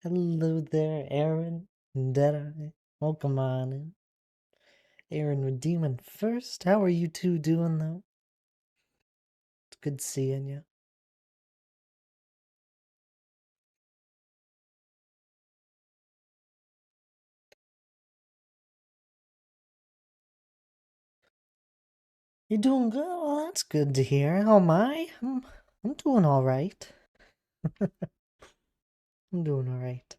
Hello there, Aaron and Deadeye. Welcome on in. Aaron Redeeming first. How are you two doing, though? It's good seeing you. You doing good? Well, that's good to hear. How am I? I'm doing all right. I'm doing all right.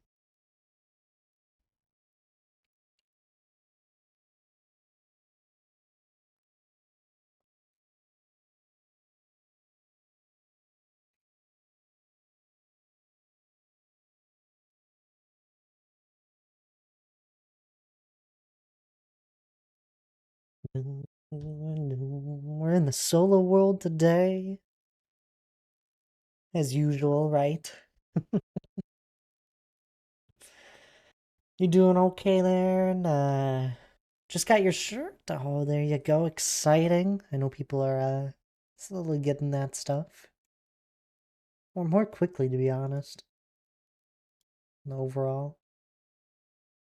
We're in the solo world today, as usual, right? You doing okay there? And just got your shirt. Oh, there you go. Exciting. I know people are slowly getting that stuff. Or more quickly, to be honest, overall.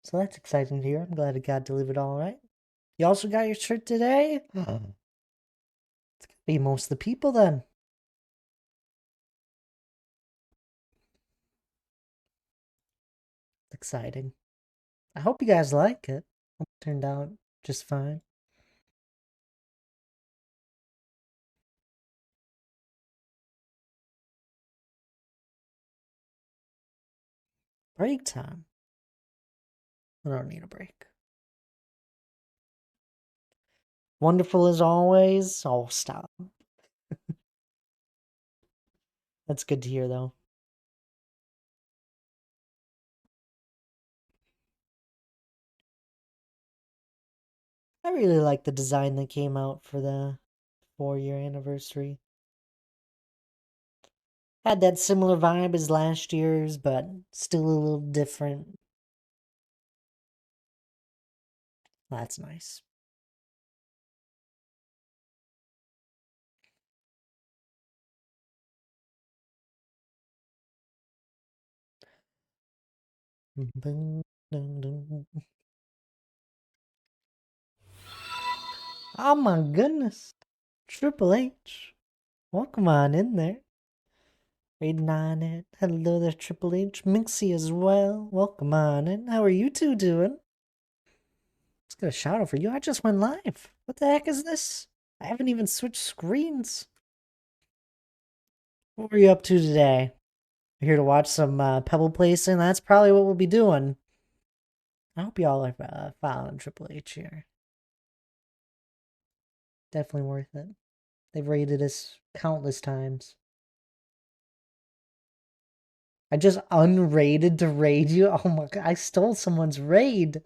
So that's exciting to hear. I'm glad it got delivered all right. You also got your shirt today? It's gonna be most of the people then. Exciting. I hope you guys like it. Hope it turned out just fine. Break time. I don't need a break. Wonderful as always. Oh, stop. That's good to hear, though. I really like the design that came out for the 4-year anniversary. Had that similar vibe as last year's, but still a little different. That's nice. Oh my goodness. Triple H. Welcome on in there. Reading on it. Hello there, Triple H. Minxie as well. Welcome on in. How are you two doing? Let's get a shout out for you. I just went live. What the heck is this? I haven't even switched screens. What were you up to today? Here to watch some Pebble Placing? That's probably what we'll be doing. I hope y'all are following Triple H here. Definitely worth it. They've raided us countless times. I just unraided to raid you? Oh my god, I stole someone's raid.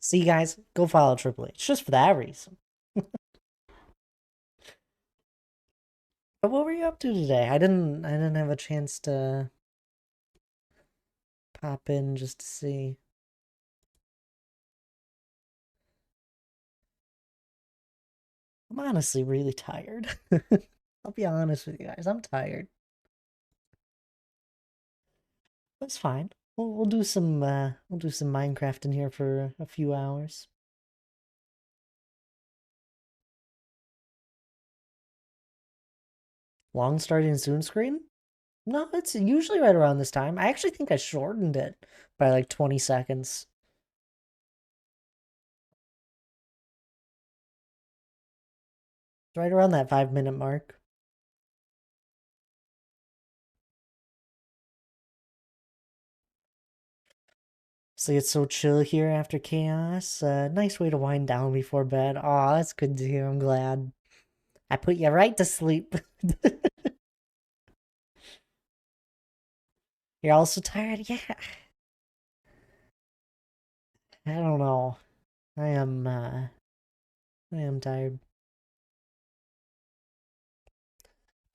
See, guys, go follow Triple H just for that reason. But what were you up to today? I didn't have a chance to pop in just to see. I'm honestly really tired. I'll be honest with you guys, I'm tired. That's fine. We'll do some Minecraft in here for a few hours. Long starting soon screen? No, it's usually right around this time. I actually think I shortened it by like 20 seconds. Right around that 5-minute mark. So it's so chill here after chaos. Nice way to wind down before bed. Aw, that's good to hear. I'm glad. I put you right to sleep. You're also tired? Yeah. I don't know. I am, I am tired.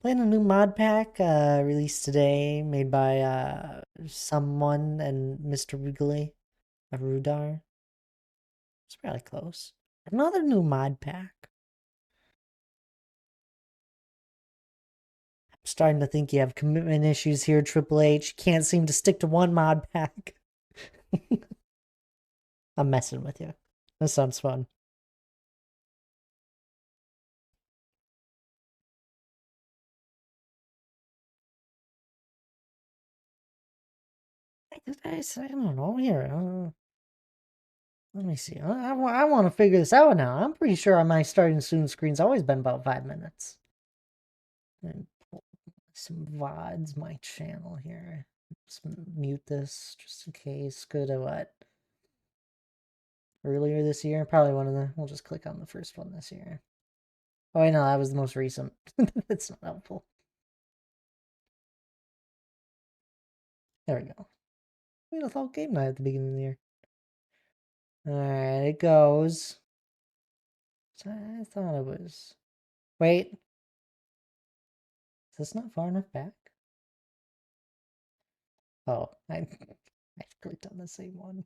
Playing a new mod pack, released today, made by, someone and Mr. Wiggly of Rudar. It's probably close. Another new mod pack. starting to think you have commitment issues here, Triple H. Can't seem to stick to one mod pack. I'm messing with you. This sounds fun. I don't know here. Let me see. I want to figure this out now. I'm pretty sure my starting soon screen's always been about 5 minutes. And some VODs, my channel here. Let's mute this just in case. Go to what? Earlier this year? Probably one of the... We'll just click on the first one this year. Oh, I know, that was the most recent. That's not helpful. There we go. We had a whole game night at the beginning of the year. Alright, it goes. I thought it was... Wait. Is this not far enough back? Oh, I clicked on the same one.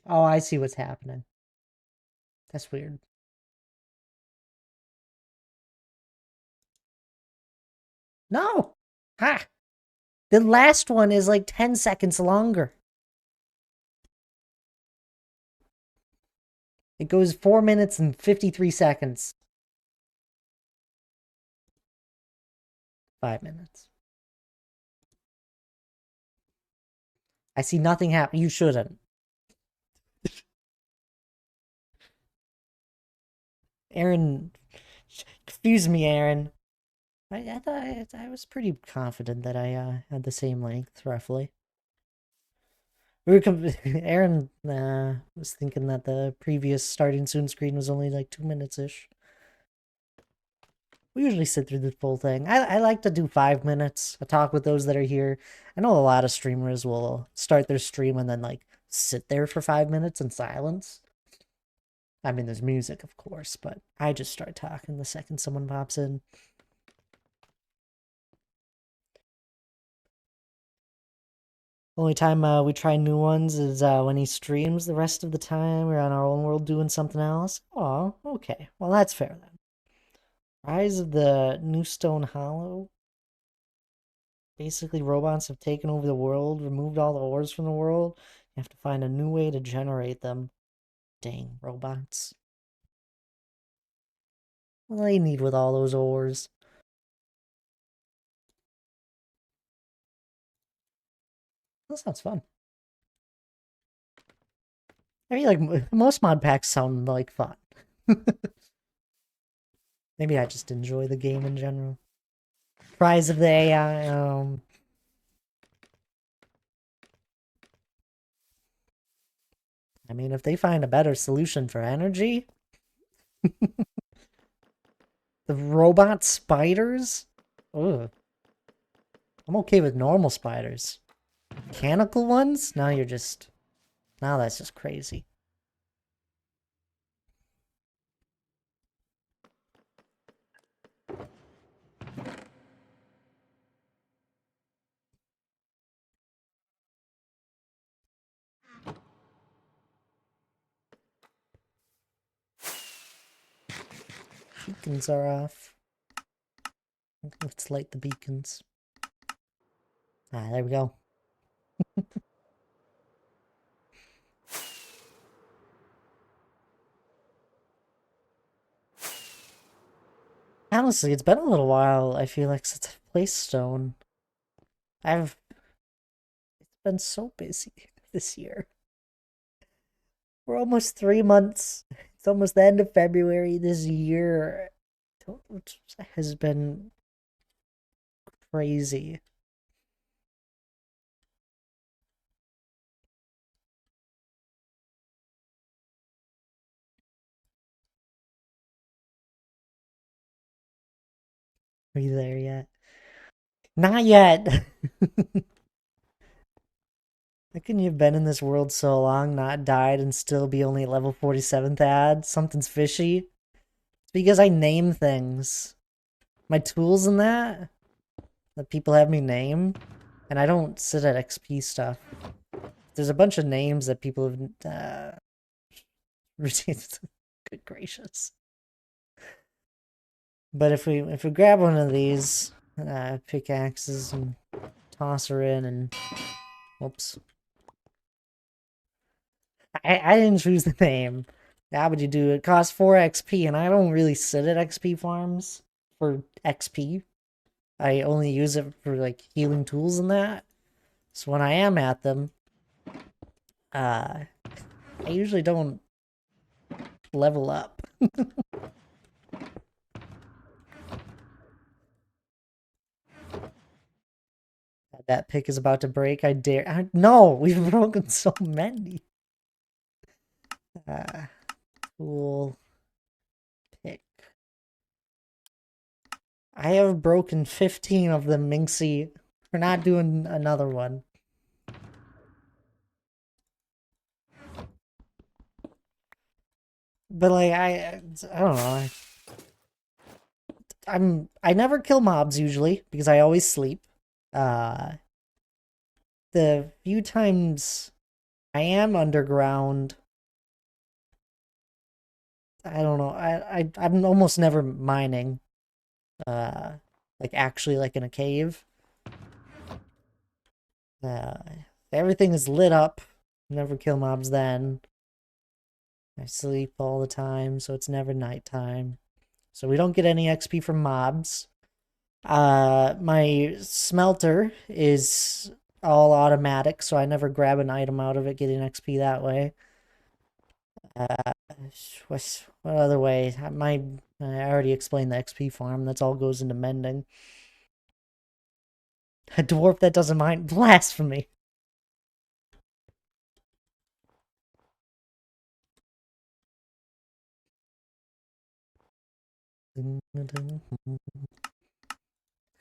Oh, I see what's happening. That's weird. No! Ha! The last one is like 10 seconds longer. It goes 4 minutes and 53 seconds. 5 minutes. I see nothing happen. You shouldn't. Aaron, excuse me, Aaron. I thought I was pretty confident that I had the same length, roughly. We were Aaron was thinking that the previous starting soon screen was only like 2 minutes-ish. We usually sit through the full thing. I like to do 5 minutes. I talk with those that are here. I know a lot of streamers will start their stream and then like sit there for 5 minutes in silence. I mean, there's music, of course, but I just start talking the second someone pops in. Only time we try new ones is when he streams. The rest of the time, we're on our own world doing something else. Oh, okay. Well, that's fair then. Rise of the New Stone Hollow. Basically, robots have taken over the world, removed all the ores from the world. You have to find a new way to generate them. Dang, robots. What do they need with all those ores? That sounds fun. I mean, like, most mod packs sound like fun. Maybe I just enjoy the game in general. Rise of the AI, I mean, if they find a better solution for energy... The robot spiders? Ugh. I'm okay with normal spiders. Mechanical ones? Now you're just... Now that's just crazy. Beacons are off. Let's light the beacons. Ah, there we go. Honestly, it's been a little while, I feel like, since I've played Stone. It's been so busy this year. We're almost 3 months. It's almost the end of February this year. It has been crazy. Are you there yet? Not yet! How can you have been in this world so long, not died, and still be only level 47th ad? Something's fishy. It's because I name things. My tools and that people have me name, and I don't sit at XP stuff. There's a bunch of names that people have Good gracious. But if we grab one of these pickaxes and toss her in and whoops. I didn't choose the name. How would you do it? Costs 4 XP, and I don't really sit at XP farms for XP. I only use it for like healing tools and that. So when I am at them, I usually don't level up. That pick is about to break. I dare. No, we've broken so many. Cool pick. I have broken 15 of them, Minxie. We're not doing another one. But like I don't know. I never kill mobs usually because I always sleep. The few times I am underground, I don't know. I'm almost never mining. Like actually like in a cave. Everything is lit up. Never kill mobs then. I sleep all the time, so it's never nighttime. So we don't get any XP from mobs. My smelter is all automatic, so I never grab an item out of it, getting XP that way. What other way? I already explained the XP farm. That's all goes into mending. A dwarf that doesn't mind blasphemy.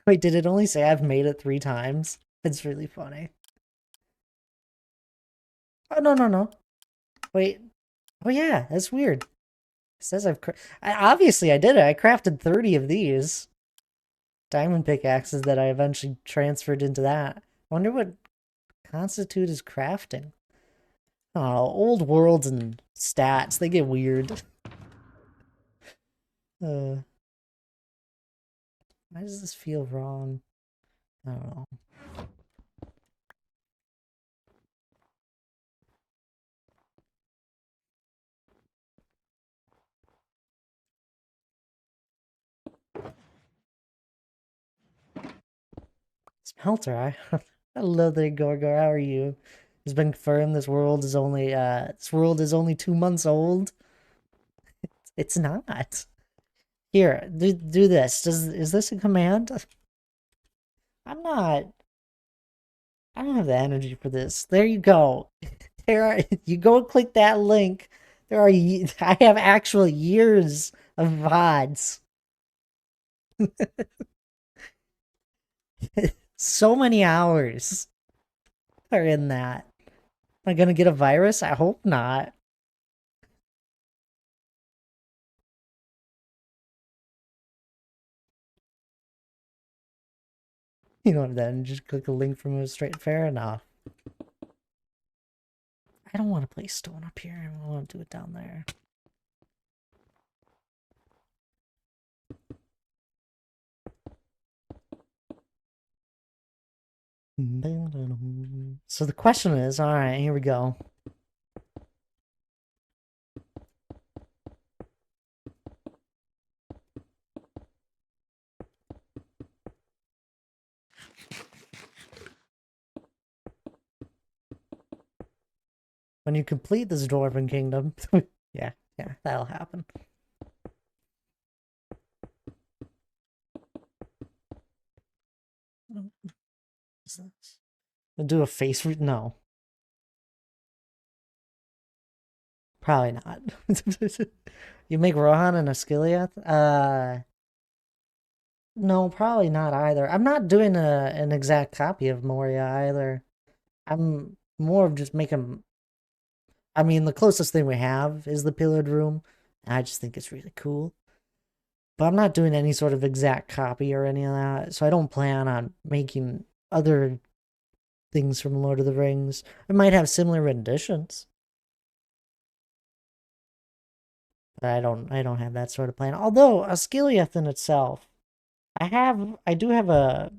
Wait, did it only say I've made it 3 times? It's really funny. Oh, no. Wait. Oh, yeah, that's weird. It says obviously I did it. I crafted 30 of these diamond pickaxes that I eventually transferred into that. Wonder what constitute as crafting. Oh, old worlds and stats, they get weird. Why does this feel wrong? I don't know. Smelter, hello there, Gorgor. How are you? It's been confirmed this world is only 2 months old. It's not. Here, do this. Is this a command? I'm not. I don't have the energy for this. There you go. You go click that link. I have actual years of VODs. So many hours are in that. Am I gonna get a virus? I hope not. You know, then just click a link from it straight. Fair enough. I don't want to place stone up here. I want to do it down there. So the question is, all right, here we go. When you complete this Dwarven Kingdom, yeah, that'll happen. I'll do a face no. Probably not. You make Rohan and Osgiliath? No, probably not either. I'm not doing an exact copy of Moria either. I'm more of just making. I mean, the closest thing we have is the Pillared Room. And I just think it's really cool. But I'm not doing any sort of exact copy or any of that, so I don't plan on making other things from Lord of the Rings. I might have similar renditions. But I don't have that sort of plan. Although Osgiliath in itself, I do have a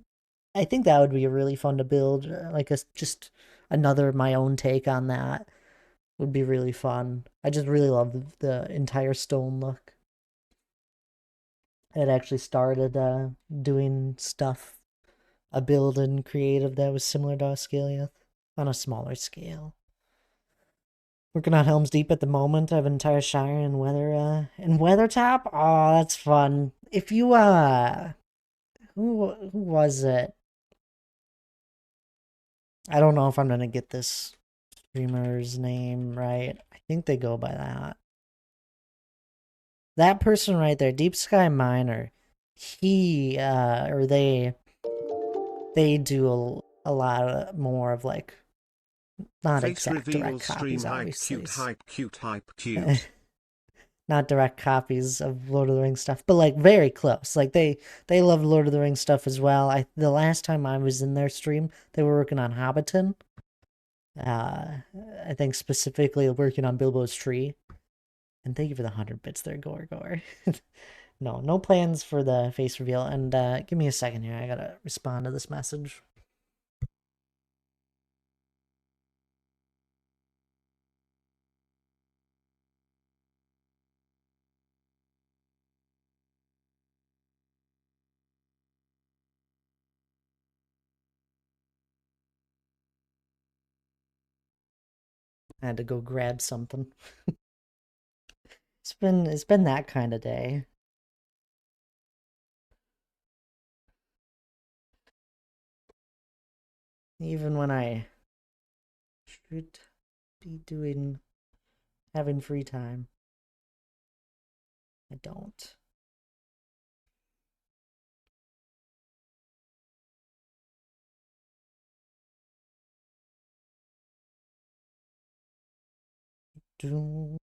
I think that would be really fun to build, like just another my own take on that would be really fun. I just really love the entire stone look. It actually started doing stuff, a build in creative that was similar to Osgiliath on a smaller scale. Working on Helm's Deep at the moment. I have an entire Shire in Weathertop. Oh, that's fun. If you who was it? I don't know if I'm gonna get this streamer's name right. I think they go by that. That person right there, Deep Sky Miner, he or they do a lot more of like not Face exact direct reveal stream copies, hype obviously. cute hype cute hype cute. Not direct copies of Lord of the Rings stuff, but like very close. Like they love Lord of the Rings stuff as well. The last time I was in their stream, they were working on Hobbiton. I think specifically working on Bilbo's tree. And thank you for the 100 bits there, Gore. No plans for the face reveal. And give me a second here. I gotta respond to this message. I had to go grab something. It's been that kind of day. Even when I should be having free time, I don't. Do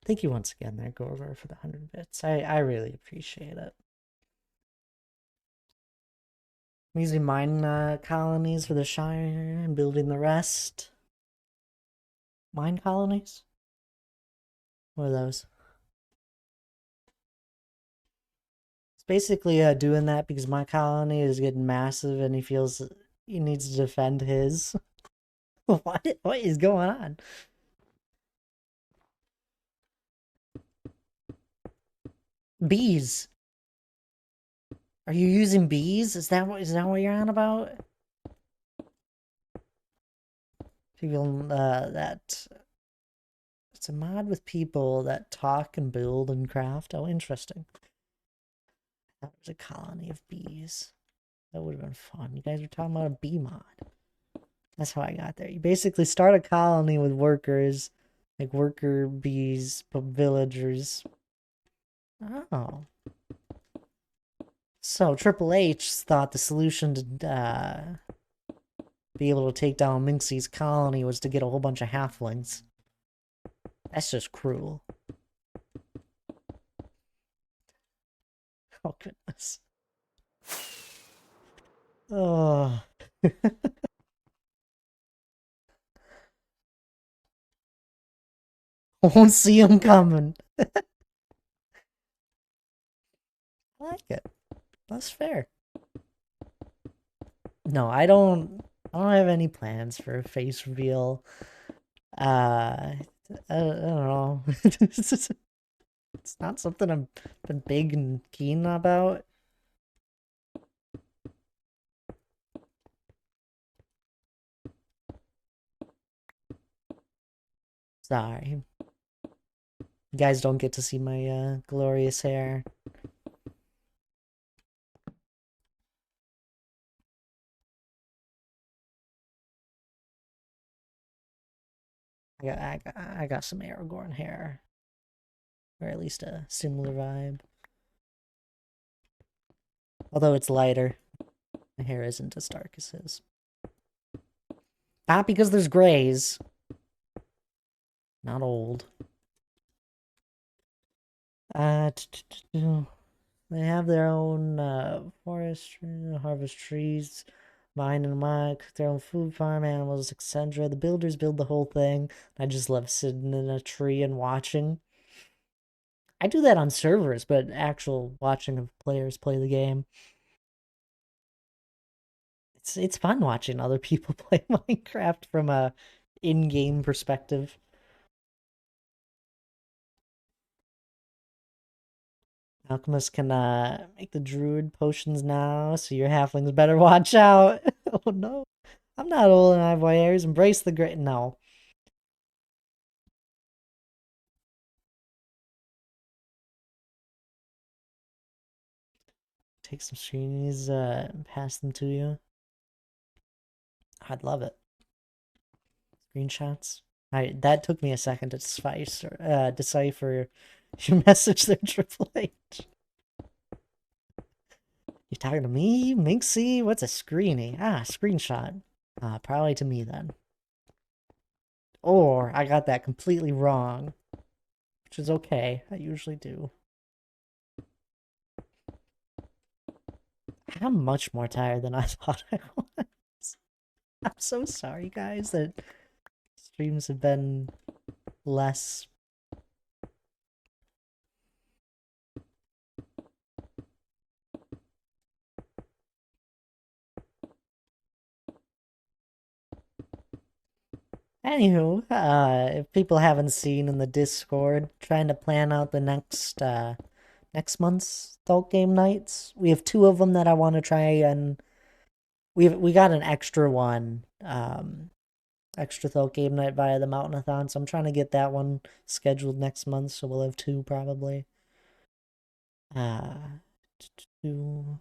Thank you once again there, Gorver, for the 100 bits. I really appreciate it. I'm using mine colonies for the Shire and building the rest. Mine colonies? What are those? It's basically doing that because my colony is getting massive and he feels he needs to defend his. What is going on? Bees. Are you using bees? Is that what you're on about? People that it's a mod with people that talk and build and craft. Oh, interesting. That was a colony of bees. That would have been fun. You guys were talking about a bee mod. That's how I got there. You basically start a colony with workers, like worker bees, villagers. Oh. So Triple H thought the solution to be able to take down Minxie's colony was to get a whole bunch of halflings. That's just cruel. Oh, goodness. Oh. Won't see him coming. I like it. That's fair. No, I don't have any plans for a face reveal. I don't know. It's not something I've been big and keen about. Sorry. You guys don't get to see my glorious hair. I got some Aragorn hair. Or at least a similar vibe. Although it's lighter. My hair isn't as dark as his. Not because there's grays. Not old. They have their own forestry, harvest trees, mine and mine, cook their own food farm, animals, etc. The builders build the whole thing. I just love sitting in a tree and watching. I do that on servers, but actual watching of players play the game. It's fun watching other people play Minecraft from a in-game perspective. Alchemist can make the druid potions now, so your halflings better watch out. Oh no. I'm not old and I have white hairs. Embrace the great. No. Take some screenies and pass them to you. I'd love it. Screenshots. That took me a second to decipher your message there, Triple H. You talking to me, Minxie? What's a screenie? Ah, screenshot. Probably to me then. Or I got that completely wrong, which is okay. I usually do. I'm much more tired than I thought I was. I'm so sorry, guys, that streams have been less. Anywho, if people haven't seen in the Discord, trying to plan out the next month's Thult game nights. We have 2 of them that I want to try, and we got an extra one, extra Thult game night via the Mountainathon, so I'm trying to get that one scheduled next month, so we'll have 2 probably. Two.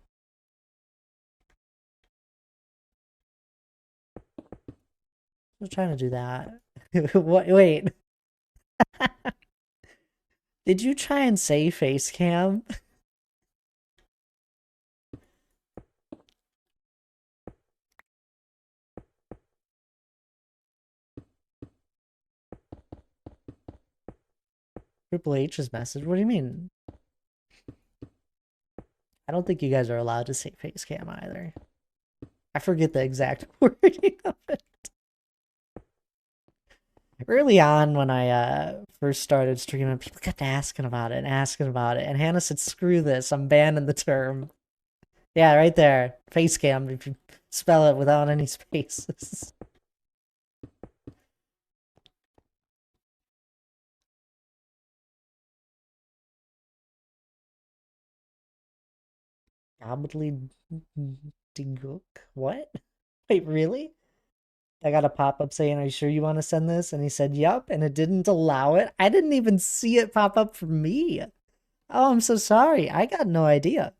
I'm trying to do that. What? Wait. Did you try and say face cam? Triple H's message? What do you mean? I don't think you guys are allowed to say face cam either. I forget the exact wording of it. Early on, when I first started streaming, people kept asking about it, and Hannah said, "Screw this! I'm banning the term." Yeah, right there, face cam. If you spell it without any spaces. Gobbledygook? What? Wait, really? I got a pop-up saying, "Are you sure you want to send this?" And he said, "Yup," and it didn't allow it. I didn't even see it pop up for me. Oh, I'm so sorry. I got no idea.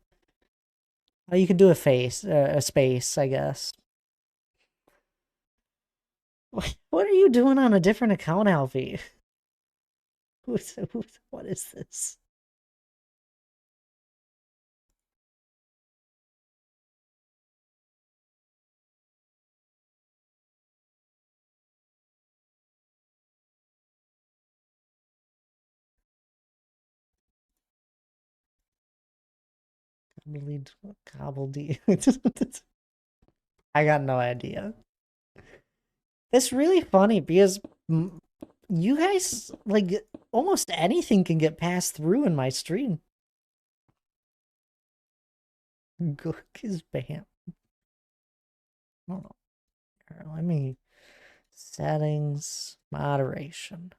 Oh, you can do a space, I guess. What are you doing on a different account, Alfie? What is this? Gobbledy. I got no idea. It's really funny because you guys, like, almost anything can get passed through in my stream. Gook is banned. Hold on. Here, let me. Settings, moderation,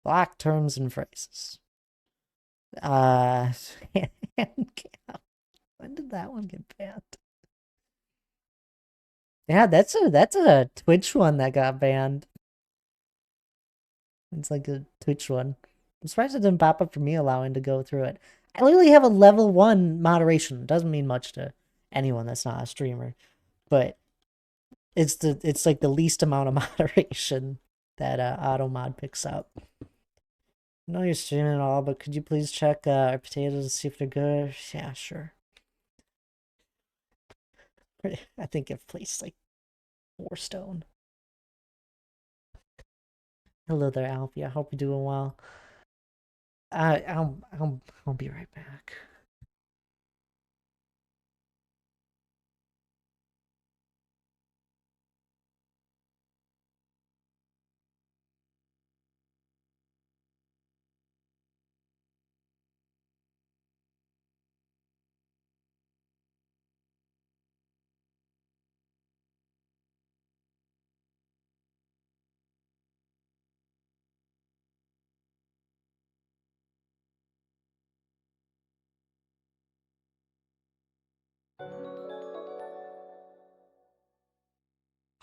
block terms and phrases. When did that one get banned? Yeah, that's a Twitch one that got banned. It's like a Twitch one. I'm surprised it didn't pop up for me allowing to go through it. I literally have a level 1 moderation. It doesn't mean much to anyone that's not a streamer, but it's like the least amount of moderation that AutoMod picks up. I know you're streaming and all, but could you please check our potatoes to see if they're good? Yeah, sure. I think I've placed like 4 stone. Hello there, Alfie. I hope you're doing well. I'll be right back.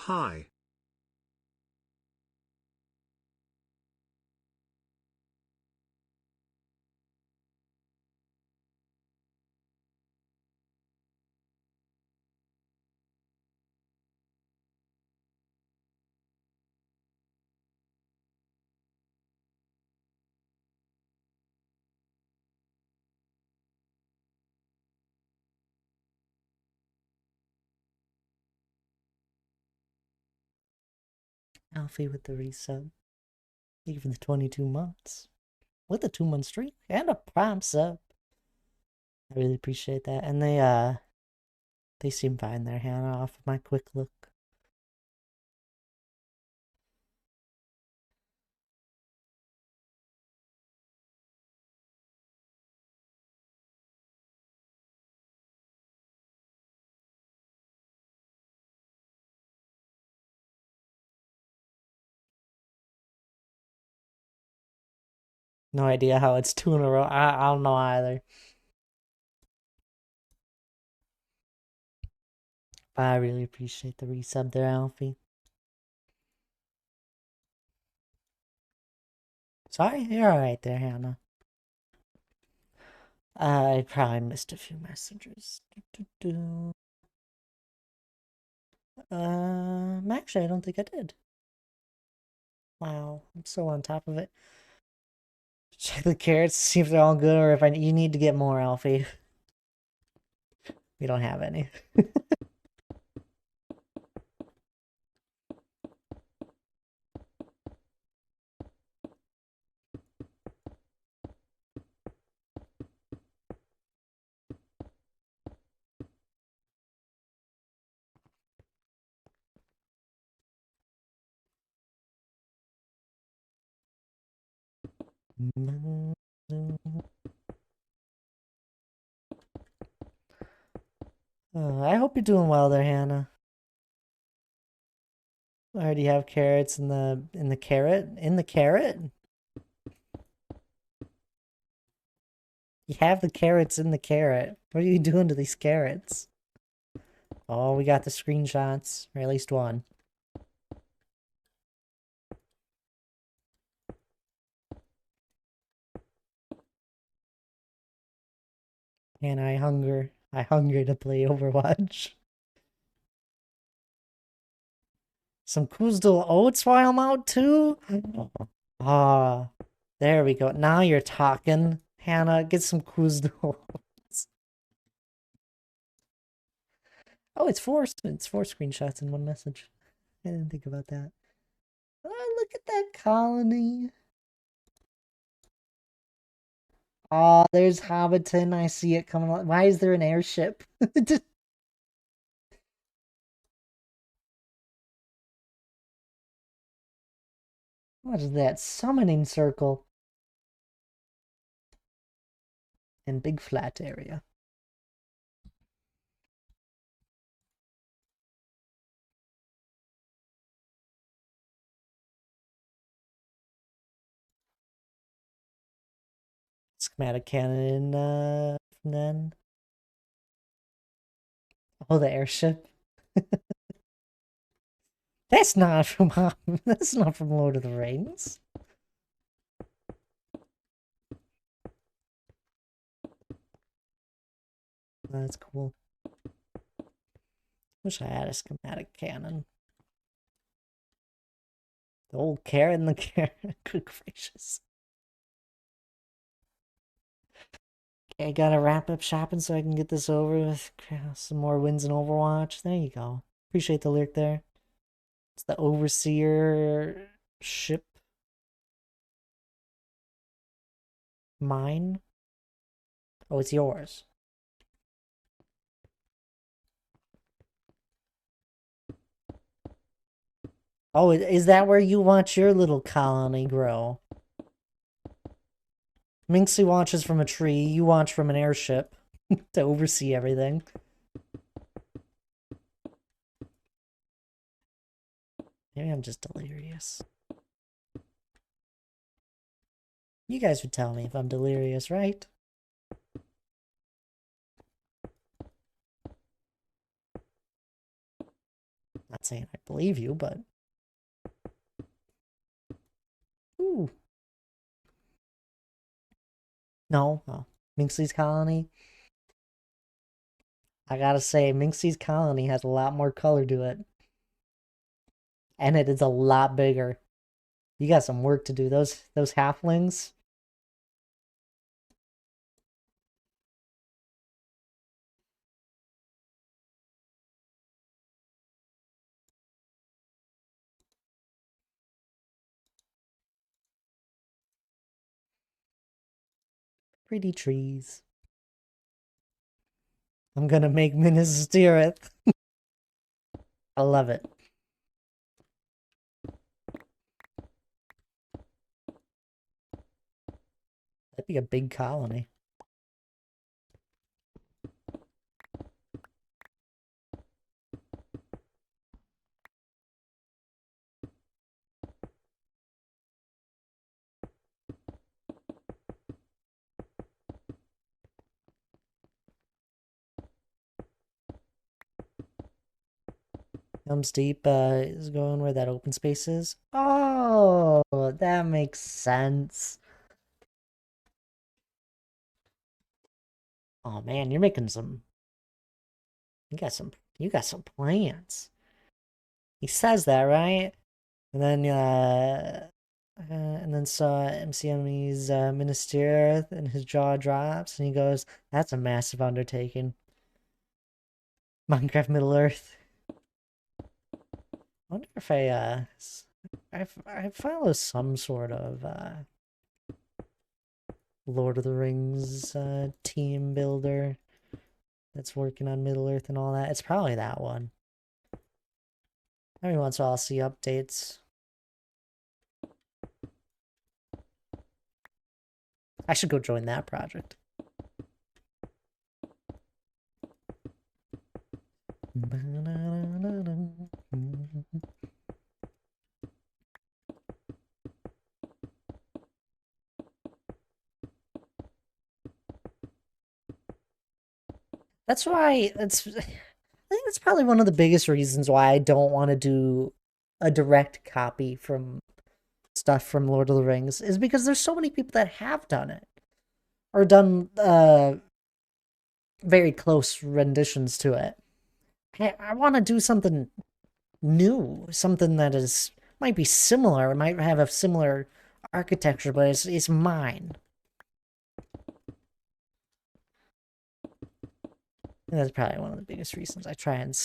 Hi. Alfie with the resub. Thank you for the 22 months. With a 2-month streak and a prime sub. I really appreciate that. And they seem fine there, Hannah, off of my quick look. No idea how it's 2 in a row. I don't know either. But I really appreciate the resub there, Alfie. Sorry, you're alright there, Hannah. I probably missed a few messages. Actually, I don't think I did. Wow, I'm so on top of it. Check the carrots, see if they're all good, or if you need to get more, Alfie. We don't have any. I hope you're doing well there, Hannah. I already have carrots in the carrot. In the carrot? You have the carrots in the carrot. What are you doing to these carrots? Oh, we got the screenshots, or at least one. And I hunger to play Overwatch. Some Kuzdal oats while I'm out too? Ah, there we go. Now you're talking. Hannah, get some Kuzdal oats. Oh, it's 4 screenshots in one message. I didn't think about that. Oh, look at that colony. Oh, there's Hobbiton. I see it coming along. Why is there an airship? What is that? Summoning circle. And big flat area. Schematic cannon, from then. Oh, the airship. That's not from that's not from Lord of the Rings. That's cool. Wish I had a schematic cannon. The old carrot and the carrot. Good gracious. I gotta wrap up shopping so I can get this over with. Some more wins in Overwatch. There you go. Appreciate the lyric there. It's the Overseer ship. Mine? Oh, it's yours. Oh, is that where you watch your little colony grow? Minxie watches from a tree, you watch from an airship to oversee everything. Maybe I'm just delirious. You guys would tell me if I'm delirious, right? Not saying I believe you, but... Ooh. No, oh. Minxie's colony. I gotta say, Minxie's colony has a lot more color to it. And it is a lot bigger. You got some work to do. Those halflings. Pretty trees. I'm gonna make Minas Tirith. I love it. That'd be a big colony. Helm's Deep is going where that open space is. Oh, that makes sense. Oh man, you're making some. You got some plans. He says that, right? And then saw MCME's Minister, and his jaw drops, and he goes, "That's a massive undertaking." Minecraft Middle Earth. I wonder if I follow some sort of Lord of the Rings team builder that's working on Middle Earth and all that. It's probably that one. Every once in a while I'll see updates. I should go join that project. That's why I think that's probably one of the biggest reasons why I don't want to do a direct copy from stuff from Lord of the Rings, is because there's so many people that have done it or done very close renditions to it. I want to do something new, something that is might be similar, it might have a similar architecture, but it's mine. And that's probably one of the biggest reasons I try and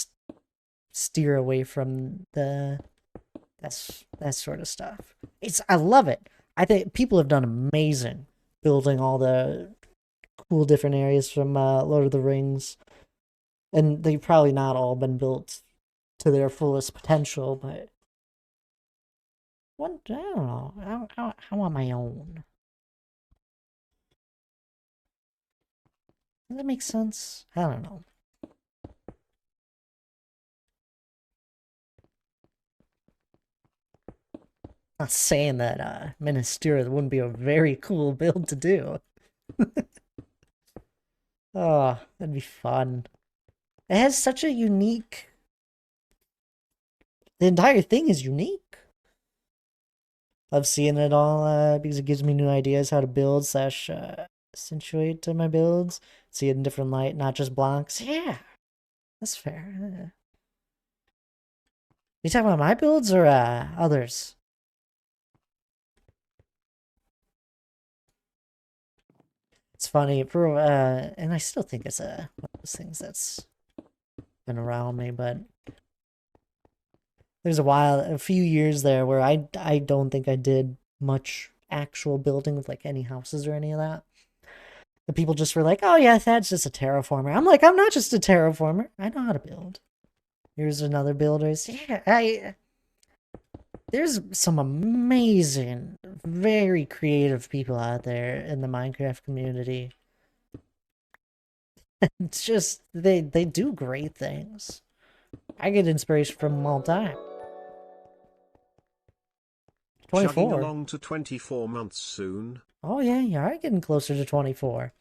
steer away from that sort of stuff. I love it. I think people have done amazing building all the cool different areas from Lord of the Rings, and they've probably not all been built to their fullest potential, but I don't know. I want my own. Does that make sense? I don't know. Not saying that Minas Tirith wouldn't be a very cool build to do. Oh, that'd be fun. It has such a unique... The entire thing is unique. Love seeing it all because it gives me new ideas how to build slash accentuate my builds. See it in different light, not just blocks. Yeah, that's fair. You talking about my builds or others? It's funny for and I still think it's one of those things that's been around me, but there's a few years there where I don't think I did much actual building of like any houses or any of that. The people just were like, "Oh yeah, that's just a terraformer." I'm like, "I'm not just a terraformer. I know how to build." Here's another builders. Yeah, there's some amazing, very creative people out there in the Minecraft community. It's just they do great things. I get inspiration from them all the time. Chugging 24. along to 24 months soon. Oh yeah, you are getting closer to 24.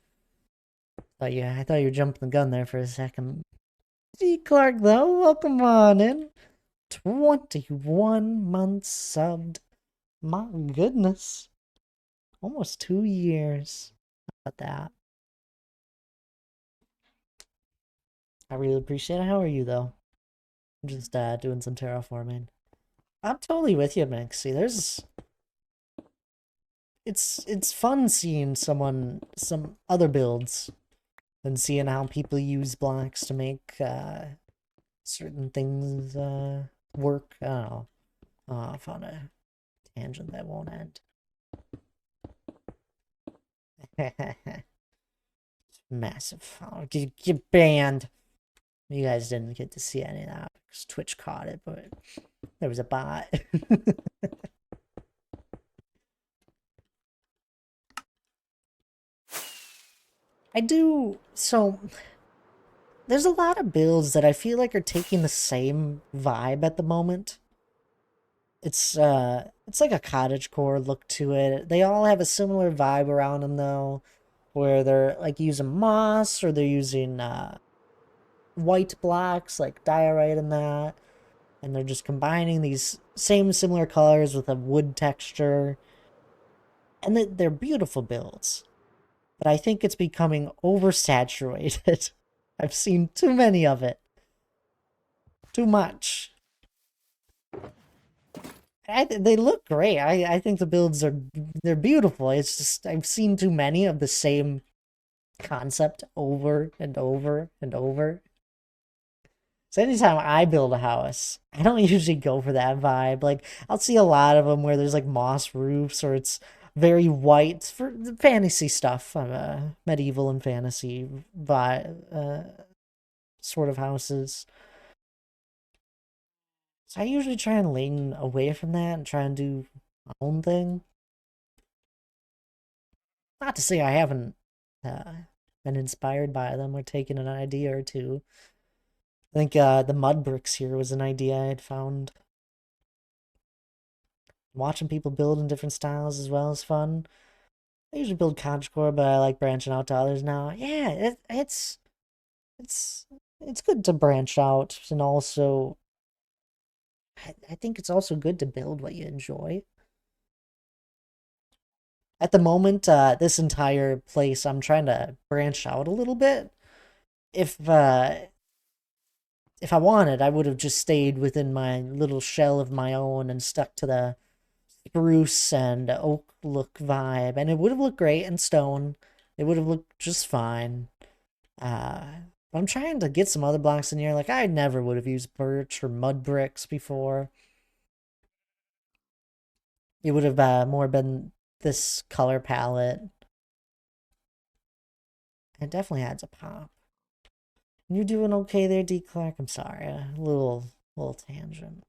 I thought you were jumping the gun there for a second. D Clark though, welcome on in. 21 months subbed. My goodness. Almost 2 years. How about that? I really appreciate it. How are you though? I'm just doing some terraforming. I'm totally with you, Mixie. It's fun seeing some other builds and seeing how people use blocks to make certain things work. I don't know. I found a tangent that won't end. Massive. Oh, get banned. You guys didn't get to see any of that because Twitch caught it, but there was a bot. I do. So there's a lot of builds that I feel like are taking the same vibe at the moment. It's like a cottagecore look to it. They all have a similar vibe around them though, where they're like using moss or they're using white blocks like diorite and that, and they're just combining these same similar colors with a wood texture, and they're beautiful builds. But I think it's becoming oversaturated. I've seen too many of it. Too much. They look great. I think the builds they're beautiful. It's just I've seen too many of the same concept over and over and over. So anytime I build a house, I don't usually go for that vibe. Like I'll see a lot of them where there's like moss roofs or it's very white for the fantasy stuff. I'm a medieval and fantasy sort of houses. So I usually try and lean away from that and try and do my own thing. Not to say I haven't been inspired by them or taken an idea or two. I think the mud bricks here was an idea I had found. Watching people build in different styles as well is fun. I usually build cottagecore, but I like branching out to others now. Yeah, it's it's good to branch out, and also I think it's also good to build what you enjoy. At the moment, this entire place, I'm trying to branch out a little bit. If uh, if I wanted, I would have just stayed within my little shell of my own and stuck to the spruce and oak look vibe, and it would have looked great in stone. It would have looked just fine. Uh, I'm trying to get some other blocks in here. Like I never would have used birch or mud bricks before. It would have more been this color palette. It definitely adds a pop. You're doing okay there, D. Clark? I'm sorry, a little tangent.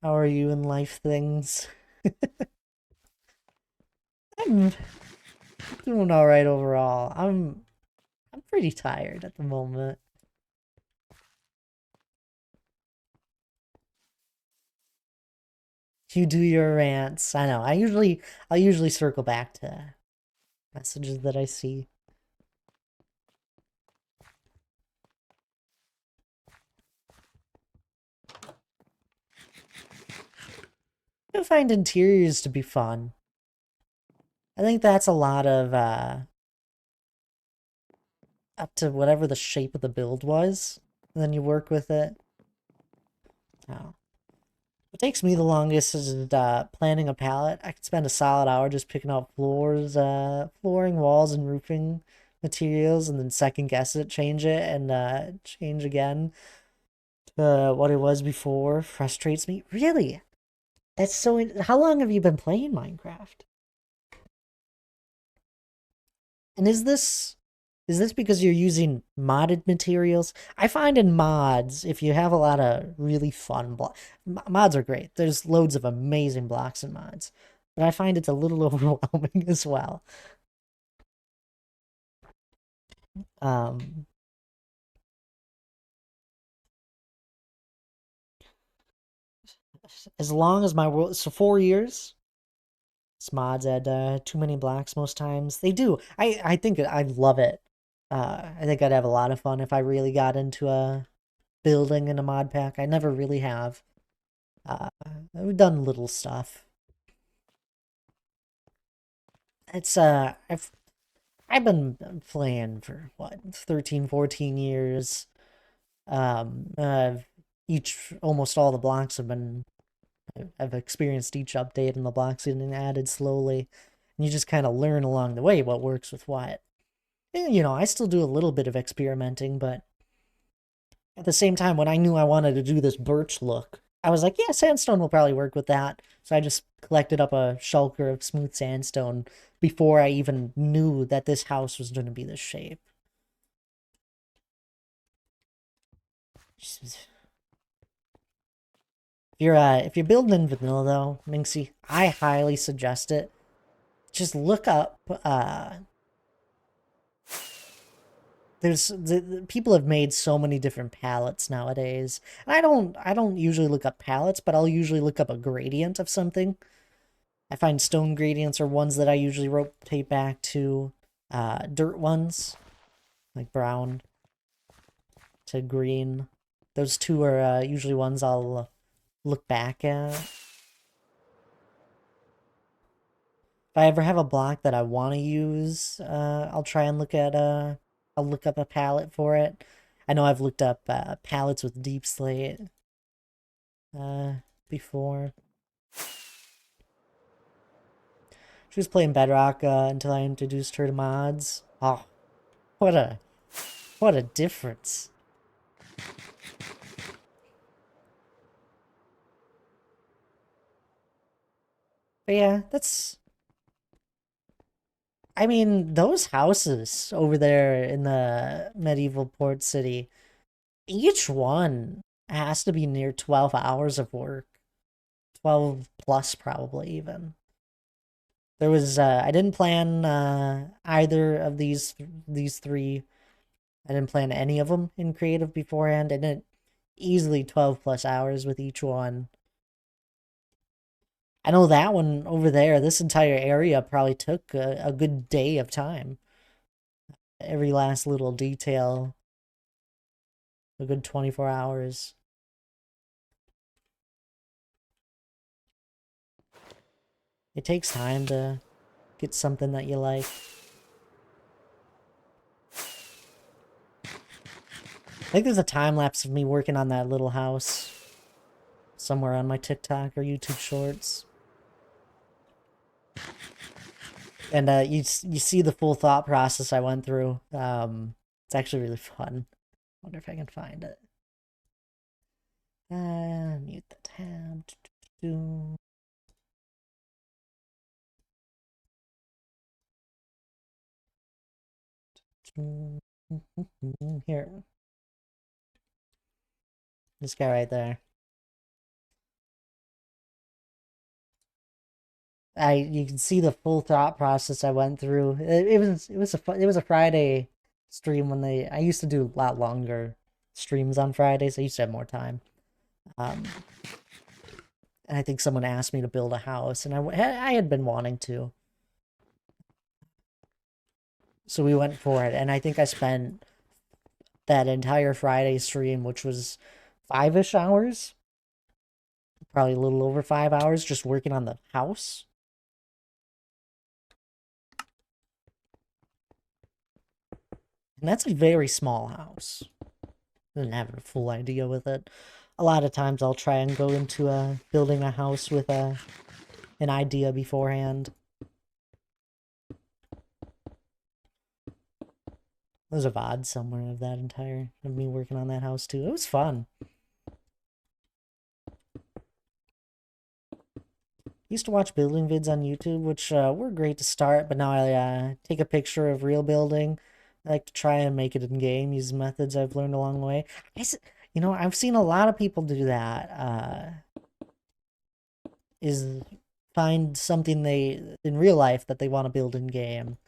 How are you in life things? I'm doing all right overall. I'm pretty tired at the moment. You do your rants. I know. I'll usually circle back to messages that I see. I find interiors to be fun. I think that's a lot of up to whatever the shape of the build was, and then you work with it. Oh. takes me the longest is planning a pallet. I could spend a solid hour just picking out floors, flooring, walls, and roofing materials, and then second guess it, change it, and change again to what it was before. Frustrates me. Really? That's so. How long have you been playing Minecraft? And is this because you're using modded materials? I find in mods, if you have a lot of really fun mods are great. There's loads of amazing blocks in mods, but I find it's a little overwhelming as well. Um, as long as my world, so 4 years. Mods add too many blocks most times. They do. I think I love it. I think I'd have a lot of fun if I really got into a building in a mod pack. I never really have. I've done little stuff. It's I've been playing for what 13, 14 years. Each almost all the blocks have been I've experienced each update and the blocks getting added slowly. And you just kind of learn along the way what works with what. And, I still do a little bit of experimenting, but at the same time, when I knew I wanted to do this birch look, I was like, yeah, sandstone will probably work with that. So I just collected up a shulker of smooth sandstone before I even knew that this house was going to be this shape. If you're building in vanilla though, Minxie, I highly suggest it. Just look up people have made so many different palettes nowadays. And I don't usually look up palettes, but I'll usually look up a gradient of something. I find stone gradients are ones that I usually rotate back to. Dirt ones, like brown to green. Those two are usually ones I'll look back at. If I ever have a block that I want to use, I'll try and I'll look up a palette for it. I know I've looked up palettes with deep slate before. She was playing Bedrock until I introduced her to mods. Oh, what a difference. But yeah, I mean, those houses over there in the medieval port city, each one has to be near 12 hours of work. 12 plus, probably, even. I didn't plan either of these three. I didn't plan any of them in creative beforehand, and it easily 12 plus hours with each one. I know that one over there, this entire area probably took a good day of time. Every last little detail, a good 24 hours. It takes time to get something that you like. I think there's a time lapse of me working on that little house somewhere on my TikTok or YouTube Shorts. And you see the full thought process I went through. It's actually really fun. Wonder if I can find it. Mute the tab. Here. This guy right there. You can see the full thought process I went through. It was a Friday stream when I used to do a lot longer streams on Fridays. I used to have more time. And I think someone asked me to build a house, and I had been wanting to. So we went for it, and I think I spent that entire Friday stream, which was 5-ish hours, probably a little over 5 hours, just working on the house. And that's a very small house. Didn't have a full idea with it. a lot of times I'll try and go into building a house with an idea beforehand. There's a VOD somewhere of me working on that house too. It was fun. Used to watch building vids on YouTube, which were great to start, but now I take a picture of real building. I like to try and make it in game, use methods I've learned along the way. I've seen a lot of people do that. Is find something they in real life that they want to build in game.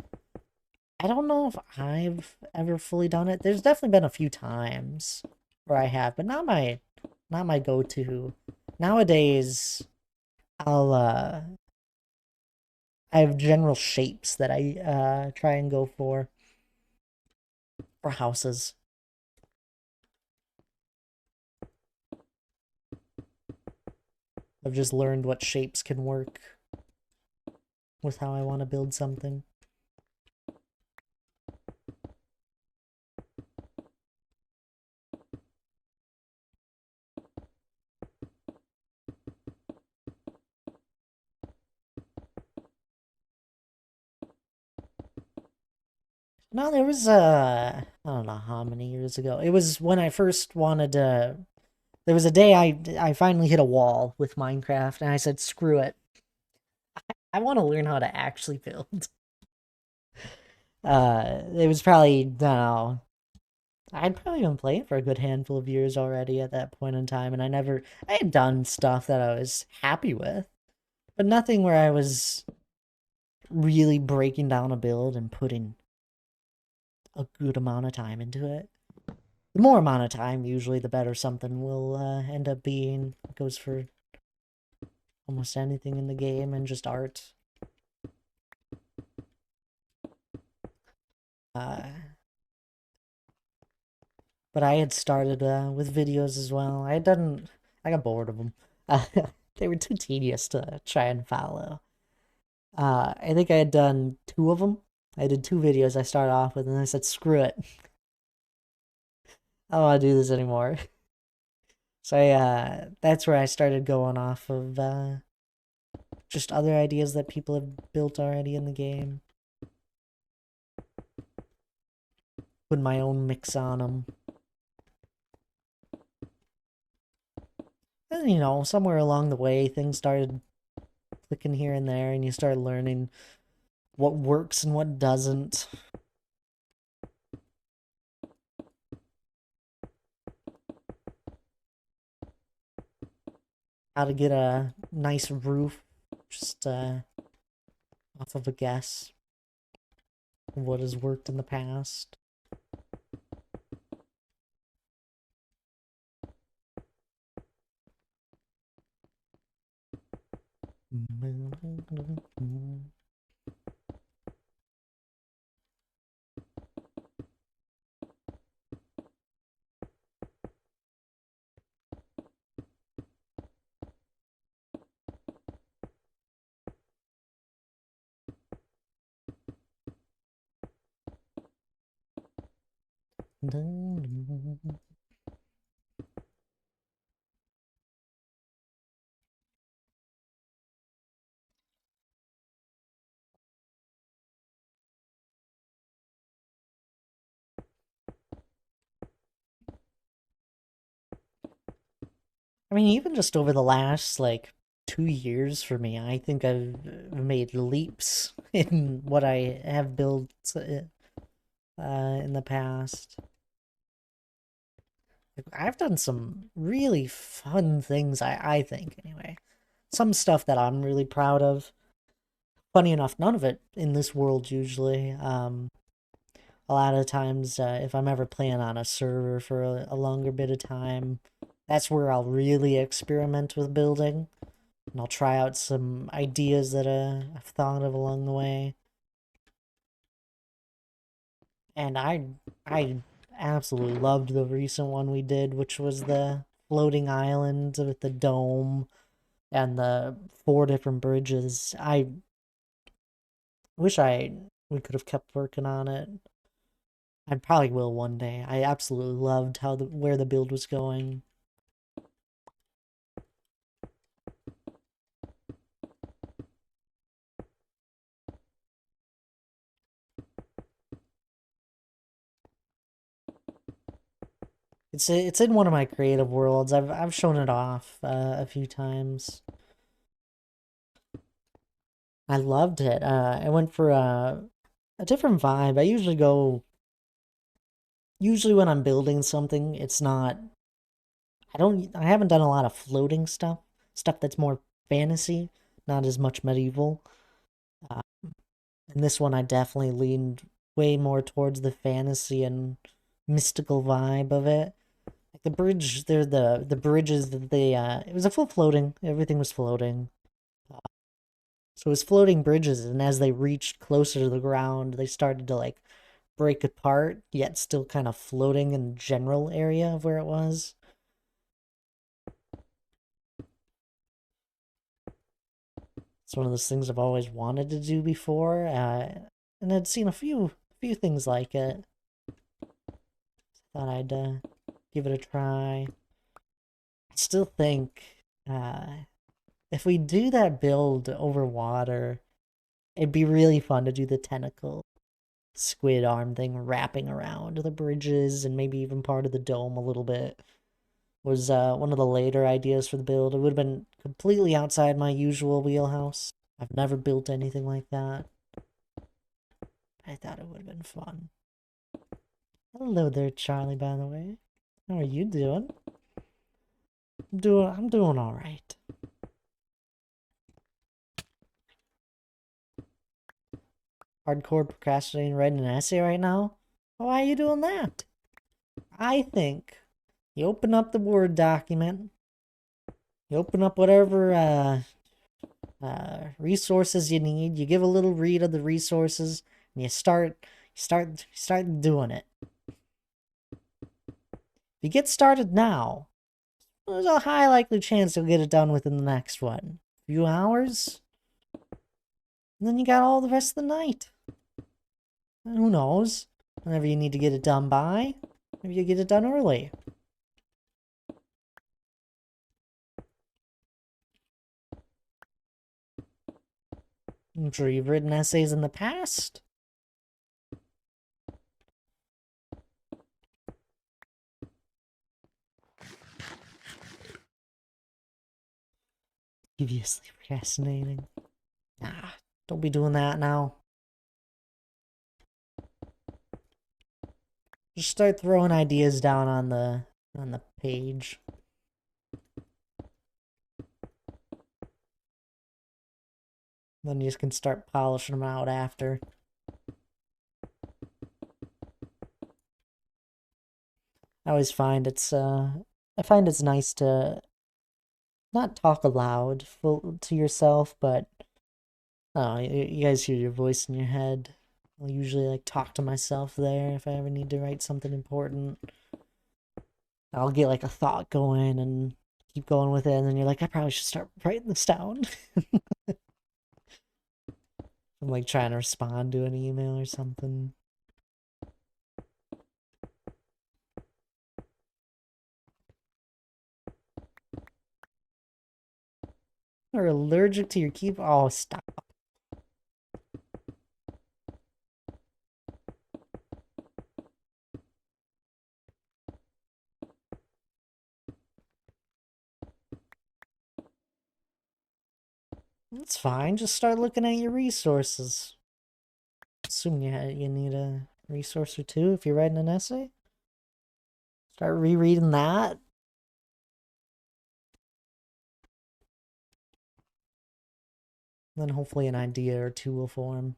I don't know if I've ever fully done it. There's definitely been a few times where I have, but not my go-to. Nowadays, I have general shapes that I try and go for houses. I've just learned what shapes can work with how I want to build something. No, there was I don't know how many years ago. It was when I first wanted to. There was a day I finally hit a wall with Minecraft, and I said, "Screw it! I want to learn how to actually build." It was probably, I don't know, I'd probably been playing for a good handful of years already at that point in time, and I had done stuff that I was happy with, but nothing where I was really breaking down a build and putting a good amount of time into it. The more amount of time, usually, the better something will end up being. It goes for almost anything in the game and just art. But I had started with videos as well. I got bored of them. They were too tedious to try and follow. I think I had done 2 of them. I did 2 videos I started off with, and I said, screw it. I don't want to do this anymore. So that's where I started going off of just other ideas that people have built already in the game. Put my own mix on them. And, somewhere along the way, things started clicking here and there, and you start learning what works and what doesn't. How to get a nice roof, just off of a guess of what has worked in the past. I mean, even just over the last, 2 years for me, I think I've made leaps in what I have built in the past. I've done some really fun things, I think, anyway. Some stuff that I'm really proud of. Funny enough, none of it in this world usually. A lot of times, if I'm ever playing on a server for a longer bit of time, that's where I'll really experiment with building. And I'll try out some ideas that I've thought of along the way. And I absolutely loved the recent one we did, which was the floating island with the dome and the 4 different bridges. I wish we could have kept working on it. I probably will one day. I absolutely loved where the build was going. It's in one of my creative worlds. I've shown it off a few times. I loved it. I went for a different vibe. Usually when I'm building something, it's not I haven't done a lot of floating stuff. Stuff that's more fantasy, not as much medieval. Uh, in this one I definitely leaned way more towards the fantasy and mystical vibe of it. Like the bridge, the bridges that they it was a full floating. Everything was floating. So it was floating bridges, and as they reached closer to the ground, they started to like break apart, yet still kind of floating in the general area of where it was. It's one of those things I've always wanted to do before, and I'd seen a few things like it. Thought I'd give it a try. I still think if we do that build over water, it'd be really fun to do the tentacle squid arm thing wrapping around the bridges and maybe even part of the dome a little bit. Was one of the later ideas for the build. It would have been completely outside my usual wheelhouse. I've never built anything like that. I thought it would have been fun. Hello there, Charlie, by the way. How are you doing? I'm doing all right. Hardcore procrastinating writing an essay right now? Why are you doing that? I think you open up the Word document, you open up whatever resources you need, you give a little read of the resources, and you start doing it. If you get started now, there's a high likely chance you'll get it done within the next one. A few hours, and then you got all the rest of the night. And who knows? Whenever you need to get it done by, maybe you get it done early. I'm sure you've written essays in the past. Previously procrastinating. Nah, don't be doing that now. Just start throwing ideas down on the page. Then you just can start polishing them out after. I always find I find it's nice to not talk aloud to yourself, but you guys hear your voice in your head. I'll usually like talk to myself there if I ever need to write something important. I'll get like a thought going and keep going with it, and then you're like, I probably should start writing this down. I'm like trying to respond to an email or something. Or allergic to your keep. Oh, stop. That's fine. Just start looking at your resources. Assume you need a resource or two if you're writing an essay. Start rereading that. Then hopefully an idea or two will form.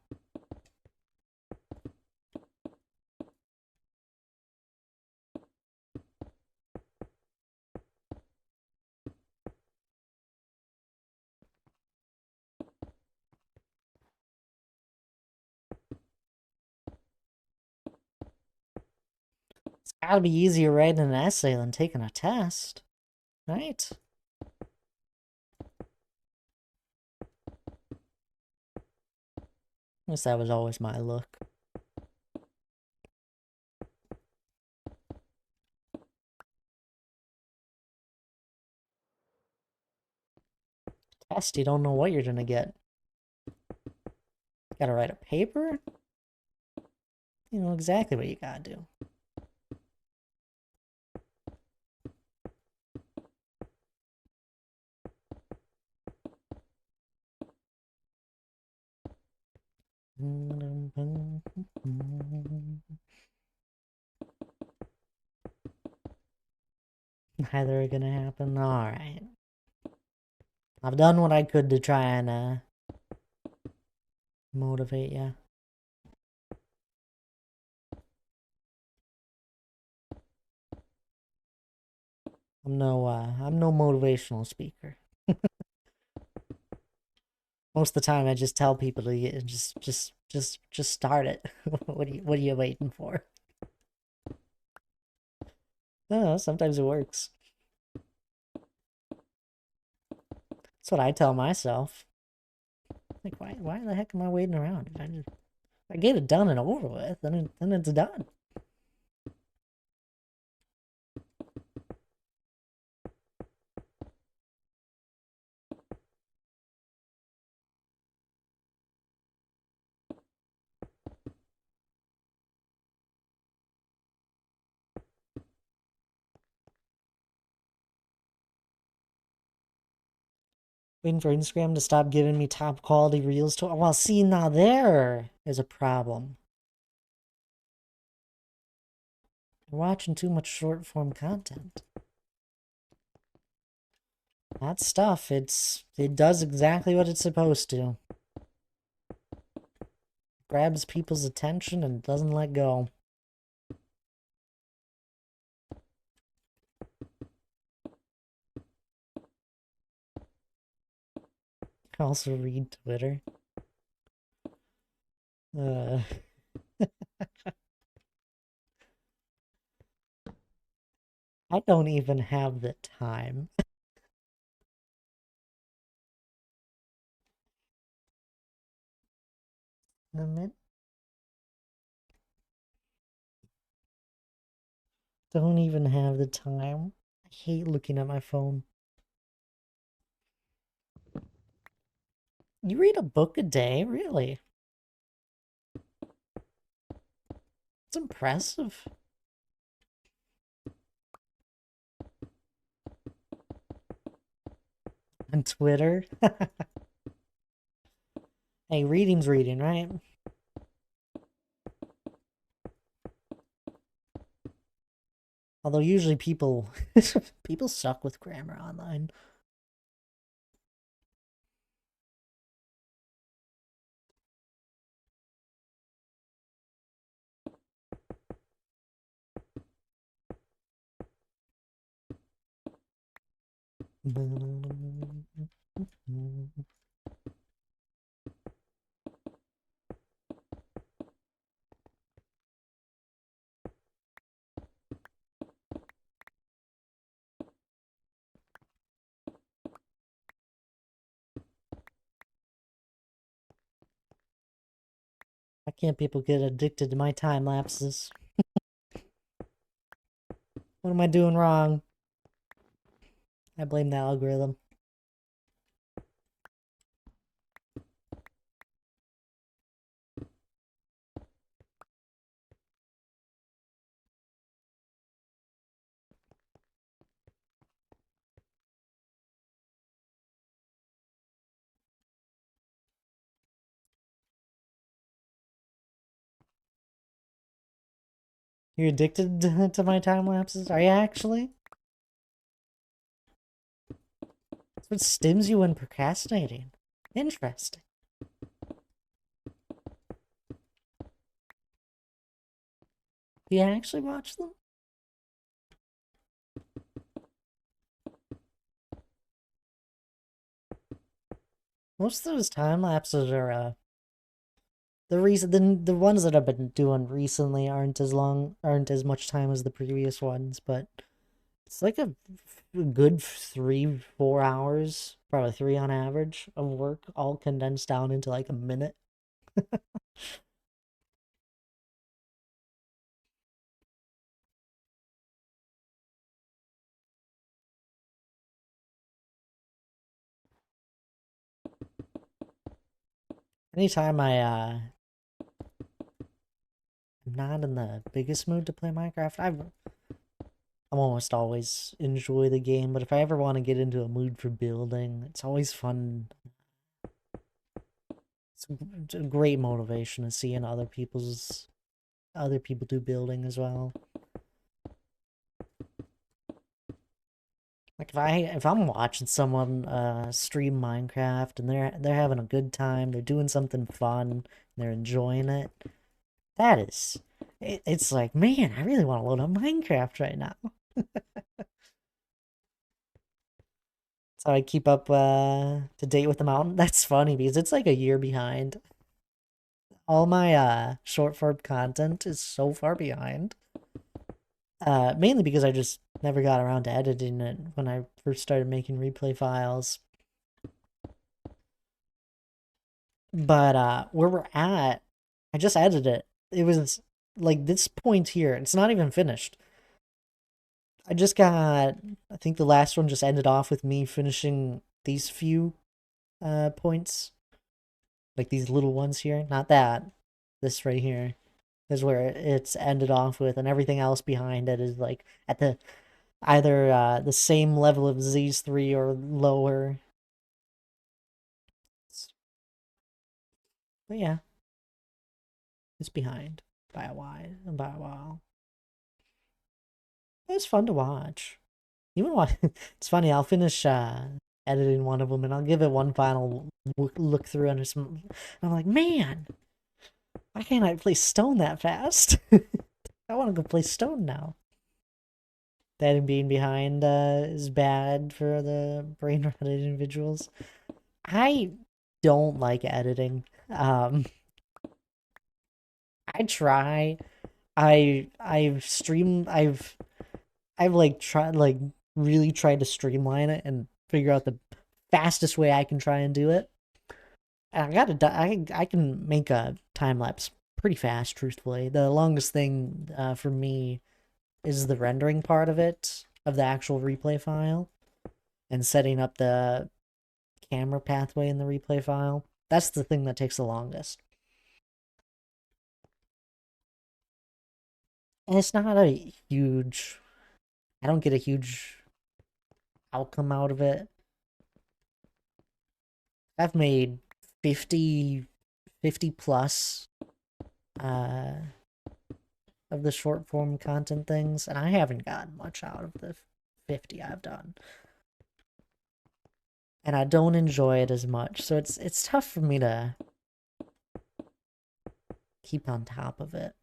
It's gotta be easier writing an essay than taking a test, right? I guess that was always my look. Test, you don't know what you're gonna get. Gotta write a paper? You know exactly what you gotta do. Neither are gonna happen. Alright. I've done what I could to try and motivate you. I'm no motivational speaker. Most of the time I just tell people to just start it. What are you waiting for? No, sometimes it works. That's what I tell myself. Like, why the heck am I waiting around? If I get it done and over with, then it's done. Waiting for Instagram to stop giving me top quality reels to. Well, see, now there is a problem. You're watching too much short form content. That stuff, it does exactly what it's supposed to. Grabs people's attention and doesn't let go. I also read Twitter. I don't even have the time. Don't even have the time. I hate looking at my phone. You read a book a day? Really? It's impressive. On Twitter? Hey, reading's reading, right? Although usually people people suck with grammar online. Why can't people get addicted to my time lapses? What am I doing wrong? I blame the algorithm. You're addicted to my time lapses? Are you actually? That's what stims you when procrastinating. Interesting. Do you actually watch them? Most of those time lapses are the ones that I've been doing recently aren't as much time as the previous ones, but it's like a good 3-4 hours, probably 3 on average, of work, all condensed down into like a minute. Anytime I'm not in the biggest mood to play Minecraft, I'm almost always enjoy the game, but if I ever want to get into a mood for building, it's always fun It's a great motivation to seeing other people do building as well. Like if I'm watching someone stream Minecraft and they're having a good time, they're doing something fun, they're enjoying it. It's like, man, I really want to load up Minecraft right now. So I keep up to date with the mountain. That's funny because it's like a year behind. All my short form content is so far behind. Mainly because I just never got around to editing it when I first started making replay files. But where we're at, I just edited it. It was like this point here. It's not even finished. I just got. I think the last one just ended off with me finishing these few points, like these little ones here. Not that. This right here is where it's ended off with, and everything else behind it is like at the either the same level of these three or lower. But yeah, it's behind by a while. It was fun to watch. Even when it's funny, I'll finish editing one of them and I'll give it one final look through and I'm like, man, why can't I play Stone that fast? I want to go play Stone now. That and being behind is bad for the brain rotted individuals. I don't like editing. I try. I've like tried like really tried to streamline it and figure out the fastest way I can try and do it. And I can make a time lapse pretty fast, truthfully. The longest thing for me is the rendering part of it, of the actual replay file, and setting up the camera pathway in the replay file. That's the thing that takes the longest. And it's not a huge, I don't get a huge outcome out of it. I've made 50, 50 plus uh, of the short form content things, and I haven't gotten much out of the 50 I've done. And I don't enjoy it as much, so it's tough for me to keep on top of it.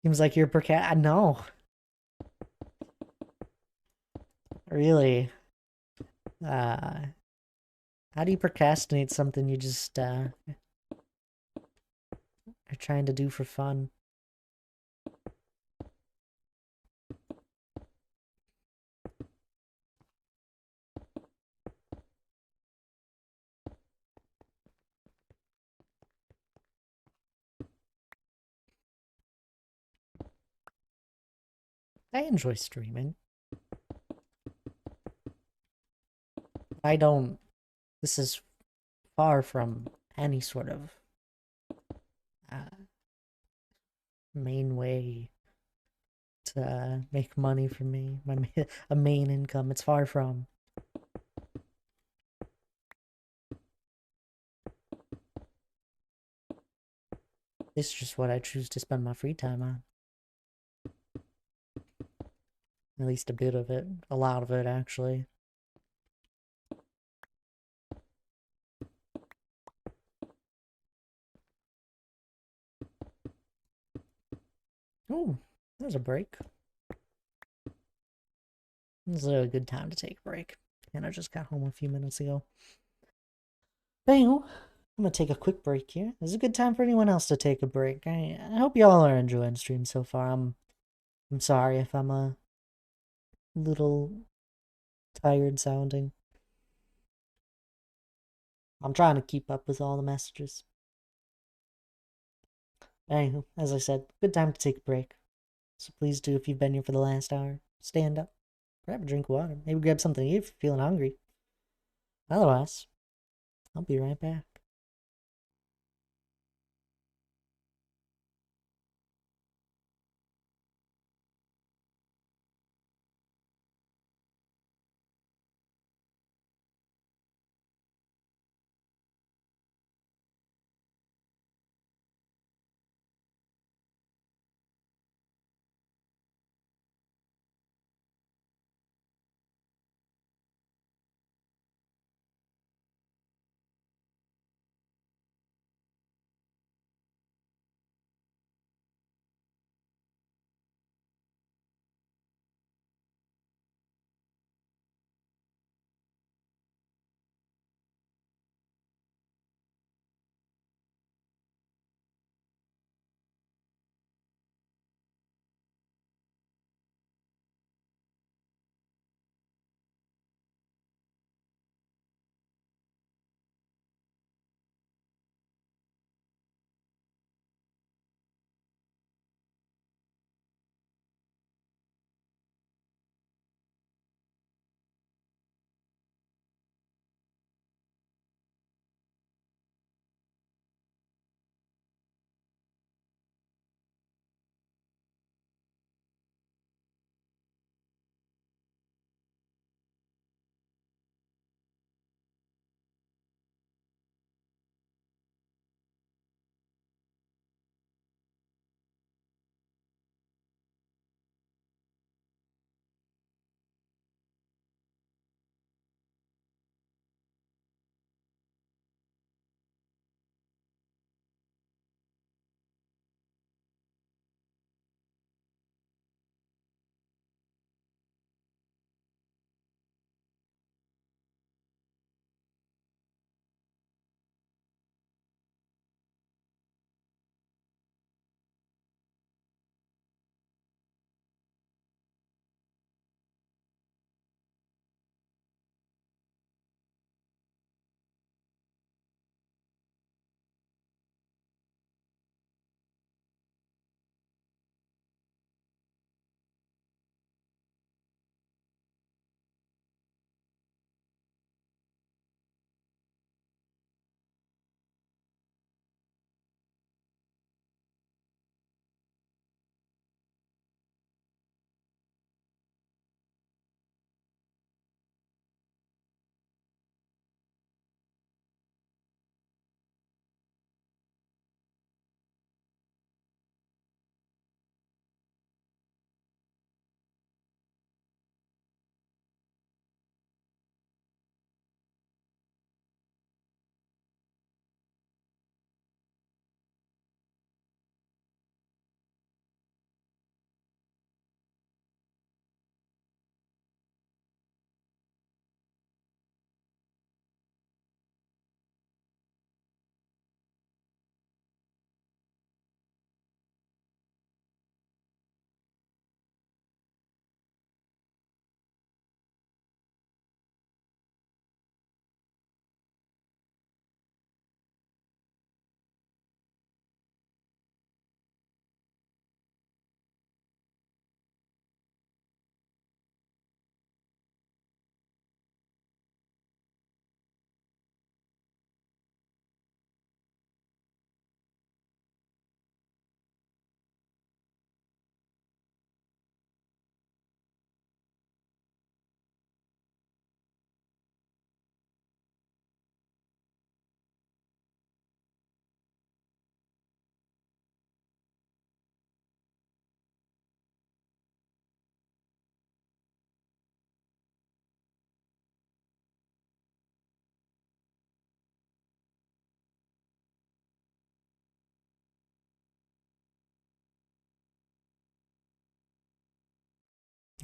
Seems like you're no, really. Uh, how do you procrastinate something you just are trying to do for fun? I enjoy streaming. I don't. This is far from any sort of uh, main way to make money for me. A main income. It's far from. It's just what I choose to spend my free time on. At least a bit of it. A lot of it, actually. Oh, there's a break. This is a good time to take a break. And I just got home a few minutes ago. Bam! I'm gonna take a quick break here. This is a good time for anyone else to take a break. I hope y'all are enjoying the stream so far. I'm sorry if I'm a little tired sounding. I'm trying to keep up with all the messages. Anywho, as I said, good time to take a break. So please do, if you've been here for the last hour, stand up, grab a drink of water, maybe grab something to eat if you're feeling hungry. Otherwise, I'll be right back.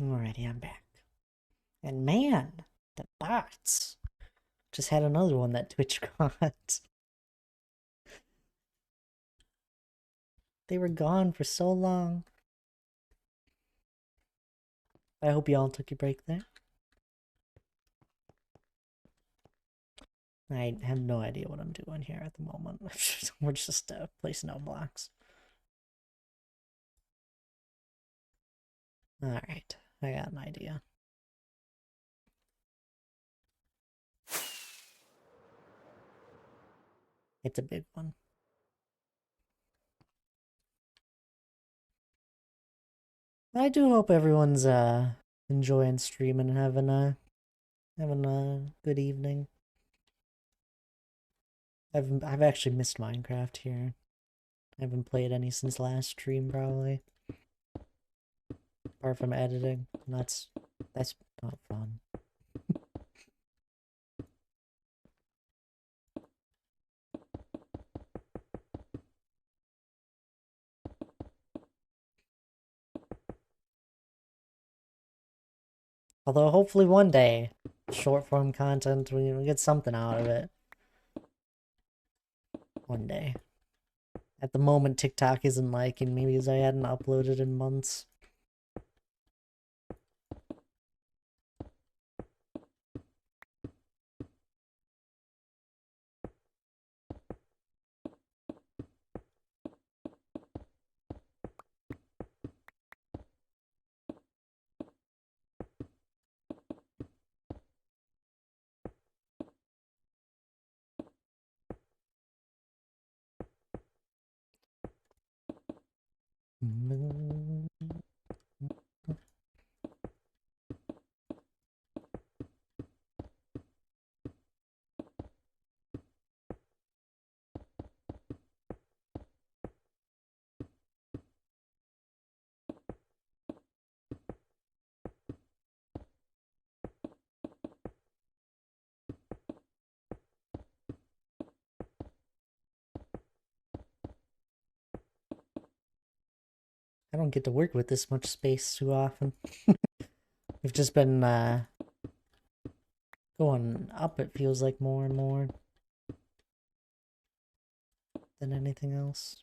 Alrighty, I'm back. And man, the bots. Just had another one that Twitch got. They were gone for so long. I hope y'all took your break there. I have no idea what I'm doing here at the moment. We're just placing out blocks. Alright, I got an idea. It's a big one. I do hope everyone's enjoying streaming and having a good evening. I've actually missed Minecraft here. I haven't played any since last stream probably. Apart from editing. That's not fun. Although hopefully one day, short form content, we get something out of it. One day. At the moment, TikTok isn't liking me because I hadn't uploaded in months. I don't get to work with this much space too often. We've just been going up, it feels like, more and more than anything else.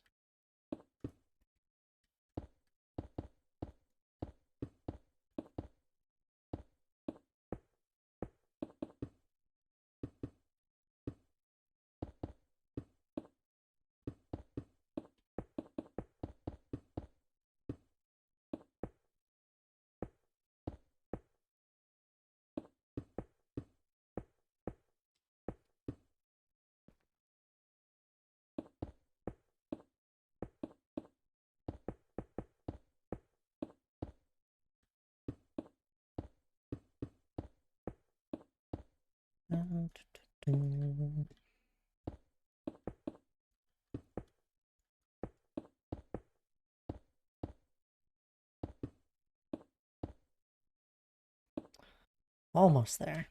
Almost there.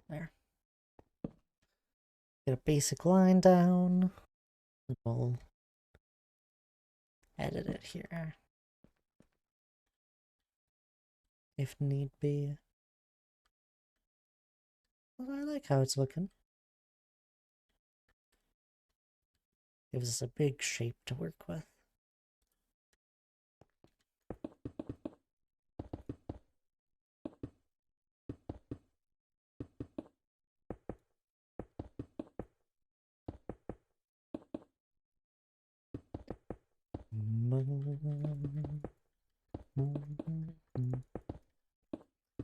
There. Get a basic line down. And we'll edit it here. If need be. Well, I like how it's looking. Gives us a big shape to work with.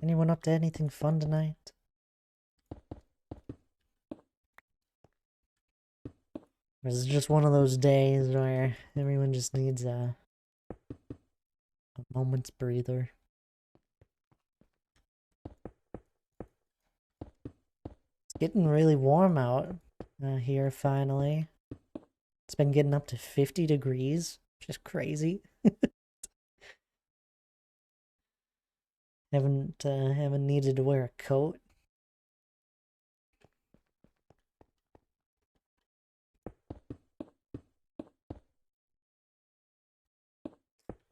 Anyone up to anything fun tonight? Or is it just one of those days where everyone just needs a moment's breather? It's getting really warm out here finally. It's been getting up to 50 degrees, which is crazy. Haven't needed to wear a coat.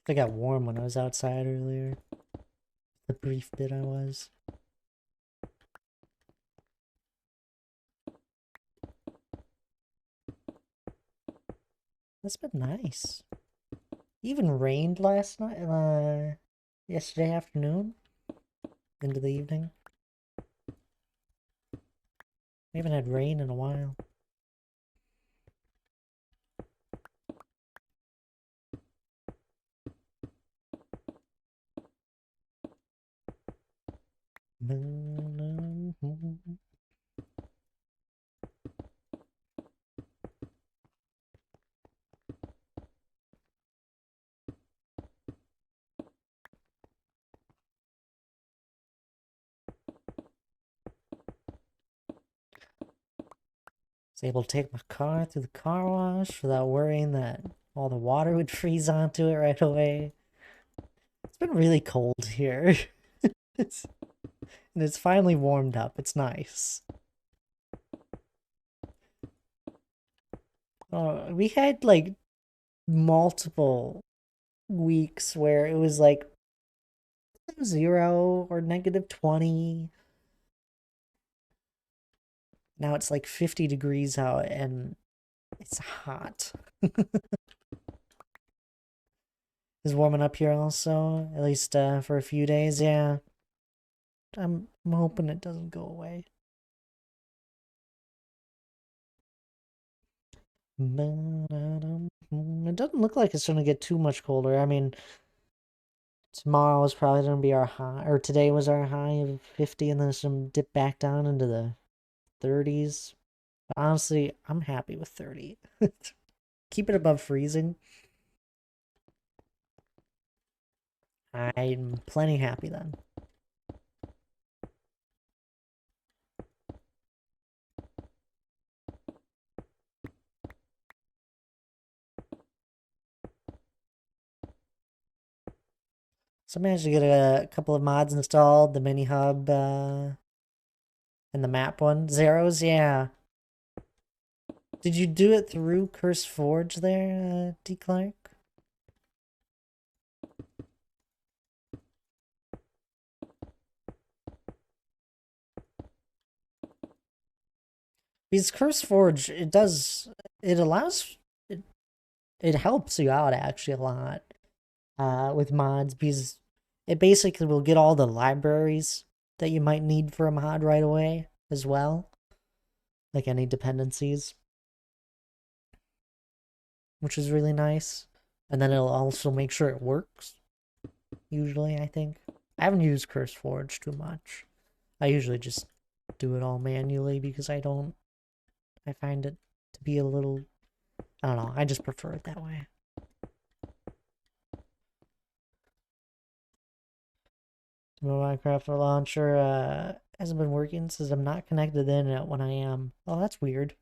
I got warm when I was outside earlier. The brief bit I was. That's been nice. Even rained last night, yesterday afternoon into the evening. We haven't had rain in a while. Was able to take my car through the car wash without worrying that all the water would freeze onto it right away. It's been really cold here. And it's finally warmed up. It's nice. We had like multiple weeks where it was like 0 or -20. Now it's like 50 degrees out and it's hot. It's warming up here also, at least for a few days, yeah. I'm hoping it doesn't go away. It doesn't look like it's gonna get too much colder. I mean, tomorrow is probably gonna be our high, or today was our high of 50, and then it's gonna dip back down into the 30s. But honestly, I'm happy with 30. Keep it above freezing. I'm plenty happy then. So I managed to get a couple of mods installed, the mini hub and the map one. Zeros, yeah. Did you do it through CurseForge there, D. Clark? Because CurseForge, it helps you out actually a lot with mods, because it basically will get all the libraries that you might need for a mod right away as well, like any dependencies, which is really nice. And then it'll also make sure it works, usually, I think. I haven't used CurseForge too much. I usually just do it all manually because I find it to be a little, I don't know, I just prefer it that way. My Minecraft launcher hasn't been working since I'm not connected to the internet when I am. Oh, that's weird.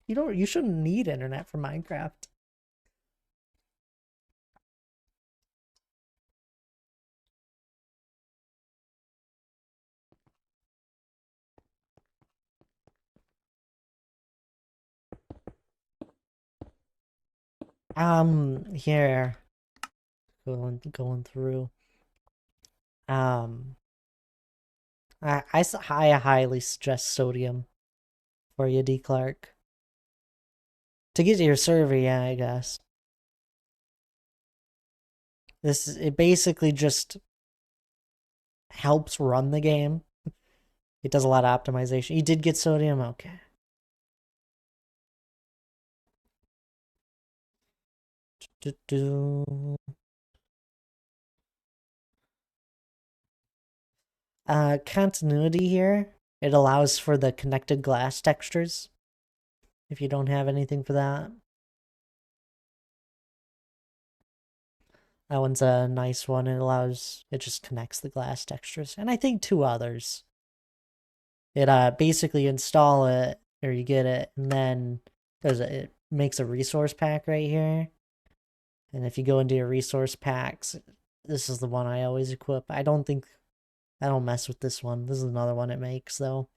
You shouldn't need internet for Minecraft. Here, going through. Um, I highly suggest Sodium for you, D. Clark. To get to your server, yeah, I guess. It basically just helps run the game. It does a lot of optimization. You did get Sodium? Okay. Continuity here. It allows for the connected glass textures. If you don't have anything for that. That one's a nice one. It just connects the glass textures. And I think 2 others. It basically install it, or you get it, and then it makes a resource pack right here. And if you go into your resource packs, This is the one I always equip. I don't mess with this one. This is another one it makes, though.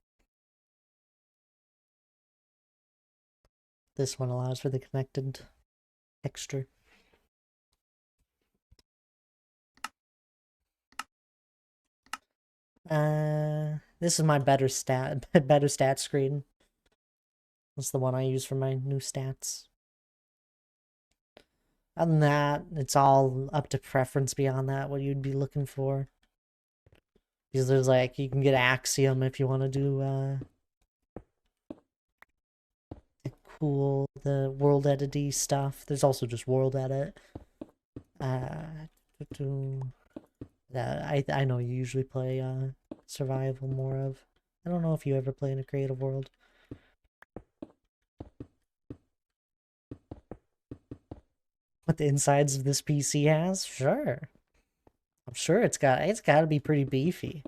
This one allows for the connected texture. This is my better stat screen. That's the one I use for my new stats. Other than that, it's all up to preference beyond that, what you'd be looking for. Because there's like, you can get Axiom if you want to do, the world edit stuff. There's also just world edit. I know you usually play survival more of. I don't know if you ever play in a creative world. What the insides of this PC has? Sure. I'm sure it's got to be pretty beefy.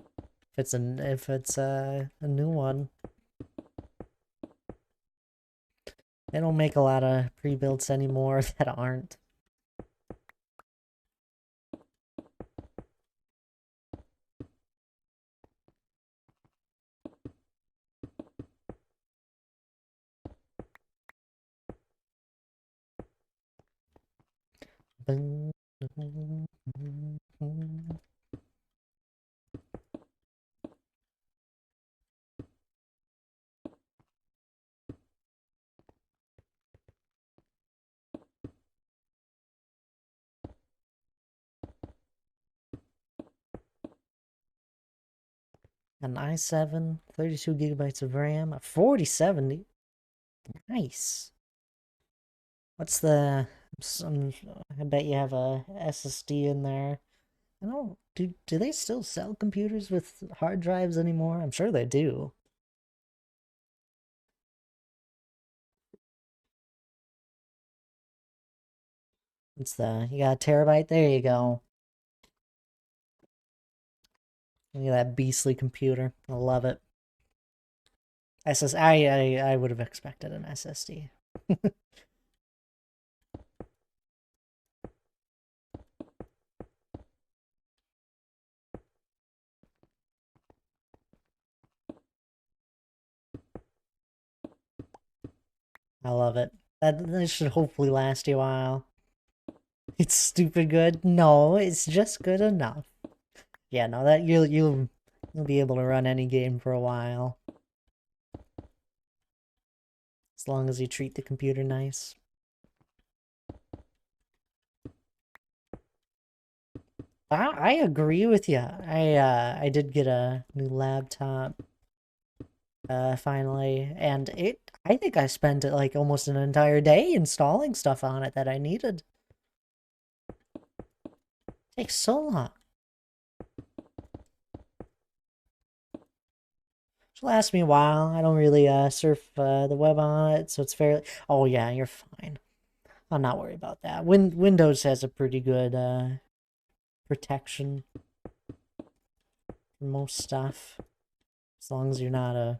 If it's a new one. They don't make a lot of pre-builts anymore that aren't. An i7, 32 gigabytes of RAM, a 4070. Nice. What's the... I bet you have a SSD in there. I don't... Do they still sell computers with hard drives anymore? I'm sure they do. You got a terabyte? There you go. Look at that beastly computer. I love it. I would have expected an SSD. I love it. That should hopefully last you a while. It's stupid good. No, it's just good enough. Yeah, no, that you'll be able to run any game for a while. As long as you treat the computer nice. I agree with you. I did get a new laptop finally, and I think I spent like almost an entire day installing stuff on it that I needed. It takes so long. It'll last me a while. I don't really surf the web on it, so it's fairly... Oh yeah, you're fine. I'll not worry about that. Windows has a pretty good protection for most stuff. As long as you're not as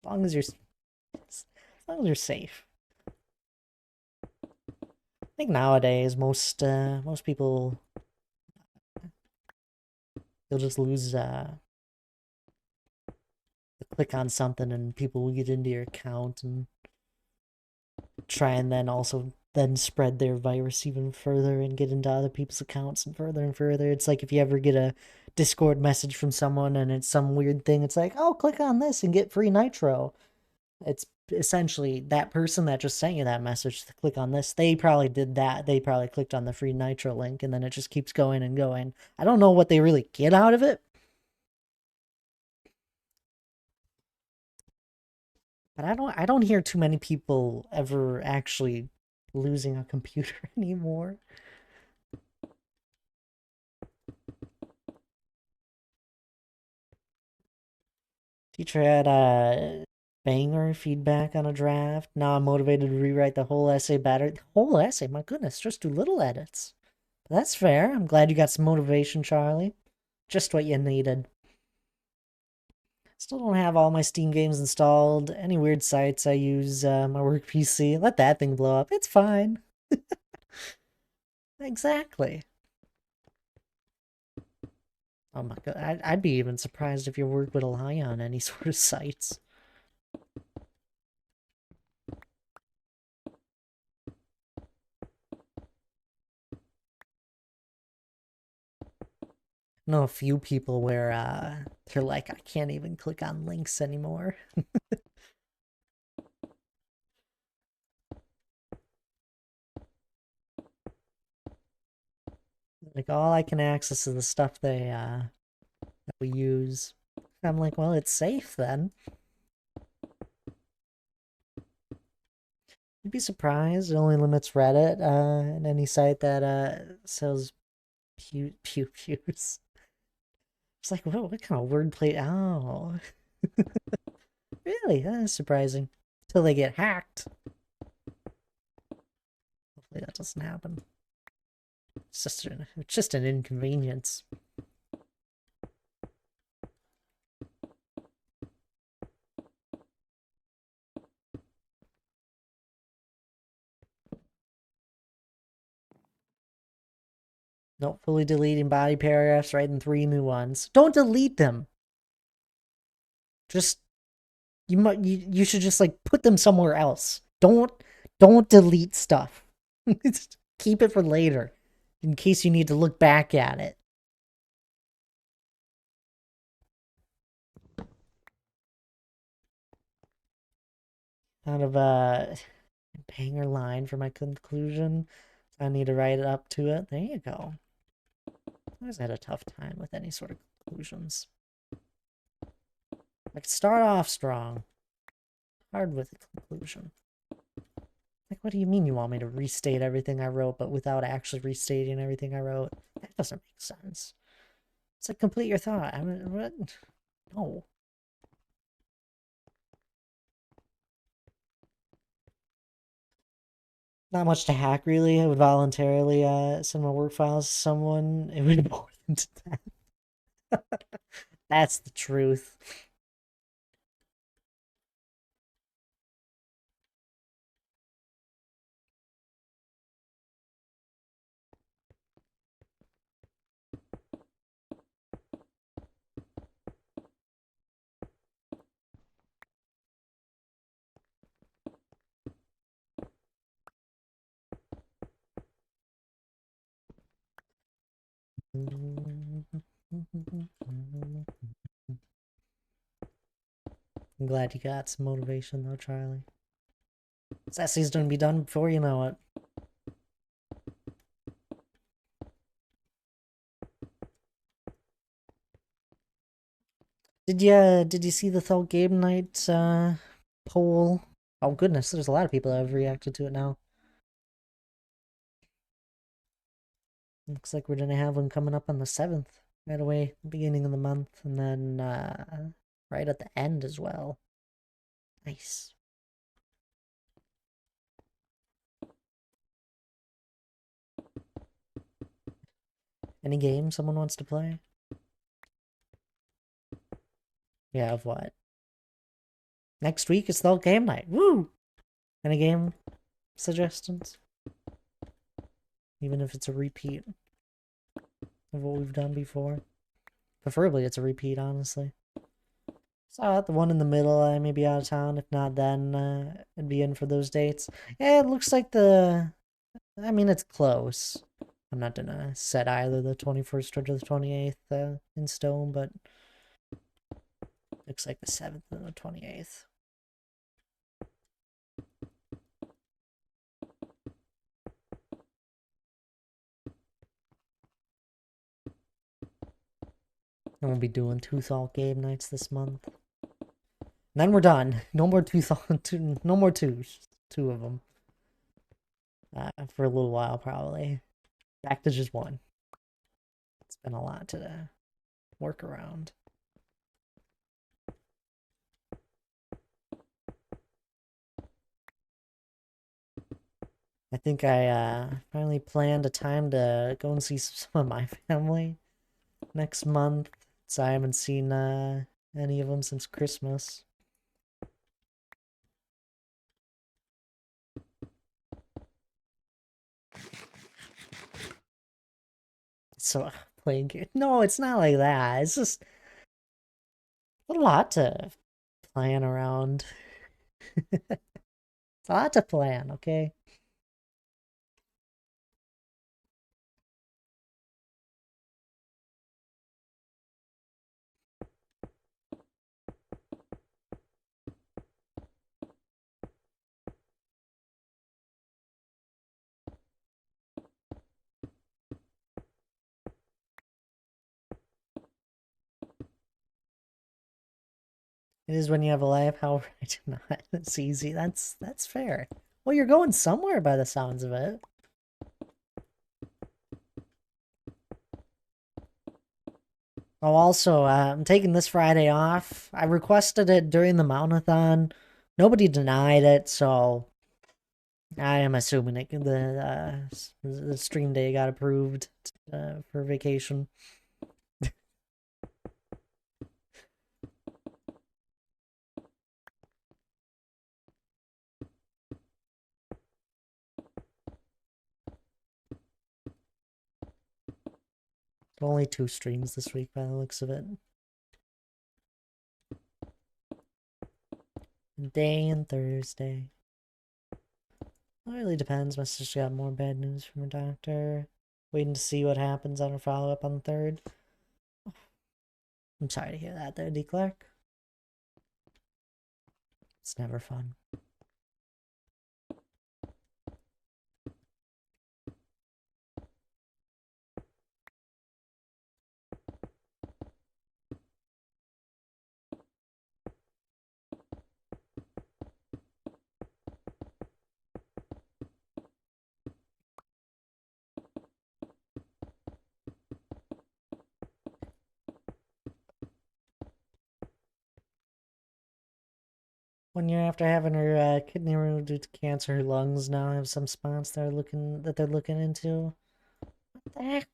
long as you're safe. I think nowadays most people, they'll just lose click on something and people will get into your account and try and then also spread their virus even further and get into other people's accounts and further. It's like if you ever get a Discord message from someone and it's some weird thing, it's like, oh, click on this and get free Nitro. It's essentially that person that just sent you that message to click on this. They probably did that. They probably clicked on the free Nitro link and then it just keeps going and going. I don't know what they really get out of it. But I don't hear too many people ever actually losing a computer anymore. Teacher had a banger feedback on a draft. Now I'm motivated to rewrite the whole essay better. The whole essay? My goodness, just do little edits. But that's fair. I'm glad you got some motivation, Charlie. Just what you needed. Still don't have all my Steam games installed. Any weird sites, I use my work PC. Let that thing blow up. It's fine. Exactly. Oh my god, I'd be even surprised if your work would rely on any sort of sites. I know a few people where they're like, I can't even click on links anymore. Like all I can access is the stuff that we use. I'm like, well, it's safe then. You'd be surprised. It only limits Reddit and any site that sells pews. It's like, what kind of wordplay? Oh, really? That is surprising. Until they get hacked. Hopefully that doesn't happen. It's just an inconvenience. Nope, fully deleting body paragraphs, writing 3 new ones. Don't delete them. Just you should just like put them somewhere else. Don't delete stuff. Keep it for later in case you need to look back at it. Out of a banger line for my conclusion. I need to write it up to it. There you go. I always had a tough time with any sort of conclusions. Like start off strong. Hard with a conclusion. Like, what do you mean you want me to restate everything I wrote, but without actually restating everything I wrote? That doesn't make sense. It's like, complete your thought. I mean, what? No. Not much to hack, really. I would voluntarily send my work files to someone. It would bore them to death. That's the truth. I'm glad you got some motivation, though, Charlie. This essay's gonna be done before you know it. Did you see the Thel Game Night poll? Oh goodness, there's a lot of people that have reacted to it now. Looks like we're gonna have one coming up on the 7th, right away, beginning of the month, and then right at the end as well. Nice. Any game someone wants to play? Yeah, of what? Next week it's Thel Game Night. Woo! Any game suggestions? Even if it's a repeat of what we've done before. Preferably it's a repeat, honestly. So the one in the middle, I may be out of town. If not, then I'd be in for those dates. Yeah, it looks like I mean, it's close. I'm not gonna set either the 21st or the 28th in stone, but looks like the 7th and the 28th. And we'll be doing two Thal game nights this month. And then we're done. No more no more twos. Two of them. For a little while, probably. Back to just one. It's been a lot to work around. I think I finally planned a time to go and see some of my family next month. So I haven't seen any of them since Christmas. So playing game. No, it's not like that. It's just a lot to plan around. It's a lot to plan, okay? It is when you have a life, however, I do not. It's easy. That's fair. Well, you're going somewhere by the sounds of it. Oh, also, I'm taking this Friday off. I requested it during the Mountathon. Nobody denied it, so I am assuming the stream day got approved for vacation. Only 2 streams this week by the looks of it. Day and Thursday. It really depends. My sister got more bad news from her doctor. Waiting to see what happens on her follow-up on the 3rd. I'm sorry to hear that there, D. Clark. It's never fun. One year after having her kidney removed due to cancer, her lungs now have some spots they're looking into. What the heck?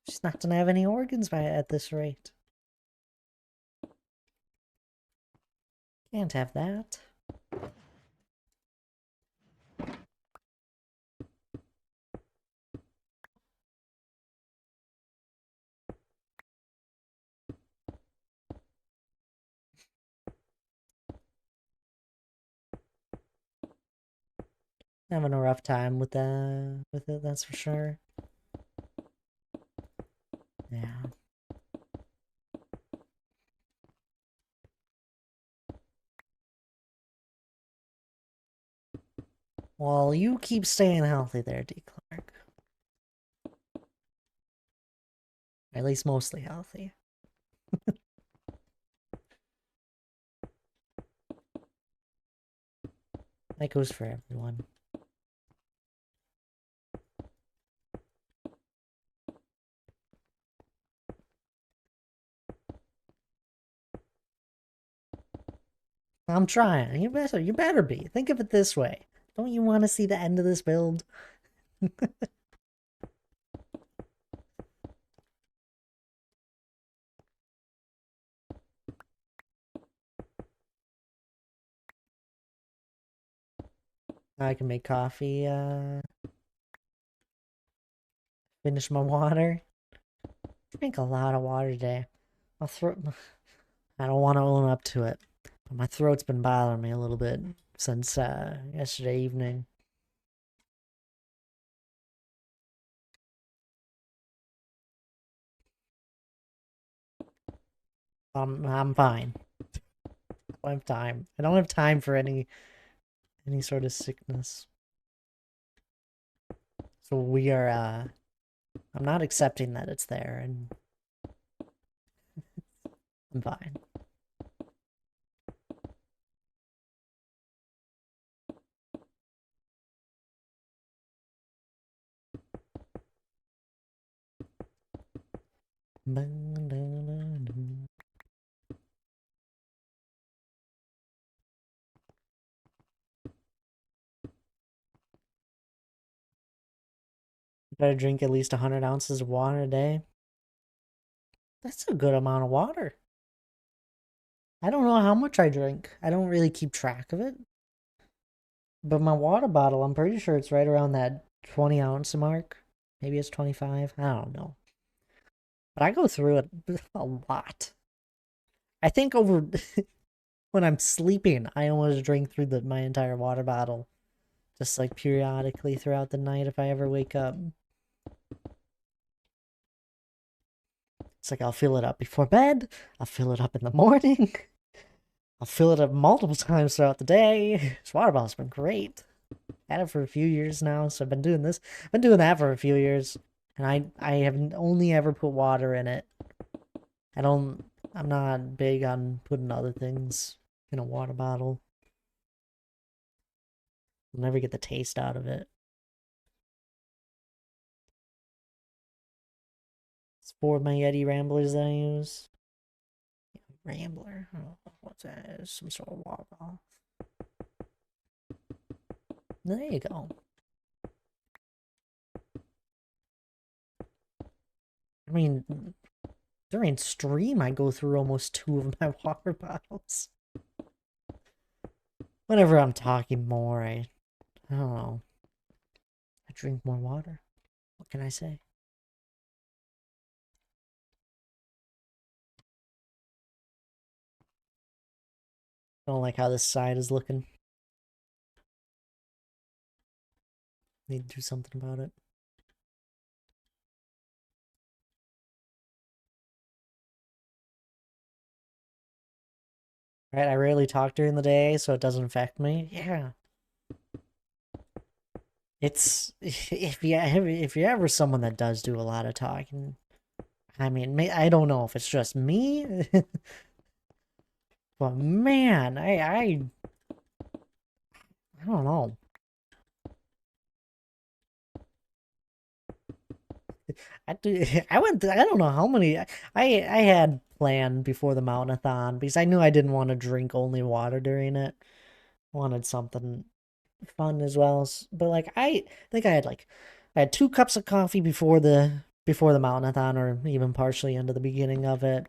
She's not gonna have any organs at this rate. Can't have that. Having a rough time with it, that's for sure. Yeah. Well, you keep staying healthy there, D. Clark. At least mostly healthy. That goes for everyone. I'm trying. You better be. Think of it this way. Don't you want to see the end of this build? I can make coffee, finish my water. Drink a lot of water today. My throat, I don't want to own up to it, but my throat's been bothering me a little bit since yesterday evening. I'm fine. I don't have time. I don't have time for any sort of sickness. So we are I'm not accepting that it's there, and I'm fine. Better drink at least 100 ounces of water a day. That's a good amount of water. I don't know how much I drink. I don't really keep track of it. But my water bottle, I'm pretty sure it's right around that 20-ounce mark. Maybe it's 25. I don't know. But I go through it a lot. I think over when I'm sleeping, I almost drink through my entire water bottle. Just like periodically throughout the night if I ever wake up. It's like I'll fill it up before bed, I'll fill it up in the morning, I'll fill it up multiple times throughout the day. This water bottle's been great. Had it for a few years now, so I've been doing this. I've been doing that for a few years. And I have only ever put water in it. I'm not big on putting other things in a water bottle. I'll never get the taste out of it. It's 4 of my Yeti Ramblers that I use. Rambler? Oh, what's that? It's some sort of water bottle. There you go. I mean, during stream, I go through almost 2 of my water bottles. Whenever I'm talking more, I don't know. I drink more water. What can I say? I don't like how this side is looking. Need to do something about it. Right, I rarely talk during the day, so it doesn't affect me. Yeah. It's if you're ever someone that does do a lot of talking, I mean, I don't know if it's just me, but man, I don't know. I don't know how many I had planned before the mountainathon because I knew I didn't want to drink only water during it. I wanted something fun as well. But like I think I had 2 cups of coffee before the mountainathon, or even partially into the beginning of it.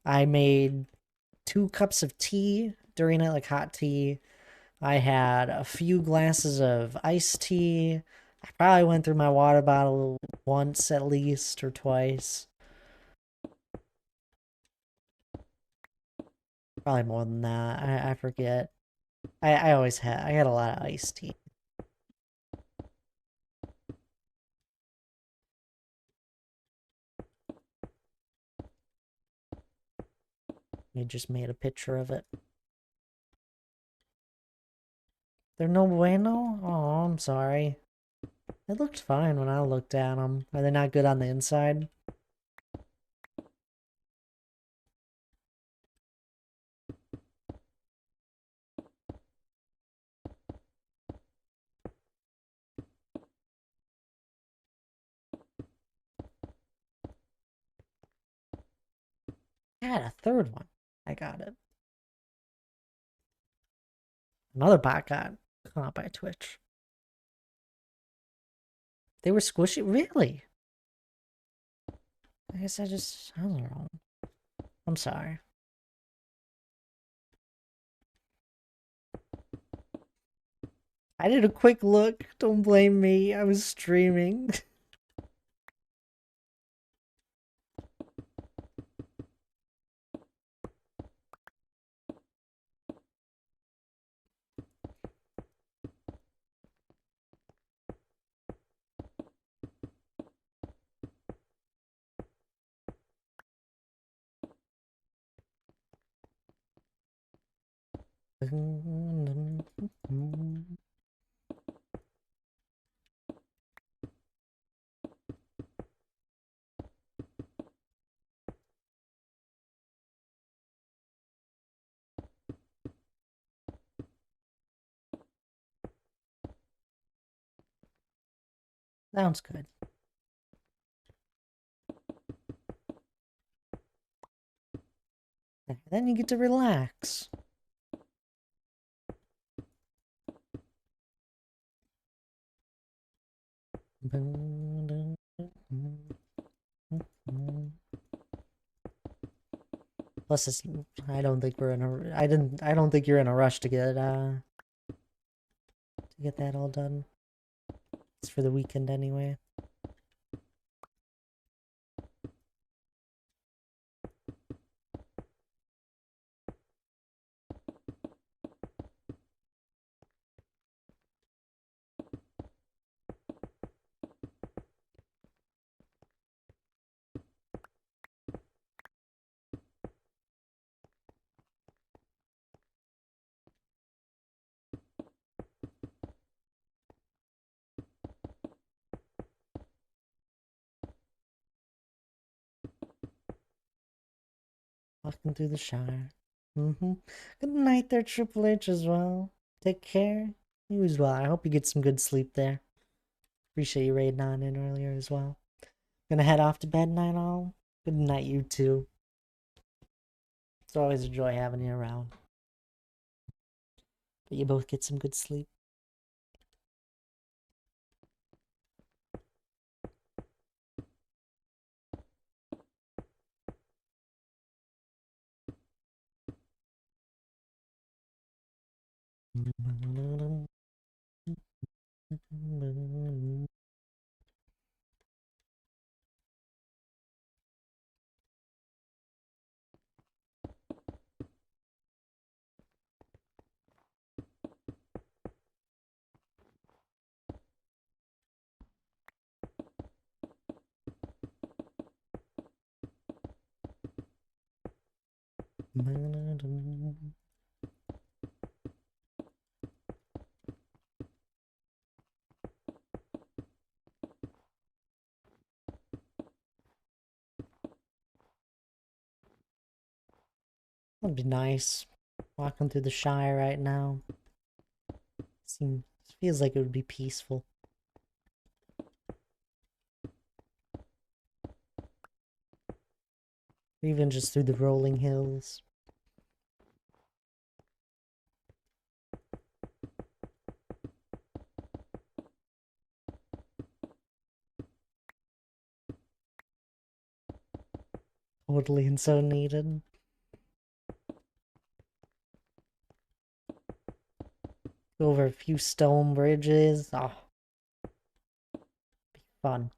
I made 2 cups of tea during it, like hot tea. I had a few glasses of iced tea. I probably went through my water bottle once at least or twice. Probably more than that. I forget. I had a lot of iced tea. I just made a picture of it. They're no bueno? Oh, I'm sorry. It looked fine when I looked at them. Are they not good on the inside? I had a third one. I got it. Another bot got caught by Twitch. They were squishy? Really? I guess I was wrong. I'm sorry. I did a quick look. Don't blame me. I was streaming. Sounds good. Then you get to relax. Plus, I don't think we're in a. I don't think you're in a rush to get get that all done. It's for the weekend anyway. Walking through the Shire. Good night there, Triple H, as well. Take care. You as well. I hope you get some good sleep there. Appreciate you raiding on in earlier as well. Gonna head off to bed night all. Good night, you two. It's always a joy having you around. But you both get some good sleep. That'd be nice. Walking through the Shire right now. Feels like it would be peaceful. Or even just through the rolling hills. Totally and so needed. Go over a few stone bridges. Oh. Be fun.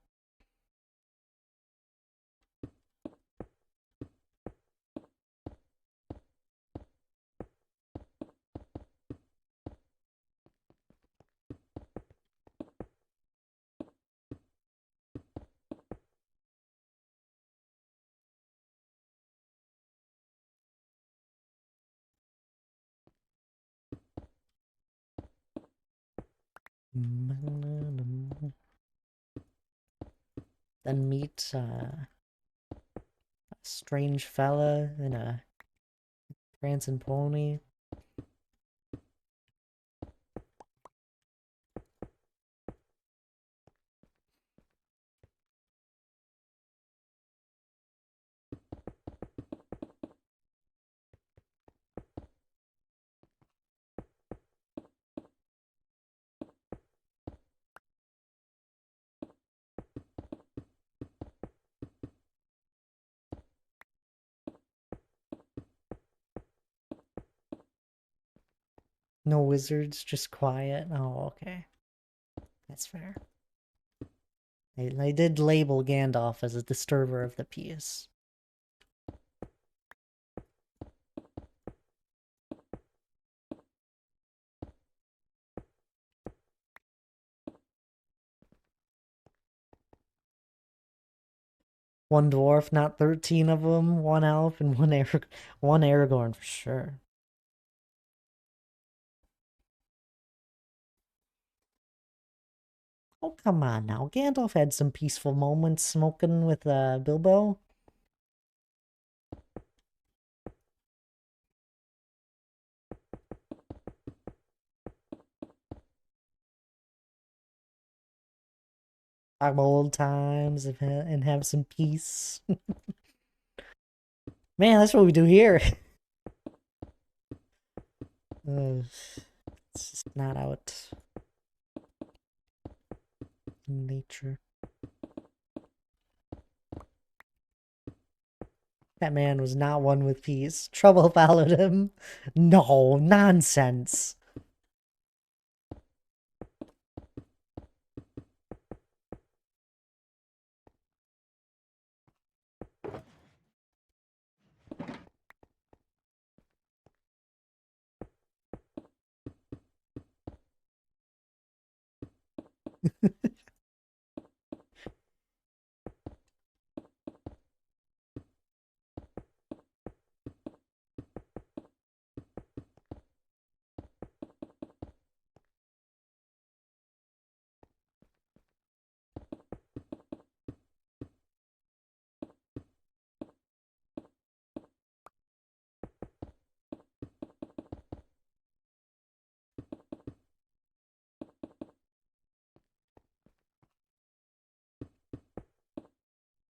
Then meet a strange fella in a prancing pony. No wizards, just quiet. Oh, okay. That's fair. They did label Gandalf as a disturber of the peace. One dwarf, not 13 of them. One elf and one Aragorn for sure. Oh, come on now. Gandalf had some peaceful moments smoking with Bilbo. Talk about old times and have some peace. Man, that's what we do here. It's just not out in nature. That man was not one with peace. Trouble followed him. No, nonsense.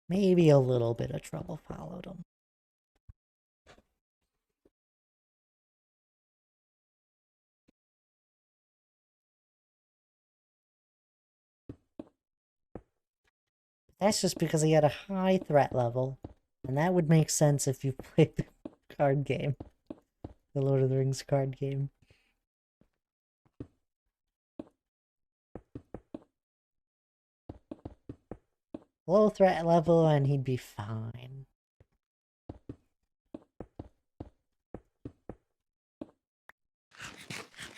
Maybe a little bit of trouble followed him. That's just because he had a high threat level. And that would make sense if you played the card game. The Lord of the Rings card game. Low threat level and he'd be fine.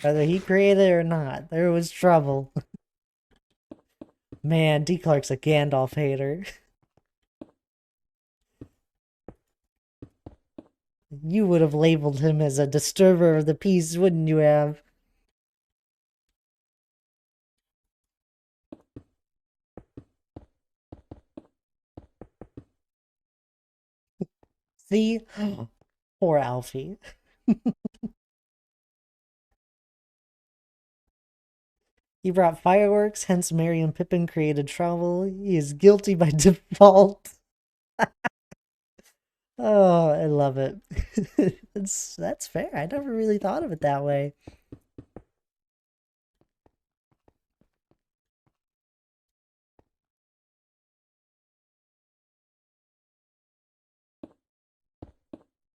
Whether he created it or not, there was trouble. Man, D. Clark's a Gandalf hater. You would have labeled him as a disturber of the peace, wouldn't you have? See? Poor Alfie. He brought fireworks, hence Merry and Pippin created trouble. He is guilty by default. Oh, I love it. That's fair. I never really thought of it that way.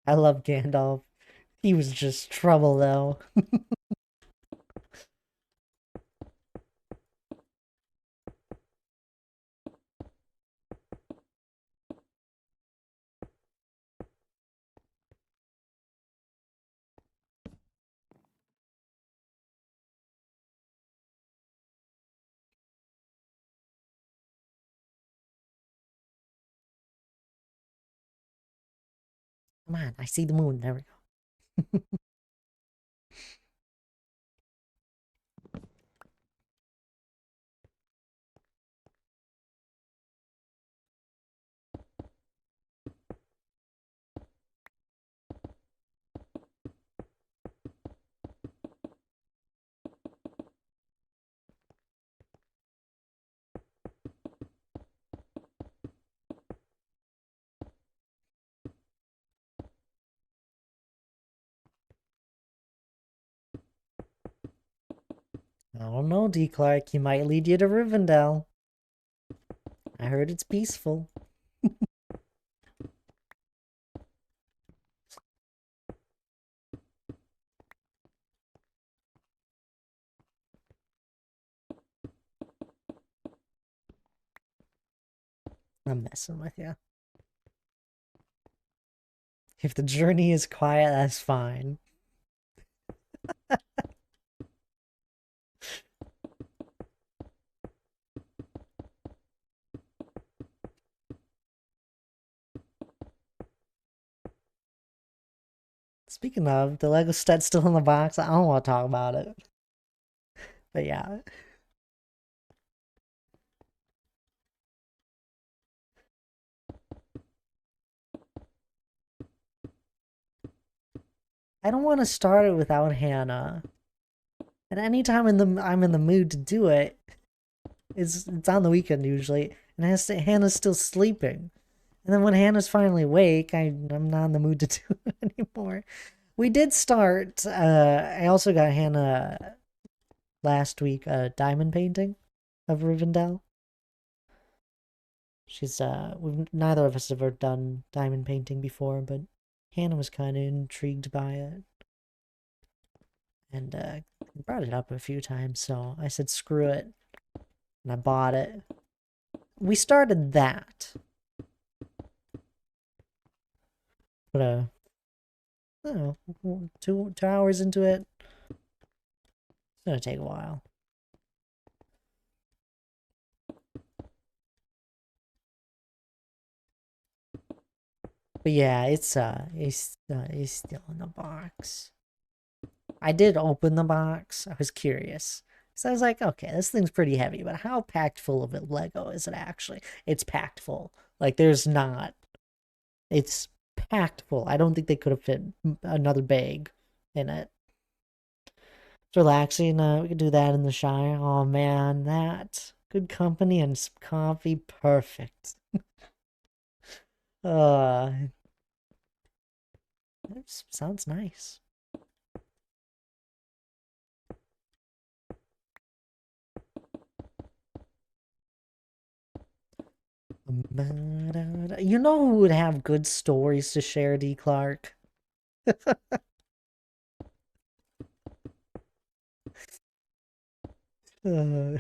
I love Gandalf. He was just trouble, though. Come on, I see the moon. There we go. I don't know, D. Clark. He might lead you to Rivendell. I heard it's peaceful. I'm messing with you. If the journey is quiet, that's fine. Speaking of, the Lego set's still in the box. I don't want to talk about it. But yeah. I don't want to start it without Hannah. And anytime I'm in the mood to do it, it's on the weekend usually, and Hannah's still sleeping. And then when Hannah's finally awake, I'm not in the mood to do it anymore. We did start. I also got Hannah last week diamond painting of Rivendell. She's neither of us have ever done diamond painting before, but Hannah was kind of intrigued by it. And brought it up a few times, so I said screw it. And I bought it. We started that. But I don't know, 2 hours into it. It's gonna take a while. But yeah, it's still in the box. I did open the box. I was curious. So I was like, okay, this thing's pretty heavy, but how packed full of it Lego is it actually? It's packed full. Like there's not. It's packed full. I don't think they could have fit another bag in it. It's relaxing. We could do that in the Shire. Oh man, that good company and some coffee, perfect. Uh, that sounds nice. You know who would have good stories to share, D. Clark? Uh,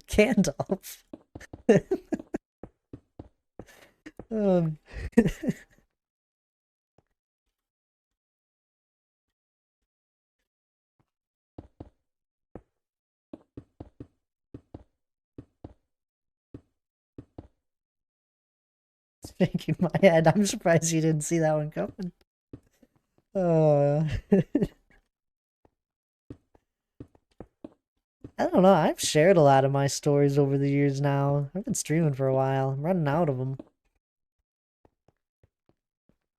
Gandalf. um, Shaking my head. I'm surprised you didn't see that one coming. Uh, I don't know. I've shared a lot of my stories over the years now. I've been streaming for a while. I'm running out of them.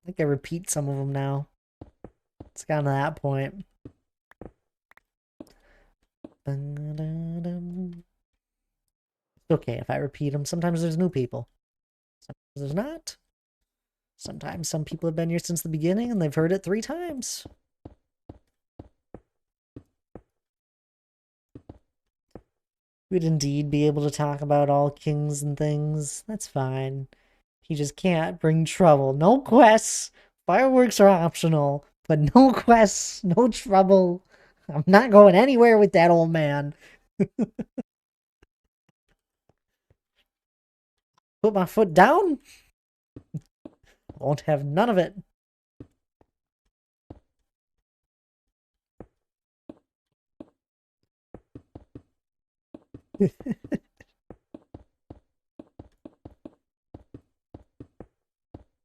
I think I repeat some of them now. It's gotten to that point. It's okay if I repeat them. Sometimes there's new people. Sometimes there's not. Sometimes some people have been here since the beginning and they've heard it 3 times. We'd indeed be able to talk about all kings and things. That's fine. He just can't bring trouble. No quests. Fireworks are optional, but no quests, no trouble. I'm not going anywhere with that old man. Put my foot down? Won't have none of it.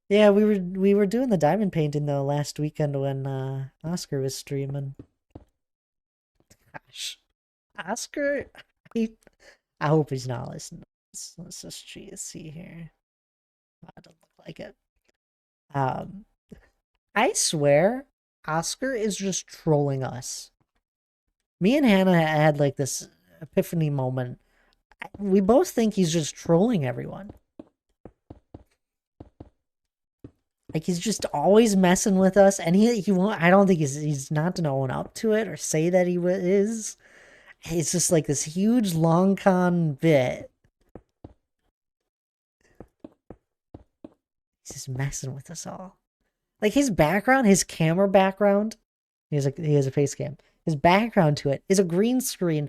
Yeah, we were doing the diamond painting though last weekend when Oscar was streaming. Gosh. Oscar, I, I hope he's not listening. Let's just see here. That doesn't look like it. Um, I swear, Oscar is just trolling us. Me and Hannah had like this epiphany moment. We both think he's just trolling everyone. Like he's just always messing with us, and he won't. I don't think he's not gonna own up to it or say that he is. It's just like this huge long con bit. He's just messing with us all. Like his background, his camera background, he has a face cam. His background to it is a green screen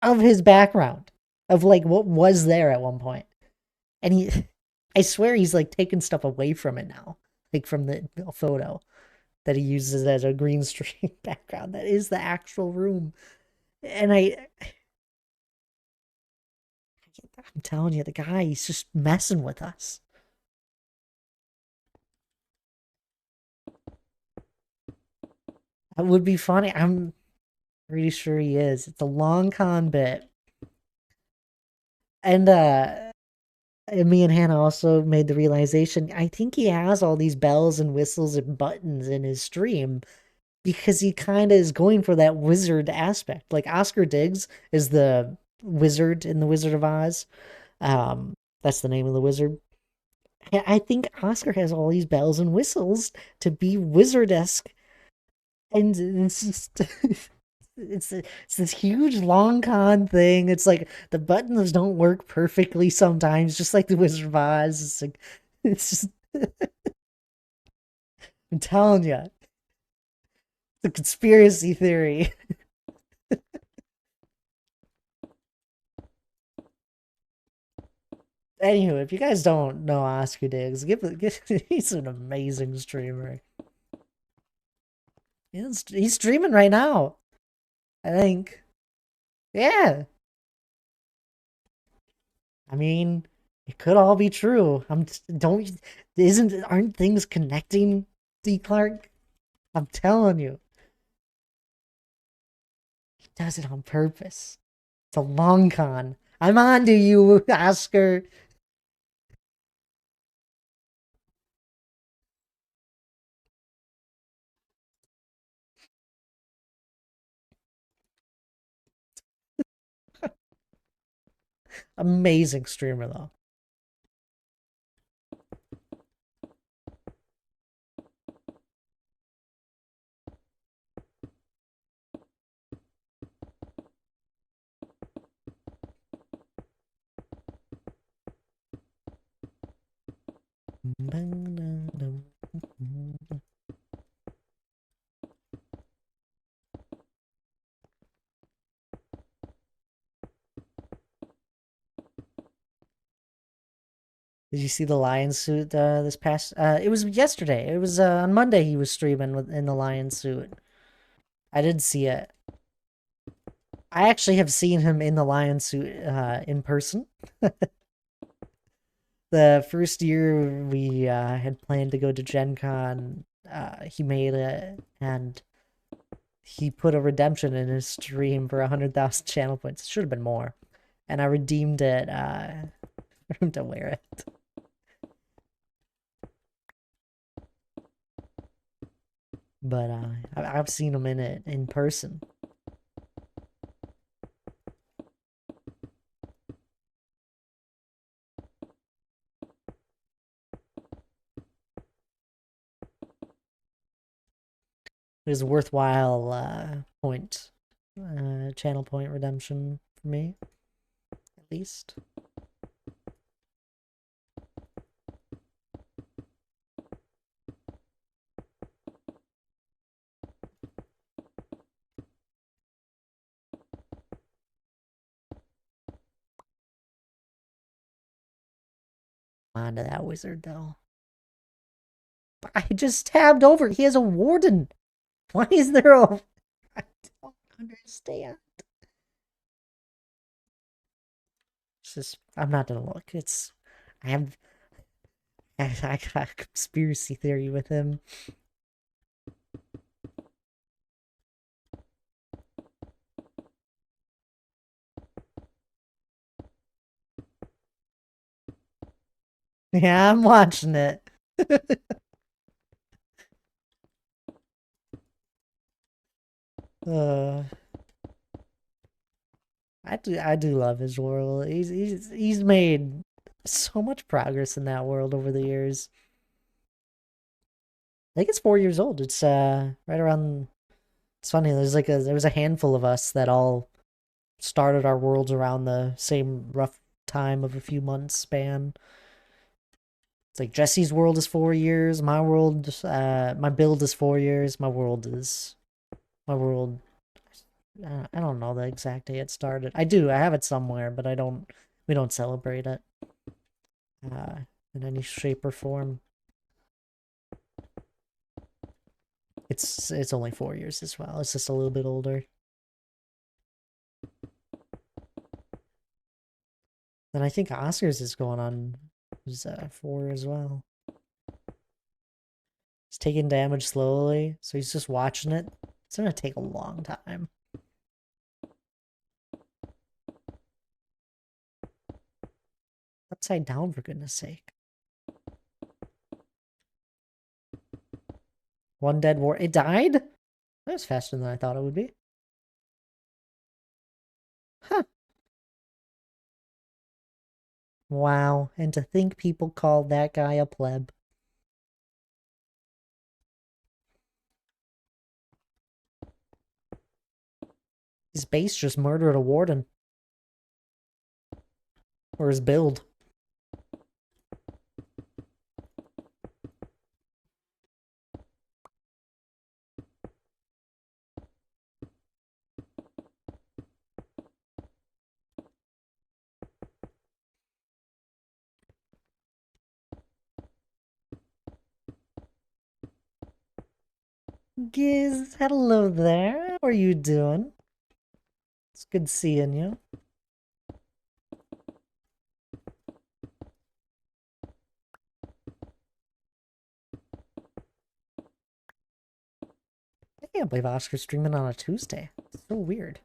of his background of like what was there at one point. And I swear he's like taking stuff away from it now, like from the photo that he uses as a green screen background. That is the actual room. And I'm telling you, the guy, he's just messing with us. That would be funny. I'm pretty sure he is. It's a long con bit. And me and Hannah also made the realization, I think he has all these bells and whistles and buttons in his stream because he kind of is going for that wizard aspect. Like Oscar Diggs is the wizard in The Wizard of Oz. That's the name of the wizard. I think Oscar has all these bells and whistles to be wizard-esque, and it's just it's this huge long con thing. It's like the buttons don't work perfectly sometimes, just like the Wizard of Oz. It's like it's just I'm telling you, the conspiracy theory. Anywho, if you guys don't know Oscar Diggs, he's an amazing streamer. He's streaming right now. I think. Yeah. I mean, it could all be true. Don't aren't things connecting, D. Clark? I'm telling you, he does it on purpose. It's a long con. I'm on to you, Oscar. Amazing streamer though. Did you see the lion suit this past? It was yesterday. It was on Monday. He was streaming in the lion suit. I did see it. I actually have seen him in the lion suit in person. The first year we had planned to go to Gen Con, he made it and he put a redemption in his stream for 100,000 channel points. It should have been more. And I redeemed it for him to wear it. But I've seen him in it in person. It was a worthwhile channel point redemption for me, at least. On to that wizard though. I just tabbed over. He has a warden. Why is there a? I don't understand. It's just I'm not gonna look. It's I have I got a conspiracy theory with him. Yeah, I'm watching it. uh, I do love his world. He's made so much progress in that world over the years. I think it's 4 years old. It's right around. It's funny. There was a handful of us that all started our worlds around the same rough time of a few months span. It's like Jesse's world is 4 years. My build is 4 years. My world. I don't know the exact day it started. I do. I have it somewhere, but I don't. We don't celebrate it in any shape or form. It's only 4 years as well. It's just a little bit older. And I think Oscars is going on is 4 as well. He's taking damage slowly, so he's just watching it. It's gonna take a long time. Upside down, for goodness sake. One dead war. It died? That was faster than I thought it would be. Huh. Wow. And to think people called that guy a pleb. His base just murdered a warden. Or his build. Giz, hello there. How are you doing? It's good seeing you. I can't believe Oscar's streaming on a Tuesday. It's so weird.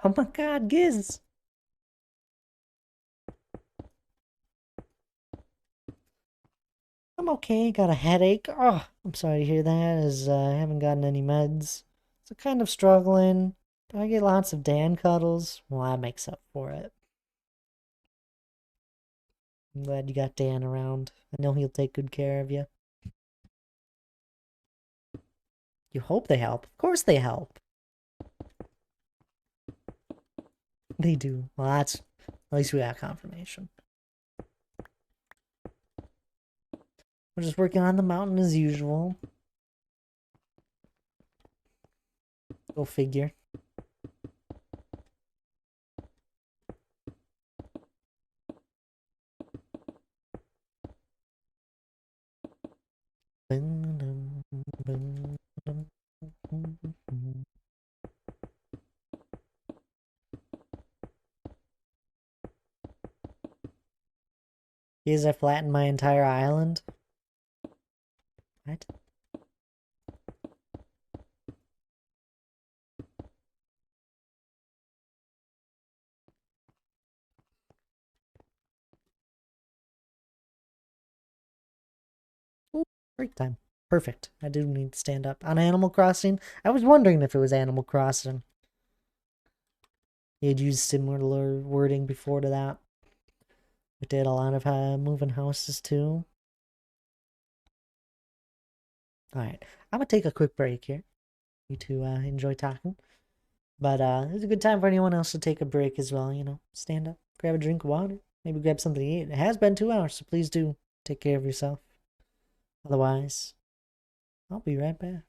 Oh my god, Giz! I'm okay, got a headache. Oh, I'm sorry to hear that, as I haven't gotten any meds. So kind of struggling. But I get lots of Dan cuddles. Well, that makes up for it. I'm glad you got Dan around. I know he'll take good care of you. You hope they help. Of course they help. They do. Well, that's... At least we got confirmation. We're just working on the mountain as usual. Go figure. Is I flattened my entire island? What? Ooh, break time. Perfect. I do need to stand up. On Animal Crossing, I was wondering if it was Animal Crossing. He had used similar wording before to that. We did a lot of moving houses too. Alright, I'm gonna take a quick break here. You two enjoy talking. But it's a good time for anyone else to take a break as well, you know. Stand up, grab a drink of water, maybe grab something to eat. It has been 2 hours, so please do take care of yourself. Otherwise, I'll be right back.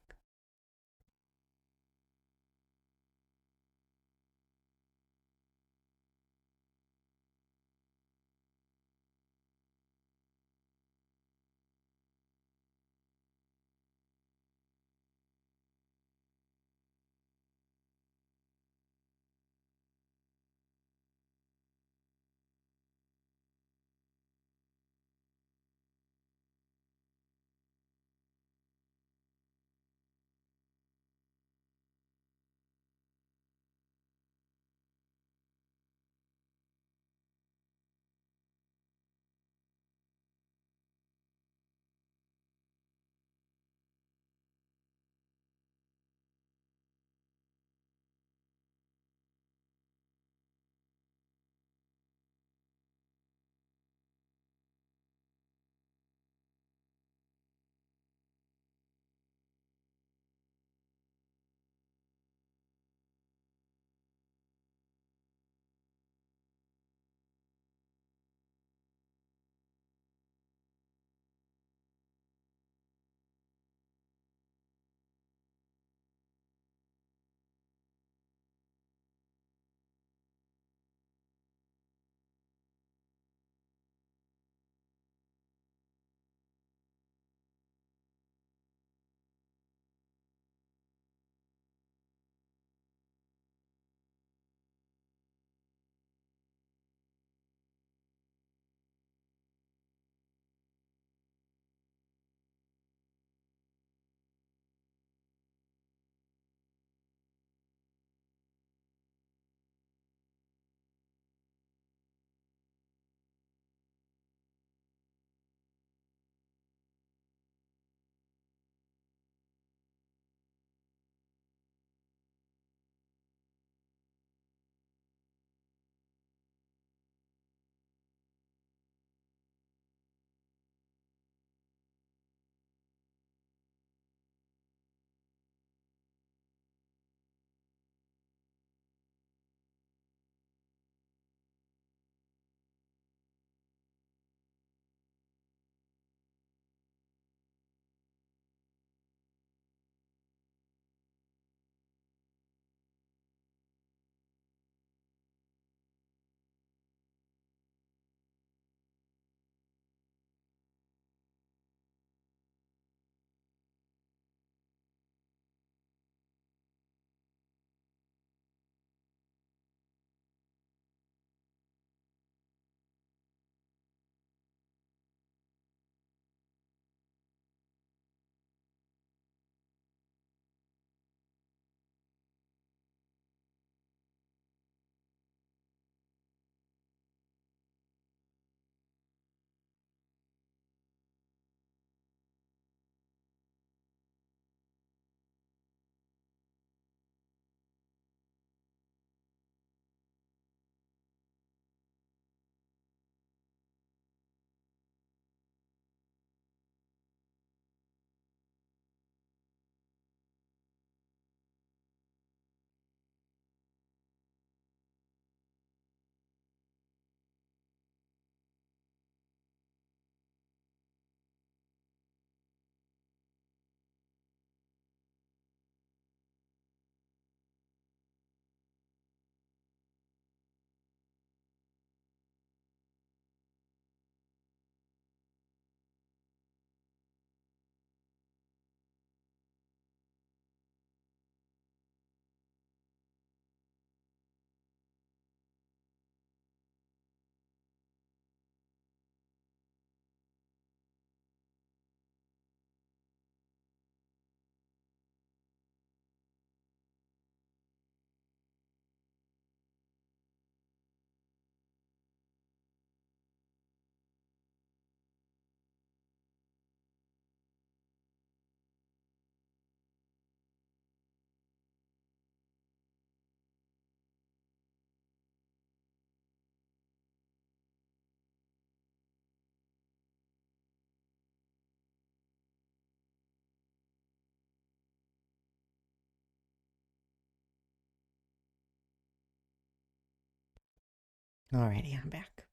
Alrighty, I'm back.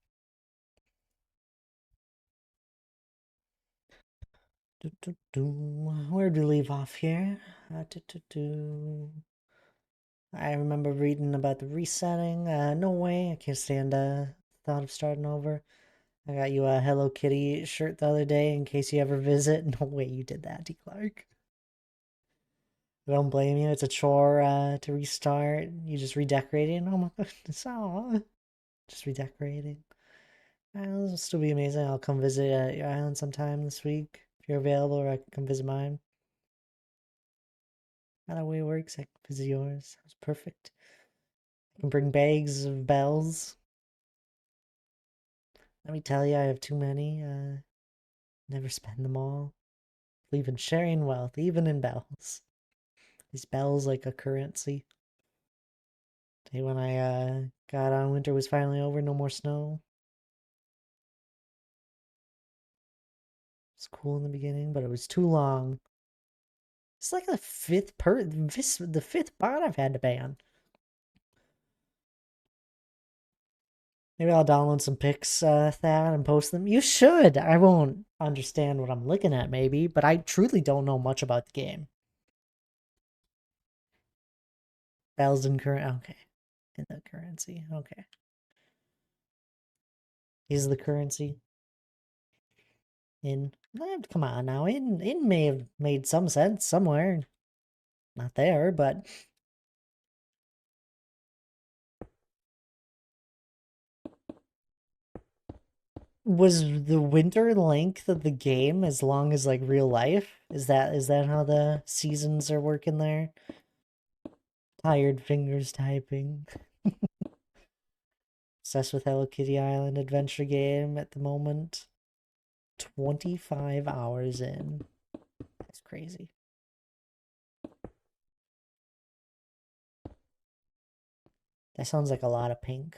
Where'd we leave off here? I remember reading about the resetting. No way, I can't stand thought of starting over. I got you a Hello Kitty shirt the other day in case you ever visit. No way you did that, T. Clark. I don't blame you. It's a chore to restart. You just redecorating. Oh my goodness. Oh, just redecorating. It'll still be amazing. I'll come visit your island sometime this week if you're available, or I can come visit mine. Either way works. I can visit yours. It's perfect. I can bring bags of bells. Let me tell you, I have too many. Never spend them all. Believe in sharing wealth, even in bells. These bells like a currency. Day when I got on, winter was finally over. No more snow. It's cool in the beginning, but it was too long. It's like the fifth bot I've had to ban. Maybe I'll download some pics, Thad, and post them. You should. I won't understand what I'm looking at, maybe, but I truly don't know much about the game. Bells and current. Okay. In the currency. Okay. Is the currency. In. Come on now. In may have made some sense somewhere. Not there, but. Was the winter length of the game as long as like real life? Is that how the seasons are working there? Tired fingers typing. Obsessed with Hello Kitty Island adventure game at the moment. 25 hours in. That's crazy. That sounds like a lot of pink.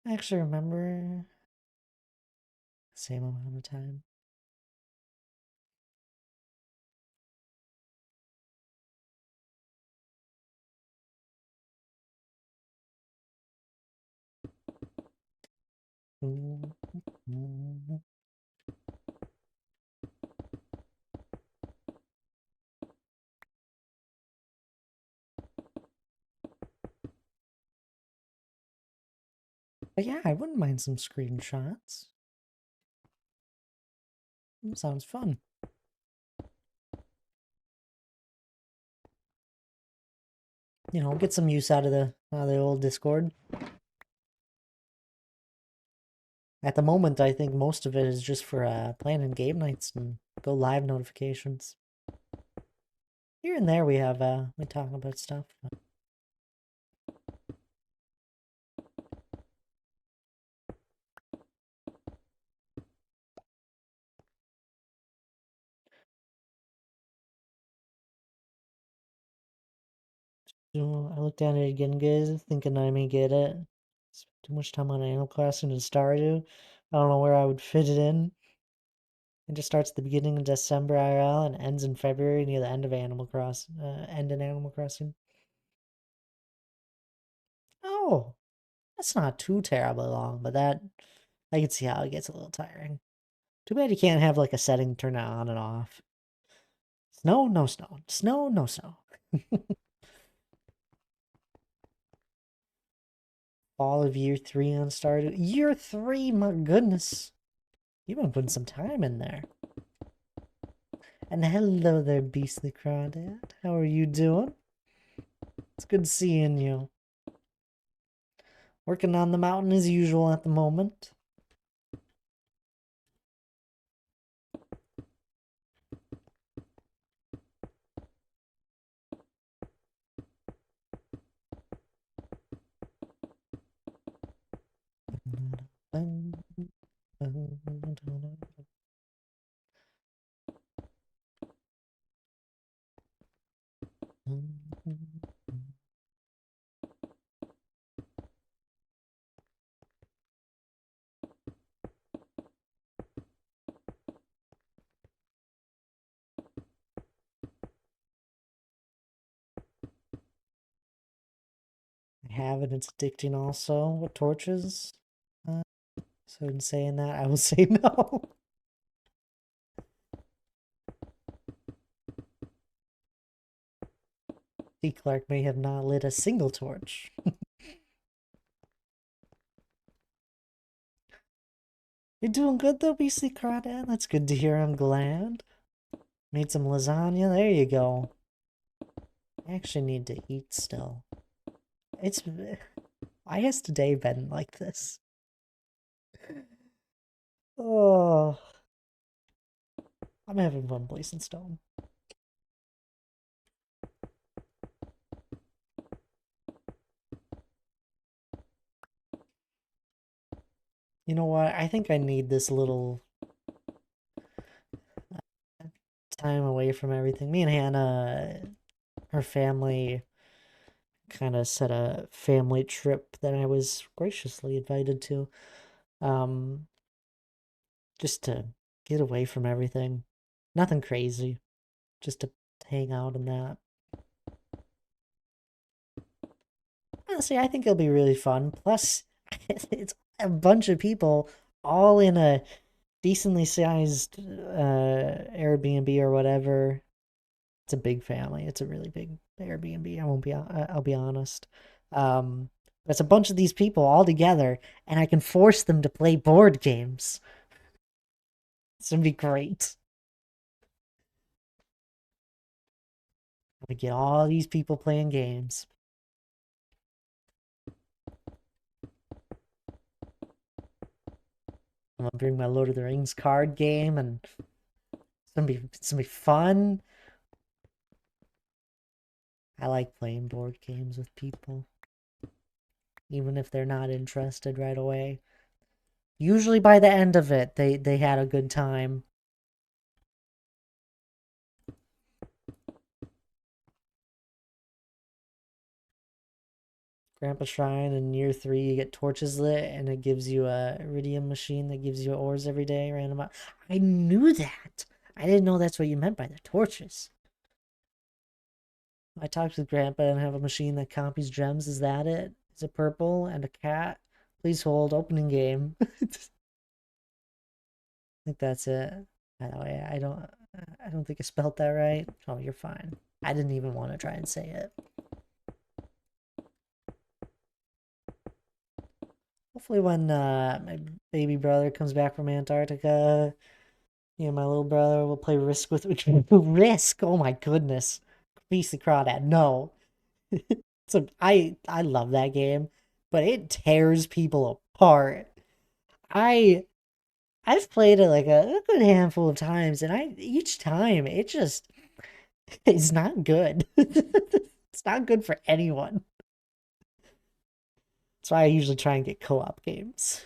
I actually remember the same amount of time. But yeah, I wouldn't mind some screenshots. Sounds fun. You know, get some use out of the old Discord. At the moment, I think most of it is just for planning game nights and go live notifications. Here and there, we talk about stuff. So I looked at it again, guys, thinking I may get it. Spent too much time on Animal Crossing and Stardew. I don't know where I would fit it in. It just starts at the beginning of December IRL and ends in February near the end of Animal Crossing. End in Animal Crossing. Oh, that's not too terribly long, but that I can see how it gets a little tiring. Too bad you can't have like a setting turn it on and off. Snow, no snow. Snow, no snow. All of year 3 on Stardew. Year 3, my goodness. You've been putting some time in there. And hello there, Beastly Crawdad. How are you doing? It's good seeing you. Working on the mountain as usual at the moment. have and it's addicting also with torches. So in saying that, I will say no. D. Clark may have not lit a single torch. You're doing good though, BC Crawdad. That's good to hear. I'm glad. Made some lasagna. There you go. I actually need to eat still. It's... Why has today been like this? Oh... I'm having fun blazing stone. You know what? I think I need this little time away from everything. Me and Hannah, her family, kind of set a family trip that I was graciously invited to. Just to get away from everything. Nothing crazy. Just to hang out and that. Honestly, I think it'll be really fun. Plus, it's a bunch of people all in a decently sized Airbnb or whatever. It's a big family. It's a really big Airbnb. I'll be honest. It's a bunch of these people all together, and I can force them to play board games. It's gonna be great. I'm gonna get all these people playing games. I'm gonna bring my Lord of the Rings card game, and it's gonna be fun. I like playing board games with people, even if they're not interested right away. Usually by the end of it, they had a good time. Grandpa Shrine in year 3, you get torches lit, and it gives you a iridium machine that gives you ores every day, random. I knew that. I didn't know that's what you meant by the torches. I talked with Grandpa and have a machine that copies gems. Is that it? Is it purple and a cat? Please hold. Opening game. I think that's it. By the way, I don't think I spelled that right. Oh, you're fine. I didn't even want to try and say it. Hopefully when my baby brother comes back from Antarctica, my little brother will play Risk with Risk. Oh my goodness. Beast the Crawdad. No. So I love that game, but it tears people apart. I've played it like a good handful of times, and each time it's not good. It's not good for anyone. That's why I usually try and get co-op games.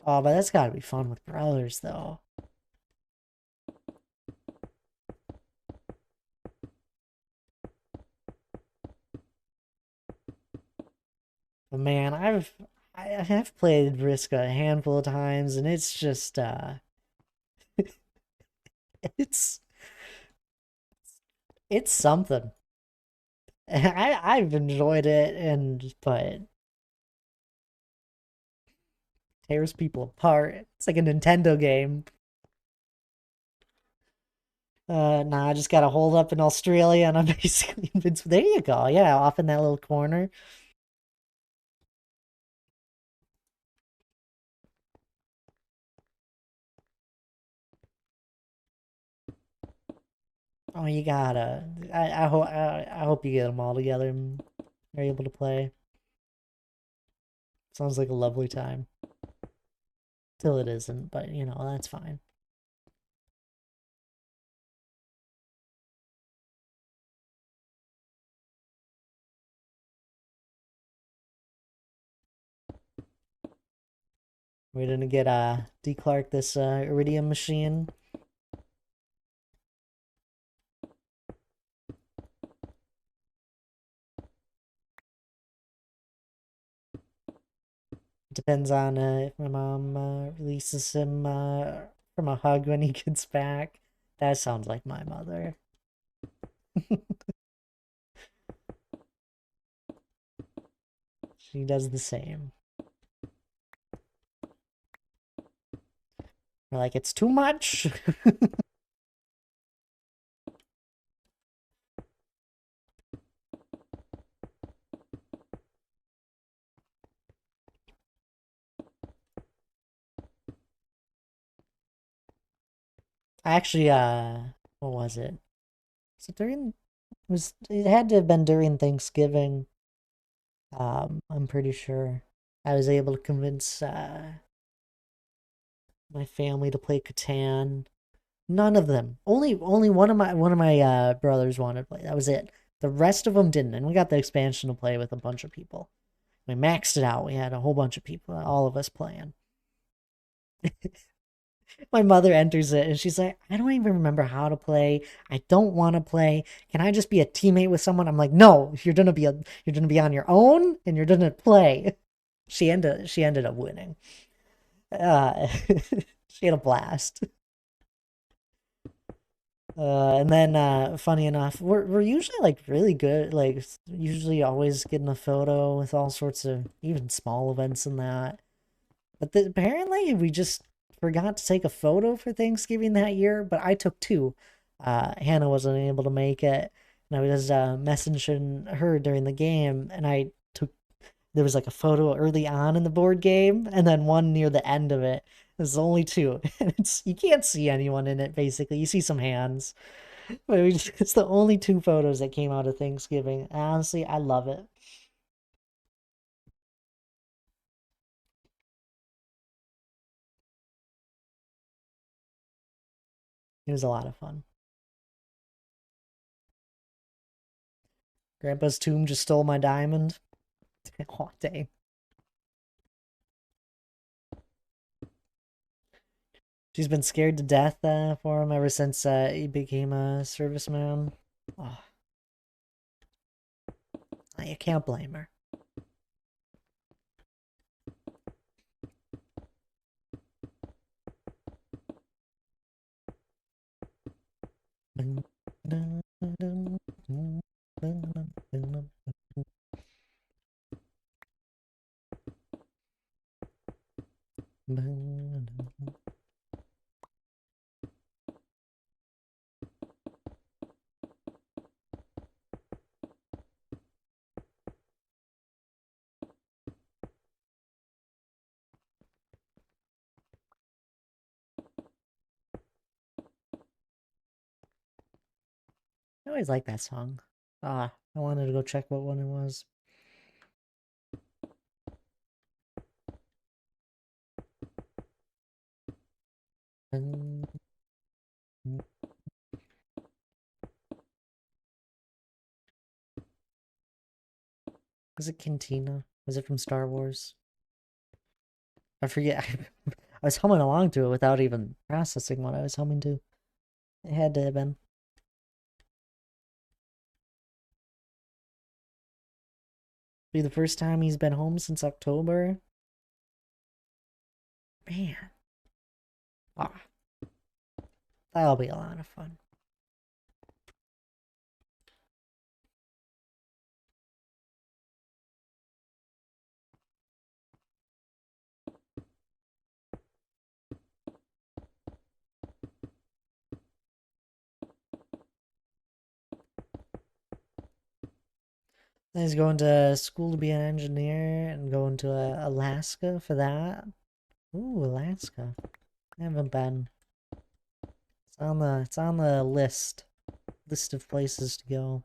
Oh, but that's gotta be fun with brothers, though. But man, I have played Risk a handful of times, and it's just it's it's something. I've enjoyed it, but tears people apart. It's like a Nintendo game. Nah, I just gotta hold up in Australia, and I'm basically invincible. There you go. Yeah, off in that little corner. Oh, you gotta. I hope you get them all together and are able to play. Sounds like a lovely time. Till it isn't, but that's fine. We're gonna get D. Clark this iridium machine. Depends on if my mom releases him from a hug when he gets back. That sounds like my mother. She does the same. We're like, it's too much. I actually, what was it? Was it during? It had to have been during Thanksgiving. I'm pretty sure I was able to convince my family to play Catan. None of them. Only one of my brothers wanted to play. That was it. The rest of them didn't, and we got the expansion to play with a bunch of people. We maxed it out. We had a whole bunch of people, all of us playing. My mother enters it and she's like, I don't even remember how to play. I don't want to play. Can I just be a teammate with someone? I'm like, no, you're gonna be on your own and you're gonna play. She ended up winning. Uh, she had a blast. And then funny enough, we're usually like really good, like usually always getting a photo with all sorts of even small events and that. But apparently we just forgot to take a photo for Thanksgiving that year, but I took two. Hannah wasn't able to make it, and I was messaging her during the game, and there was like a photo early on in the board game, and then one near the end of it. There's only two, and you can't see anyone in it. Basically, you see some hands, but it's the only two photos that came out of Thanksgiving. Honestly, I love it. It was a lot of fun. Grandpa's tomb just stole my diamond. Oh, dang. She's been scared to death for him ever since he became a serviceman. Oh, I can't blame her. I always like that song. I wanted to go check what one it was. Was it Cantina? Was it from Star Wars? I forget. I was humming along to it without even processing what I was humming to. It had to have been. Be the first time he's been home since October. Man. Ah, that'll be a lot of fun. He's going to school to be an engineer and going to Alaska for that. Ooh, Alaska. I haven't been. It's on the list of places to go.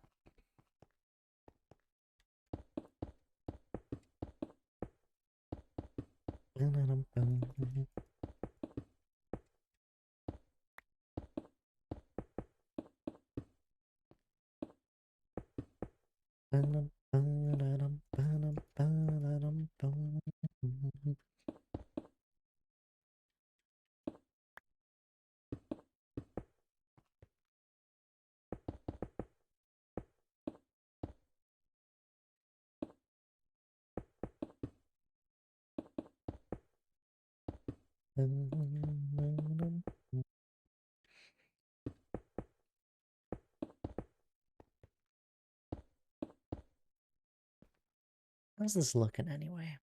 How's this looking anyway?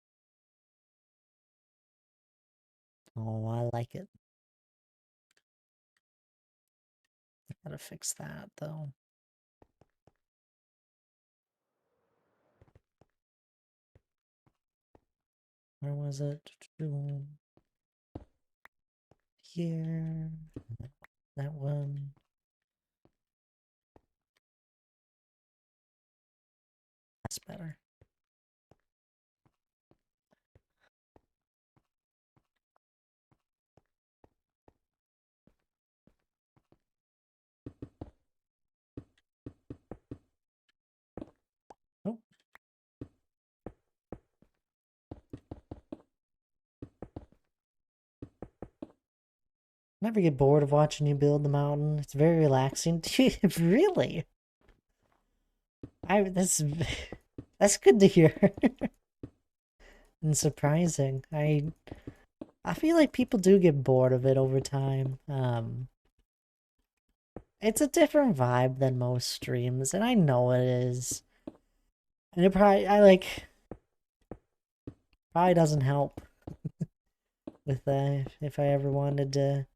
Oh, I like it. Gotta fix that though. Where was it? Here. That one. That's better. Oh. Never get bored of watching you build the mountain. It's very relaxing. Really? That's good to hear. And surprising. I feel like people do get bored of it over time. It's a different vibe than most streams, and I know it is. And it probably doesn't help with if I ever wanted to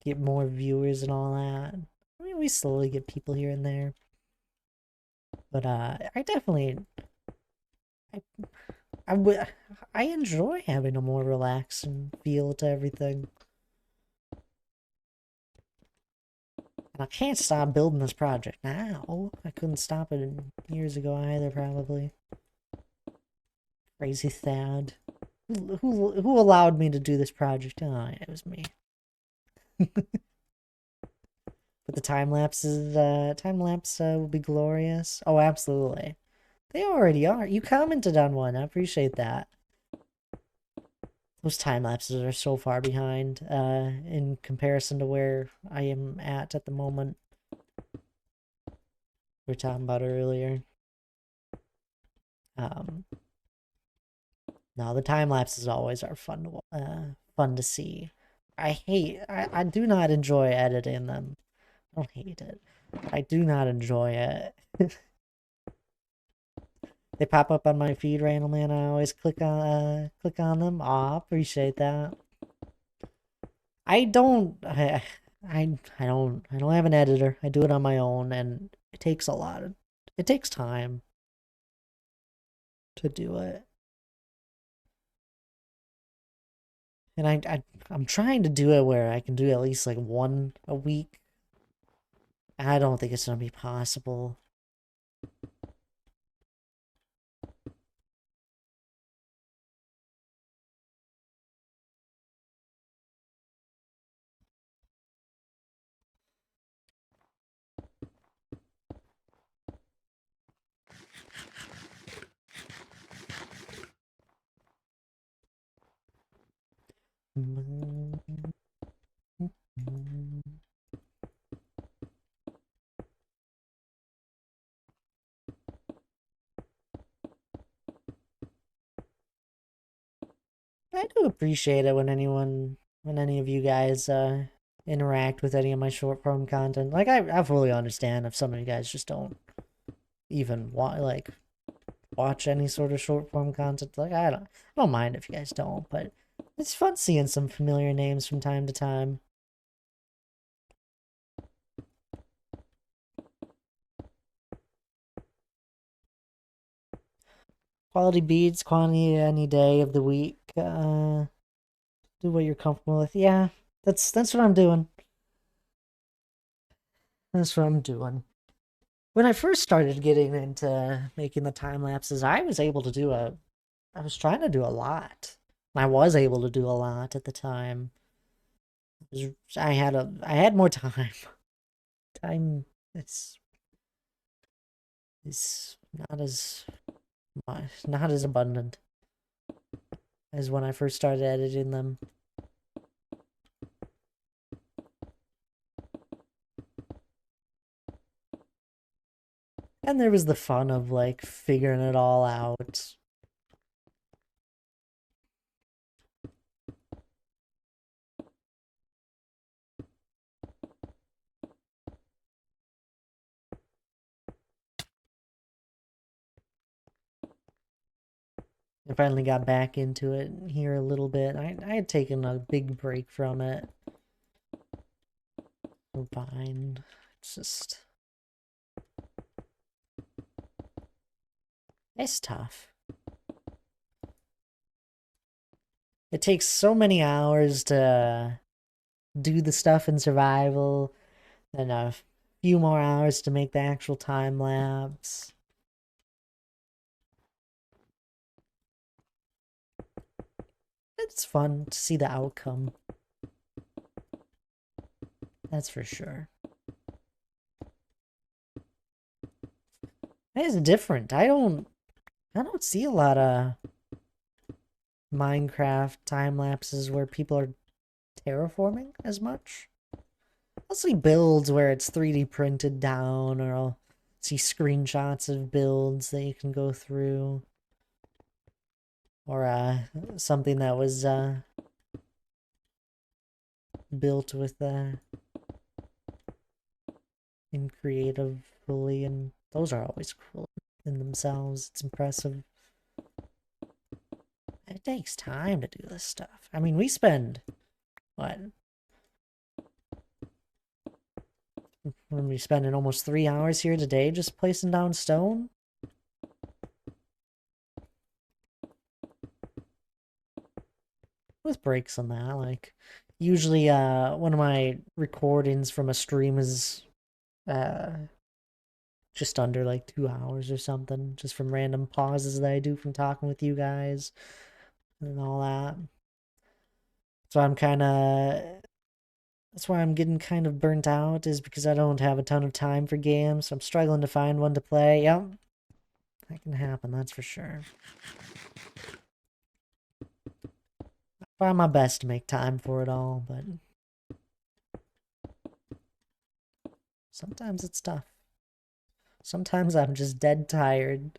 get more viewers and all that. I mean, we slowly get people here and there. But I definitely I enjoy having a more relaxed feel to everything. And I can't stop building this project now. I couldn't stop it years ago either, probably. Crazy Thad. Who allowed me to do this project? Oh, yeah, it was me. But the time lapse will be glorious. Oh, absolutely. They already are. You commented on one. I appreciate that. Those time lapses are so far behind in comparison to where I am at the moment. We were talking about earlier. No, the time lapses always are fun to see. I do not enjoy editing them. I don't hate it. I do not enjoy it. They pop up on my feed randomly, and I always click on them. Aw, appreciate that. I don't have an editor. I do it on my own, and it takes it takes time to do it. And I'm trying to do it where I can do at least like one a week. I don't think it's gonna be possible. I do appreciate it when any of you guys interact with any of my short form content. Like I fully understand if some of you guys just don't even watch any sort of short form content. Like I don't mind if you guys don't, but it's fun seeing some familiar names from time to time. Quality beats, quantity any day of the week. Do what you're comfortable with. Yeah, that's what I'm doing. That's what I'm doing. When I first started getting into making the time lapses, I was trying to do a lot. I was able to do a lot at the time. I had more time. Time is not as not as abundant as when I first started editing them. And there was the fun of like figuring it all out. I finally got back into it here a little bit. I had taken a big break from it. I'm fine. It's just... It's tough. It takes so many hours to do the stuff in survival, and a few more hours to make the actual time lapse. It's fun to see the outcome. That's for sure. It is different. I don't see a lot of Minecraft time lapses where people are terraforming as much. I'll see builds where it's 3D printed down, or I'll see screenshots of builds that you can go through. Or something that was built with in creatively, and those are always cool in themselves. It's impressive. It takes time to do this stuff. I mean, we spend what? When we spending almost 3 hours here today just placing down stone? With breaks on that, like usually one of my recordings from a stream is just under like 2 hours or something, just from random pauses that I do from talking with you guys and all that. So that's why I'm getting kind of burnt out, is because I don't have a ton of time for games. So I'm struggling to find one to play. Yep, that can happen, that's for sure. I try my best to make time for it all, but sometimes it's tough. Sometimes I'm just dead tired.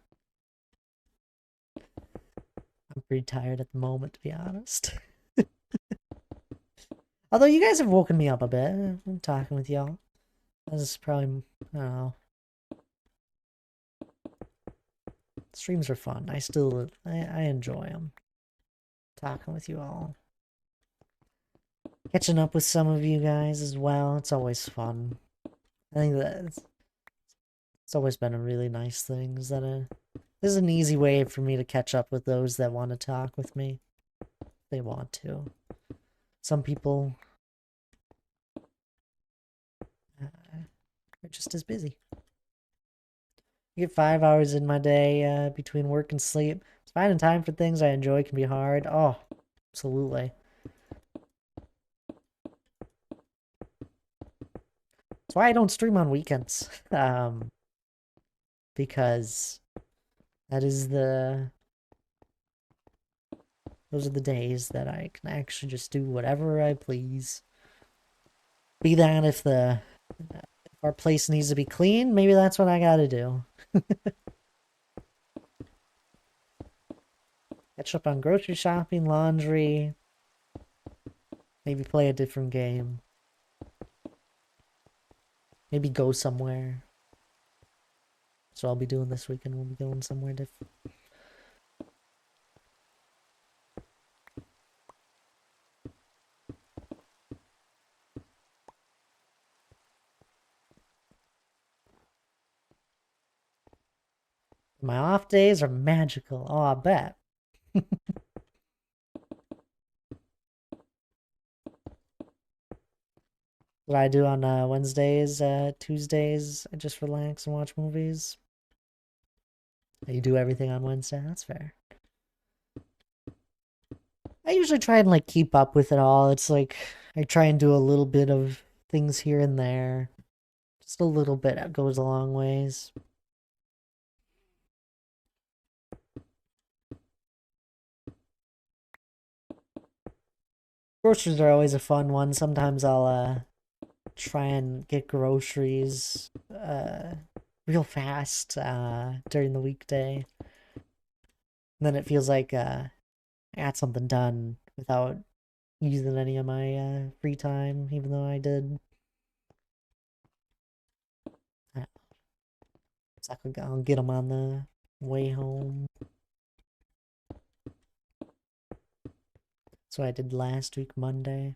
I'm pretty tired at the moment, to be honest. Although you guys have woken me up a bit. I'm talking with y'all. This is probably, I don't know. Streams are fun. I enjoy them. Talking with you all. Catching up with some of you guys as well. It's always fun. I think that it's always been a really nice thing. This is an easy way for me to catch up with those that want to talk with me. They want to. Some people are just as busy. I get 5 hours in my day between work and sleep. Finding time for things I enjoy can be hard. Oh, absolutely. That's why I don't stream on weekends. Because that is those are the days that I can actually just do whatever I please. Be that if our place needs to be clean, maybe that's what I gotta do. Catch up on grocery shopping, laundry, maybe play a different game. Maybe go somewhere. So I'll be doing this weekend. We'll be going somewhere different. My off days are magical. Oh, I bet. What I do on Wednesdays, Tuesdays, I just relax and watch movies. You do everything on Wednesday? That's fair. I usually try and like keep up with it all. It's like I try and do a little bit of things here and there. Just a little bit goes a long ways. Groceries are always a fun one. Sometimes I'll try and get groceries real fast during the weekday. And then it feels like I got something done without using any of my free time, even though I did. So I'll get them on the way home. what I did last week, Monday.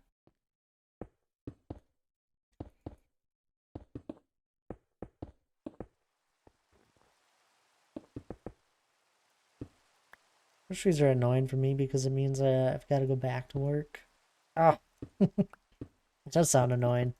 Groceries are annoying for me because it means I've got to go back to work. Ah, it does sound annoying.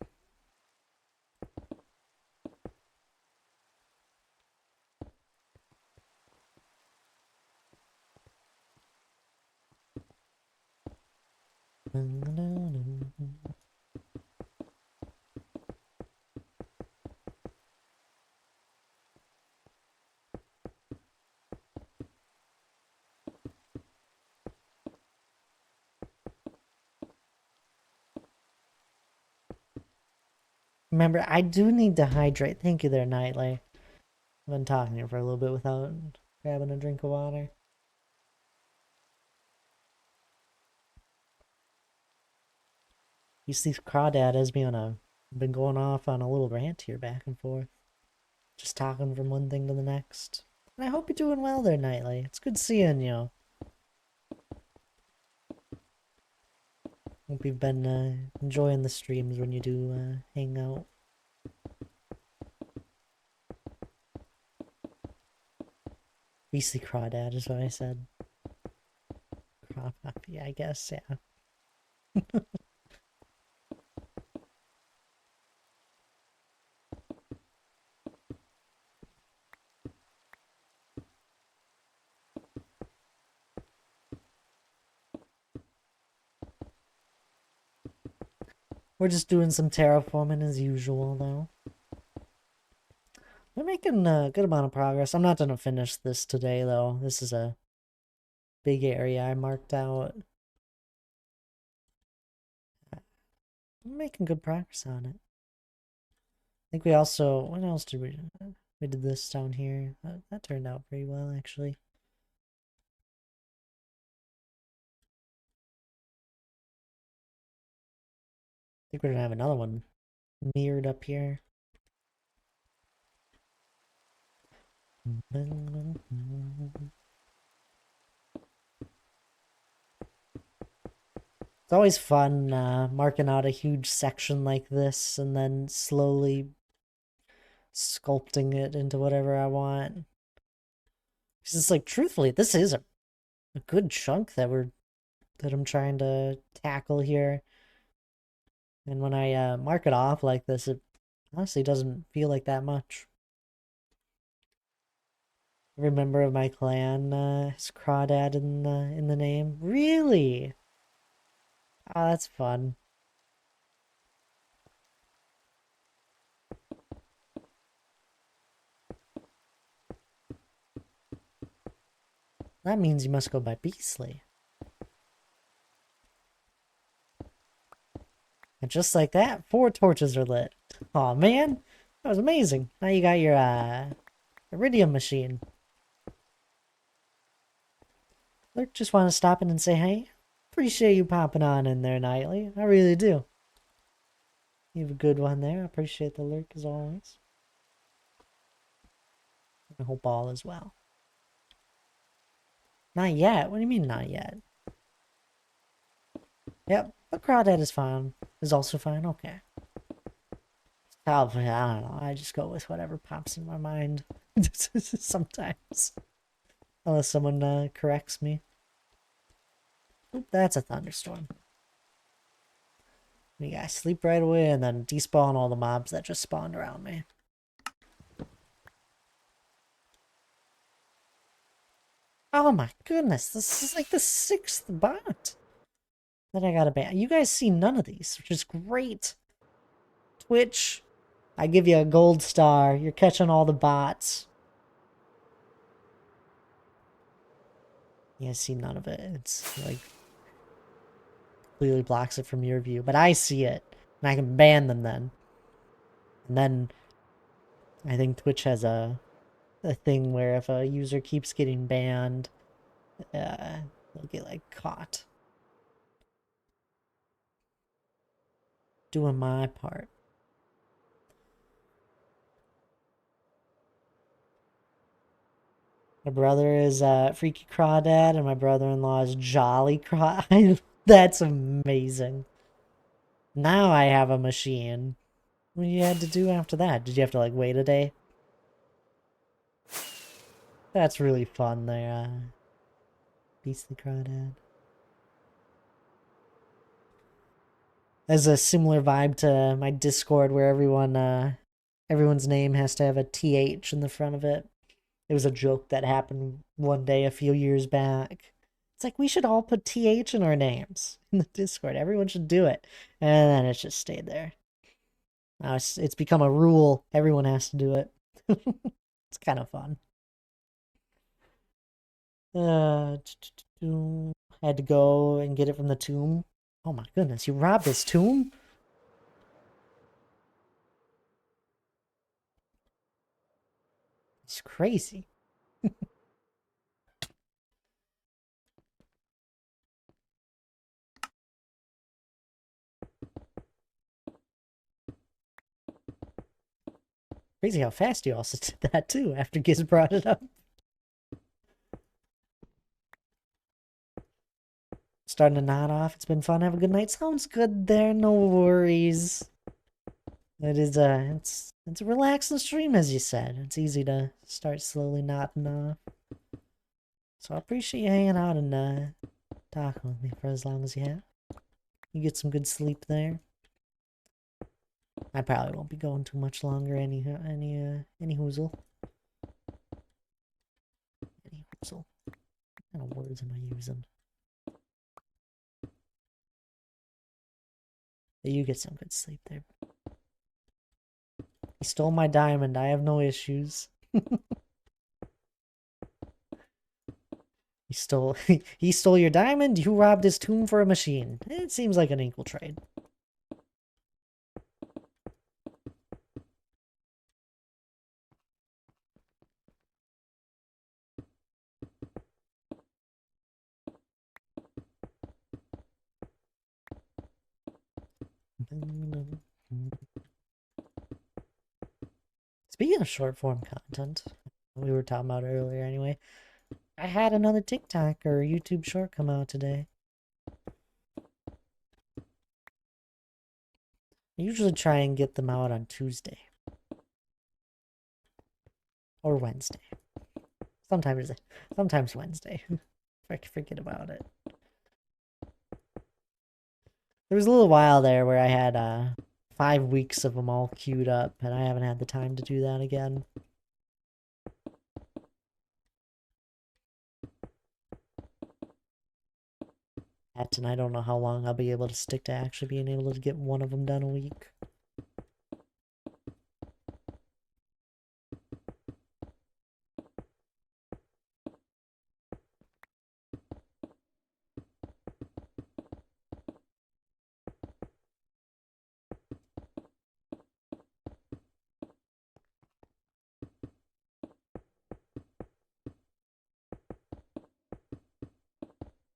Remember, I do need to hydrate. Thank you there, Nightly. I've been talking here for a little bit without grabbing a drink of water. You see, Crawdad has me on a... been going off on a little rant here back and forth. Just talking from one thing to the next. And I hope you're doing well there, Nightly. It's good seeing you. Hope you've been enjoying the streams when you do hang out. Beastly Crawdad is what I said. Crawpuppy, I guess, yeah. We're just doing some terraforming as usual, though. We're making a good amount of progress. I'm not gonna finish this today, though. This is a big area I marked out. I'm making good progress on it. I think we also... what else did we do? We did this down here. That turned out pretty well, actually. I think we're gonna have another one mirrored up here. It's always fun marking out a huge section like this and then slowly sculpting it into whatever I want. Because it's like, truthfully, this is a good chunk that I'm trying to tackle here. And when I mark it off like this, it honestly doesn't feel like that much. Every member of my clan has Crawdad in the name. Really? Oh, that's fun. That means you must go by Beastly. And just like that, 4 torches are lit. Aw, man. That was amazing. Now you got your iridium machine. Look, just want to stop in and say hey. Appreciate you popping on in there, Nightly. I really do. You have a good one there. I appreciate the lurk as always. I hope all is well. Not yet? What do you mean not yet? Yep, the Crawdad is fine. Is also fine? Okay. Probably, I don't know. I just go with whatever pops in my mind. Sometimes. Unless someone corrects me. Oop, that's a thunderstorm. You guys sleep right away and then despawn all the mobs that just spawned around me. Oh my goodness, this is like the 6th bot that I gotta ban. You guys see none of these, which is great. Twitch, I give you a gold star. You're catching all the bots. You guys see none of it. It's like completely blocks it from your view, but I see it, and I can ban them then. And then I think Twitch has a thing where if a user keeps getting banned, they'll get like caught. Doing my part. My brother is Freaky Crawdad, and my brother-in-law is Jolly Craw. That's amazing. Now I have a machine. What you had to do after that? Did you have to like wait a day? That's really fun there, Beastly Crawdad. Has a similar vibe to my Discord where everyone's name has to have a TH in the front of it. It was a joke that happened one day a few years back. It's like we should all put TH in our names in the Discord. Everyone should do it. And then it's just stayed there. Now it's become a rule. Everyone has to do it. It's kind of fun. I had to go and get it from the tomb. Oh my goodness, you robbed his tomb? It's crazy. Crazy how fast you also did that too after Giz brought it up. Starting to nod off. It's been fun. Have a good night. Sounds good there. No worries. It is it's a relaxing stream, as you said. It's easy to start slowly nodding off. So I appreciate you hanging out and talking with me for as long as you have. You get some good sleep there. I probably won't be going too much longer. Any hoozle. Any hoozle. What kind of words am I using? You get some good sleep there. He stole my diamond. I have no issues. He stole your diamond. You robbed his tomb for a machine. It seems like an equal trade. Speaking of short form content, we were talking about earlier anyway, I had another TikTok or YouTube short come out today. I usually try and get them out on Tuesday. Or Wednesday. Sometimes Wednesday. I forget about it. There was a little while there where I had 5 weeks of them all queued up, and I haven't had the time to do that again. And I don't know how long I'll be able to stick to actually being able to get one of them done a week.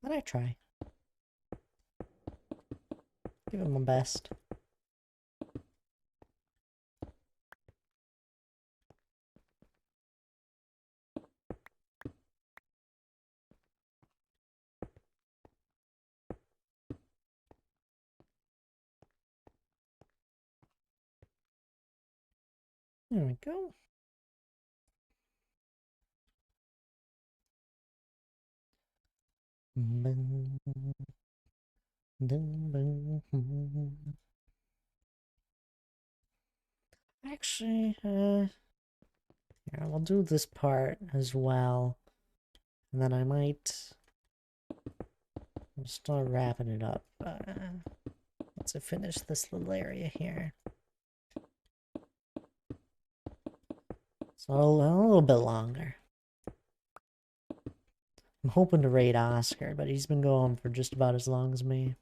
But I try. Give it my best. There we go. Actually, yeah, we'll do this part as well. And then I might start wrapping it up. Once I finish this little area here. So a little bit longer. I'm hoping to raid Oscar, but he's been going for just about as long as me.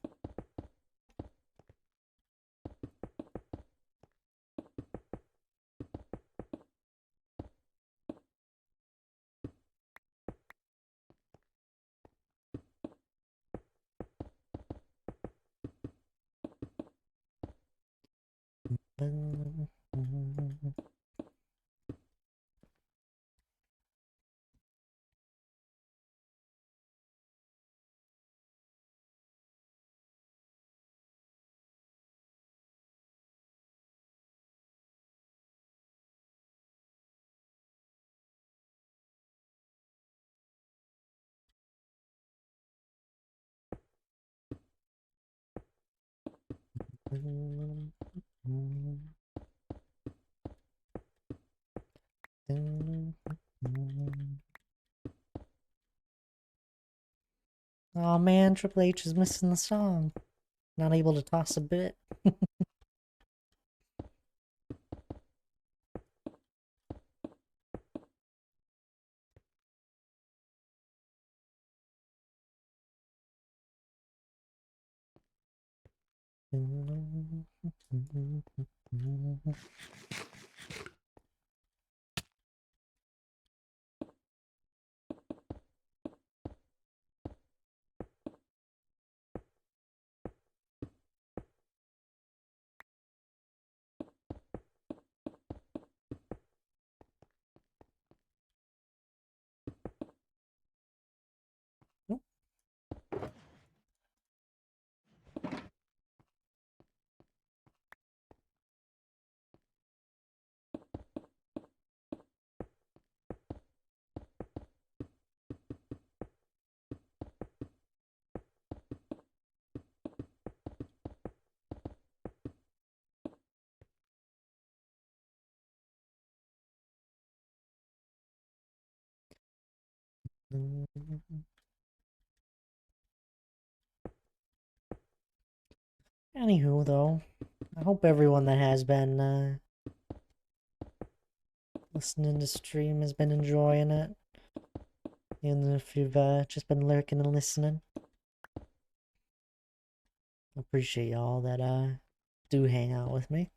Oh man, Triple H is missing the song. Not able to toss a bit. Anywho, though, I hope everyone that has been listening to stream has been enjoying it. Even if you've just been lurking and listening. I appreciate y'all that do hang out with me.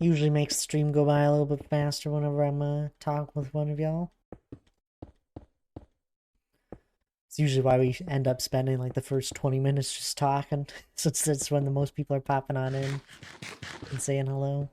Usually makes the stream go by a little bit faster whenever I'm talking with one of y'all. It's usually why we end up spending like the first 20 minutes just talking, since that's when the most people are popping on in and saying hello.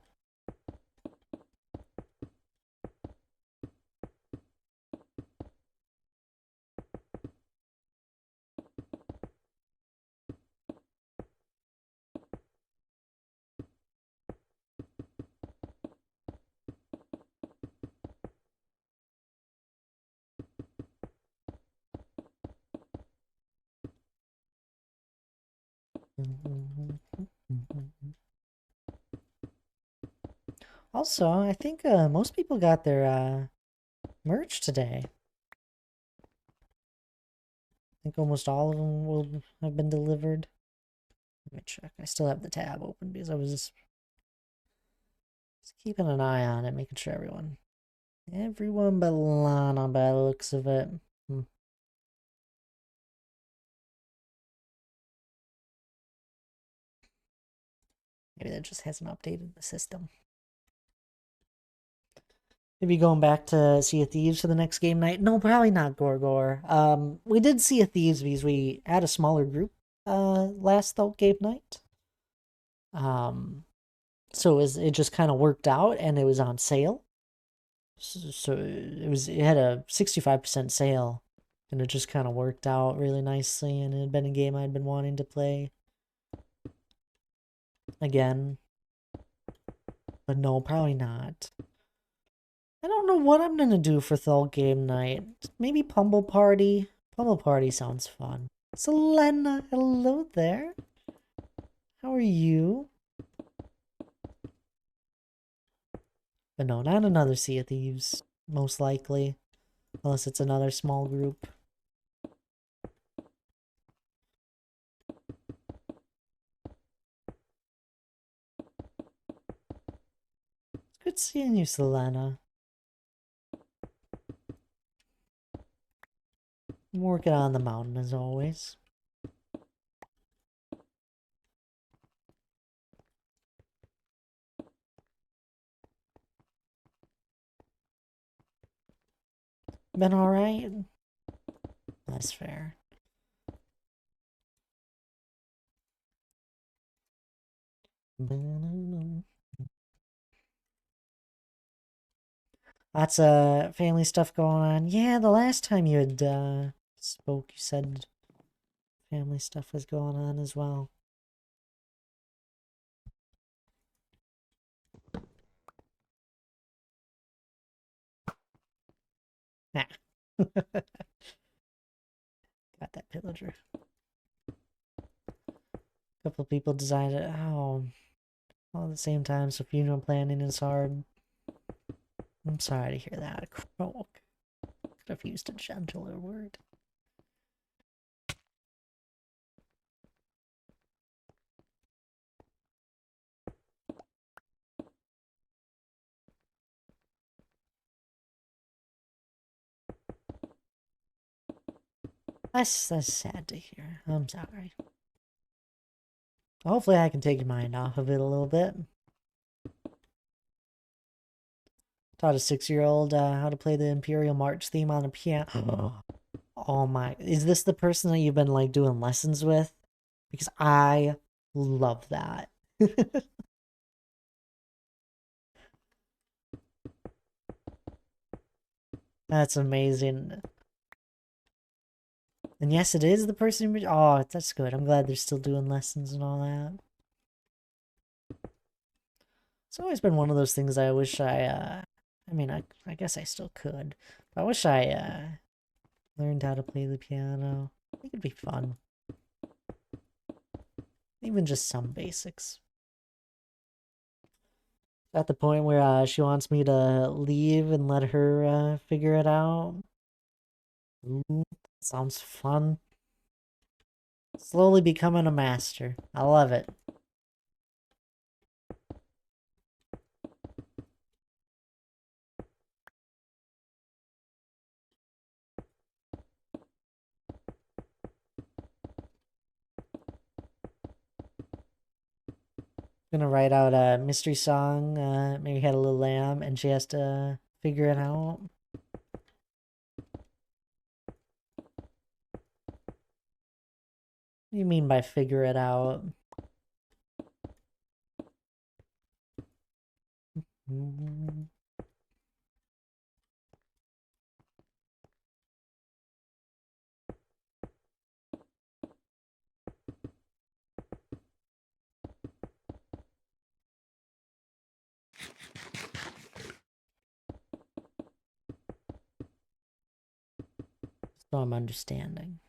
Also, I think most people got their merch today. I think almost all of them will have been delivered. Let me check. I still have the tab open because I was just keeping an eye on it, making sure everyone but Lana by the looks of it. Maybe that just hasn't updated the system. Maybe going back to Sea of Thieves for the next game night. No, probably not Gorgor. We did Sea of Thieves because we had a smaller group last game night. So it just kind of worked out and it was on sale. So it had a 65% sale and it just kind of worked out really nicely, and it had been a game I'd been wanting to play again. But no, probably not. I don't know what I'm gonna do for Thul game night. Maybe Pummel Party. Pummel Party sounds fun. Selena, hello there. How are you? But no, not another Sea of Thieves, most likely. Unless it's another small group. It's good seeing you, Selena. I'm working on the mountain as always. Been alright? That's fair. Lots of family stuff going on. Yeah, the last time you had spoke, you said family stuff was going on as well. Nah. Got got that pillager. A couple of people decided, oh, all at the same time, so funeral planning is hard. I'm sorry to hear that, Croak. Could have used a gentler word. That's sad to hear. I'm sorry. Hopefully I can take your mind off of it a little bit. Taught a 6-year-old how to play the Imperial March theme on a piano. Oh my, is this the person that you've been like doing lessons with? Because I love that. That's amazing. And yes, it is the person who... Oh, that's good. I'm glad they're still doing lessons and all that. It's always been one of those things I wish I mean, I guess I still could. But I wish I learned how to play the piano. I think it'd be fun. Even just some basics. At the point where she wants me to leave and let her figure it out. Ooh, sounds fun. Slowly becoming a master. I love it. Gonna write out a mystery song, maybe had a little lamb, and she has to figure it out. What do you mean by figure it out? So I'm understanding.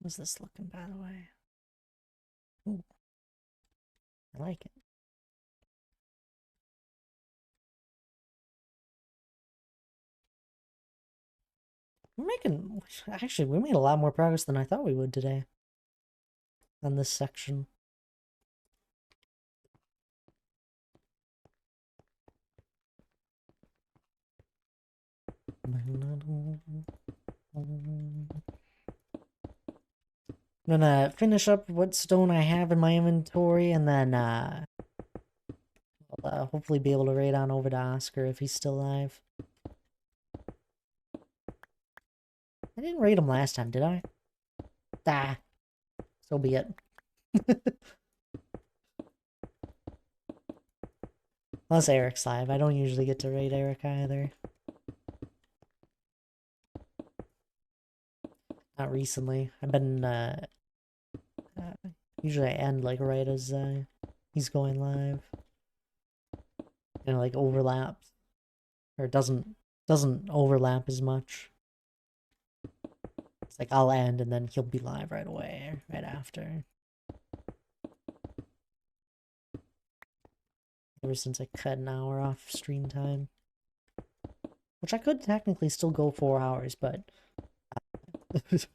How's this looking, by the way? Ooh, I like it. Actually, we made a lot more progress than I thought we would today. On this section. I'm gonna finish up what stone I have in my inventory, and then I'll hopefully be able to raid on over to Oscar if he's still alive. I didn't raid him last time, did I? Ah, so be it. Unless Eric's live. I don't usually get to raid Eric either. Not recently. I've been, usually I end, like, right as, he's going live. You know, like, overlaps. Or it doesn't overlap as much. It's like, I'll end, and then he'll be live right away, right after. Ever since I cut an hour off stream time. Which I could technically still go 4 hours, but... It's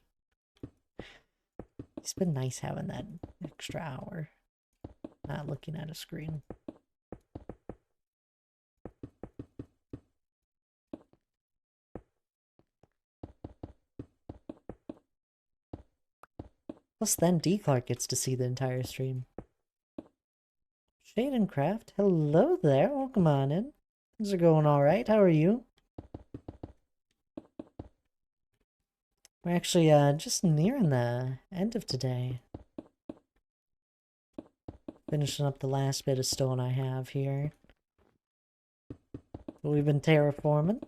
been nice having that extra hour. Not looking at a screen. Plus then D. Clark gets to see the entire stream. Shade and Craft, hello there, welcome on in. Things are going alright, how are you? We're actually just nearing the end of today. Finishing up the last bit of stone I have here. We've been terraforming,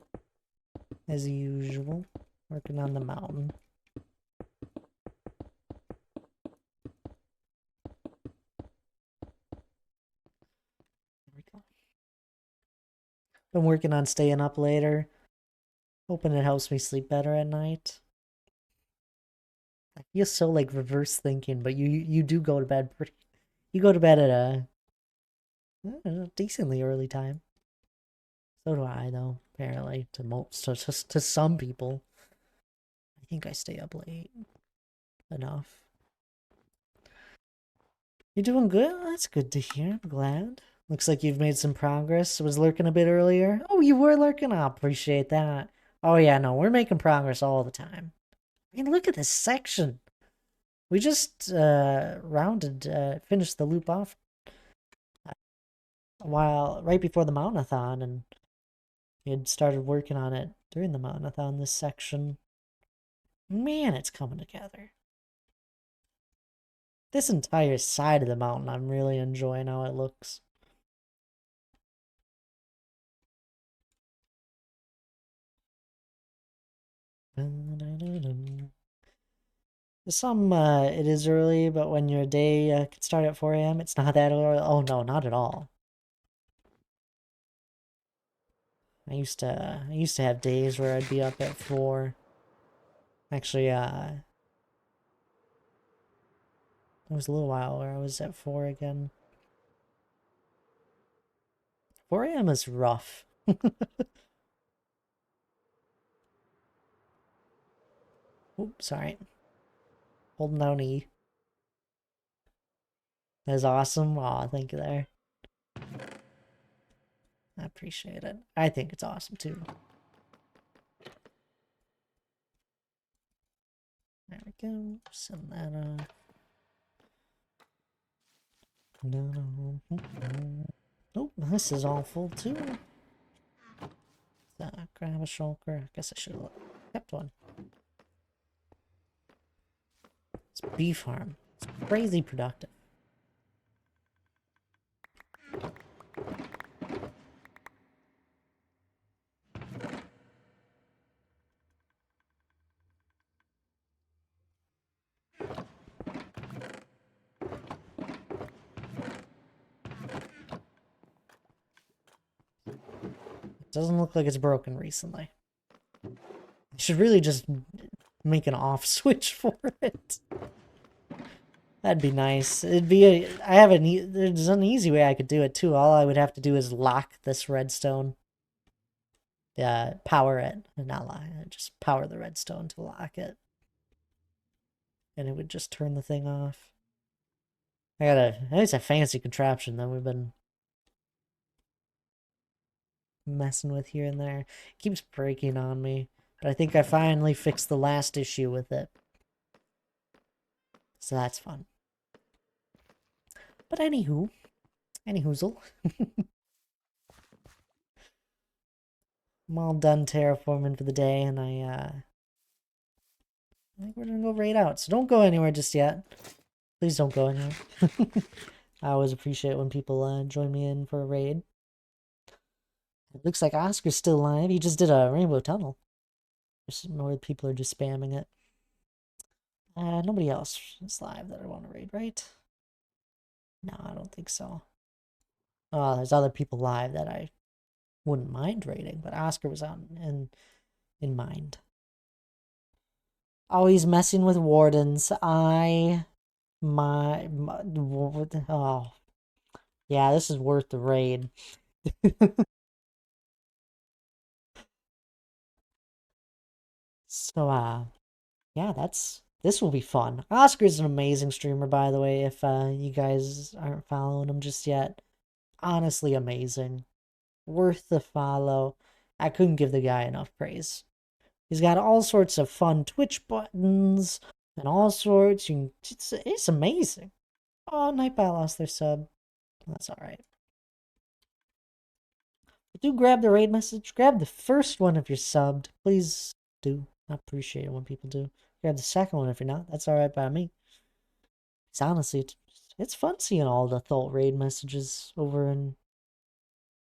as usual, working on the mountain. There we go. Been working on staying up later, hoping it helps me sleep better at night. I feel so like reverse thinking, but you do go to bed pretty. You go to bed at a decently early time. So do I, though. Apparently, to most, to some people. I think I stay up late enough. You're doing good? That's good to hear. I'm glad. Looks like you've made some progress. I was lurking a bit earlier. Oh, you were lurking? I appreciate that. Oh yeah, no, we're making progress all the time. I mean, look at this section. We just finished the loop off a while right before the mountainathon, and we had started working on it during the mountainathon. This section, man, it's coming together. This entire side of the mountain, I'm really enjoying how it looks. Some, it is early, but when your day can start at 4 a.m., it's not that early. Oh no, not at all. I used to have days where I'd be up at 4. Actually, it was a little while where I was at 4 again. 4 a.m. is rough. Oops, sorry. Holding down E. That is awesome. Aw, thank you there. I appreciate it. I think it's awesome too. There we go. Send that off. Oh, this is all full too. Grab a shulker. I guess I should have kept one. It's bee farm. It's crazy productive. It doesn't look like it's broken recently. I should really just make an off switch for it. That'd be nice. It'd be there's an easy way I could do it too. All I would have to do is lock this redstone. Yeah, power it. Not lock it, just power the redstone to lock it. And it would just turn the thing off. It's a fancy contraption that we've been messing with here and there. It keeps breaking on me. But I think I finally fixed the last issue with it. So that's fun. But anyhoozle. I'm all done terraforming for the day, and I think we're gonna go raid out. So don't go anywhere just yet. Please don't go anywhere. I always appreciate when people join me in for a raid. It looks like Oscar's still alive. He just did a rainbow tunnel. More people are just spamming it. Nobody else is live that I want to raid, right? No, I don't think so. Oh, there's other people live that I wouldn't mind raiding, but Oscar was out in mind. Always messing with wardens. Oh. Yeah, this is worth the raid. So, yeah, this will be fun. Oscar's an amazing streamer, by the way, if you guys aren't following him just yet. Honestly amazing. Worth the follow. I couldn't give the guy enough praise. He's got all sorts of fun Twitch buttons and all sorts. It's amazing. Oh, Nightbot lost their sub. That's alright. Do grab the raid message. Grab the first one if you're subbed. Please do. I appreciate it when people do. grab the second one if you're not. That's alright by me. It's honestly, it's fun seeing all the Thult raid messages over and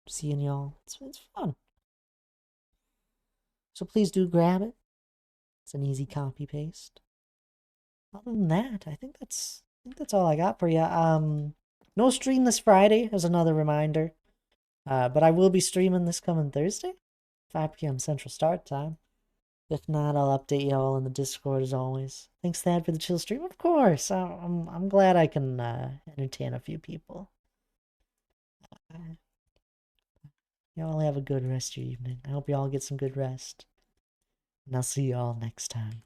seeing y'all. It's fun. So please do grab it. It's an easy copy paste. Other than that, I think that's all I got for you. No stream this Friday as another reminder. But I will be streaming this coming Thursday, 5 p.m. Central Start Time. If not, I'll update y'all in the Discord as always. Thanks, Thad, for the chill stream. Of course, I'm glad I can entertain a few people. Y'all have a good rest of your evening. I hope y'all get some good rest. And I'll see y'all next time.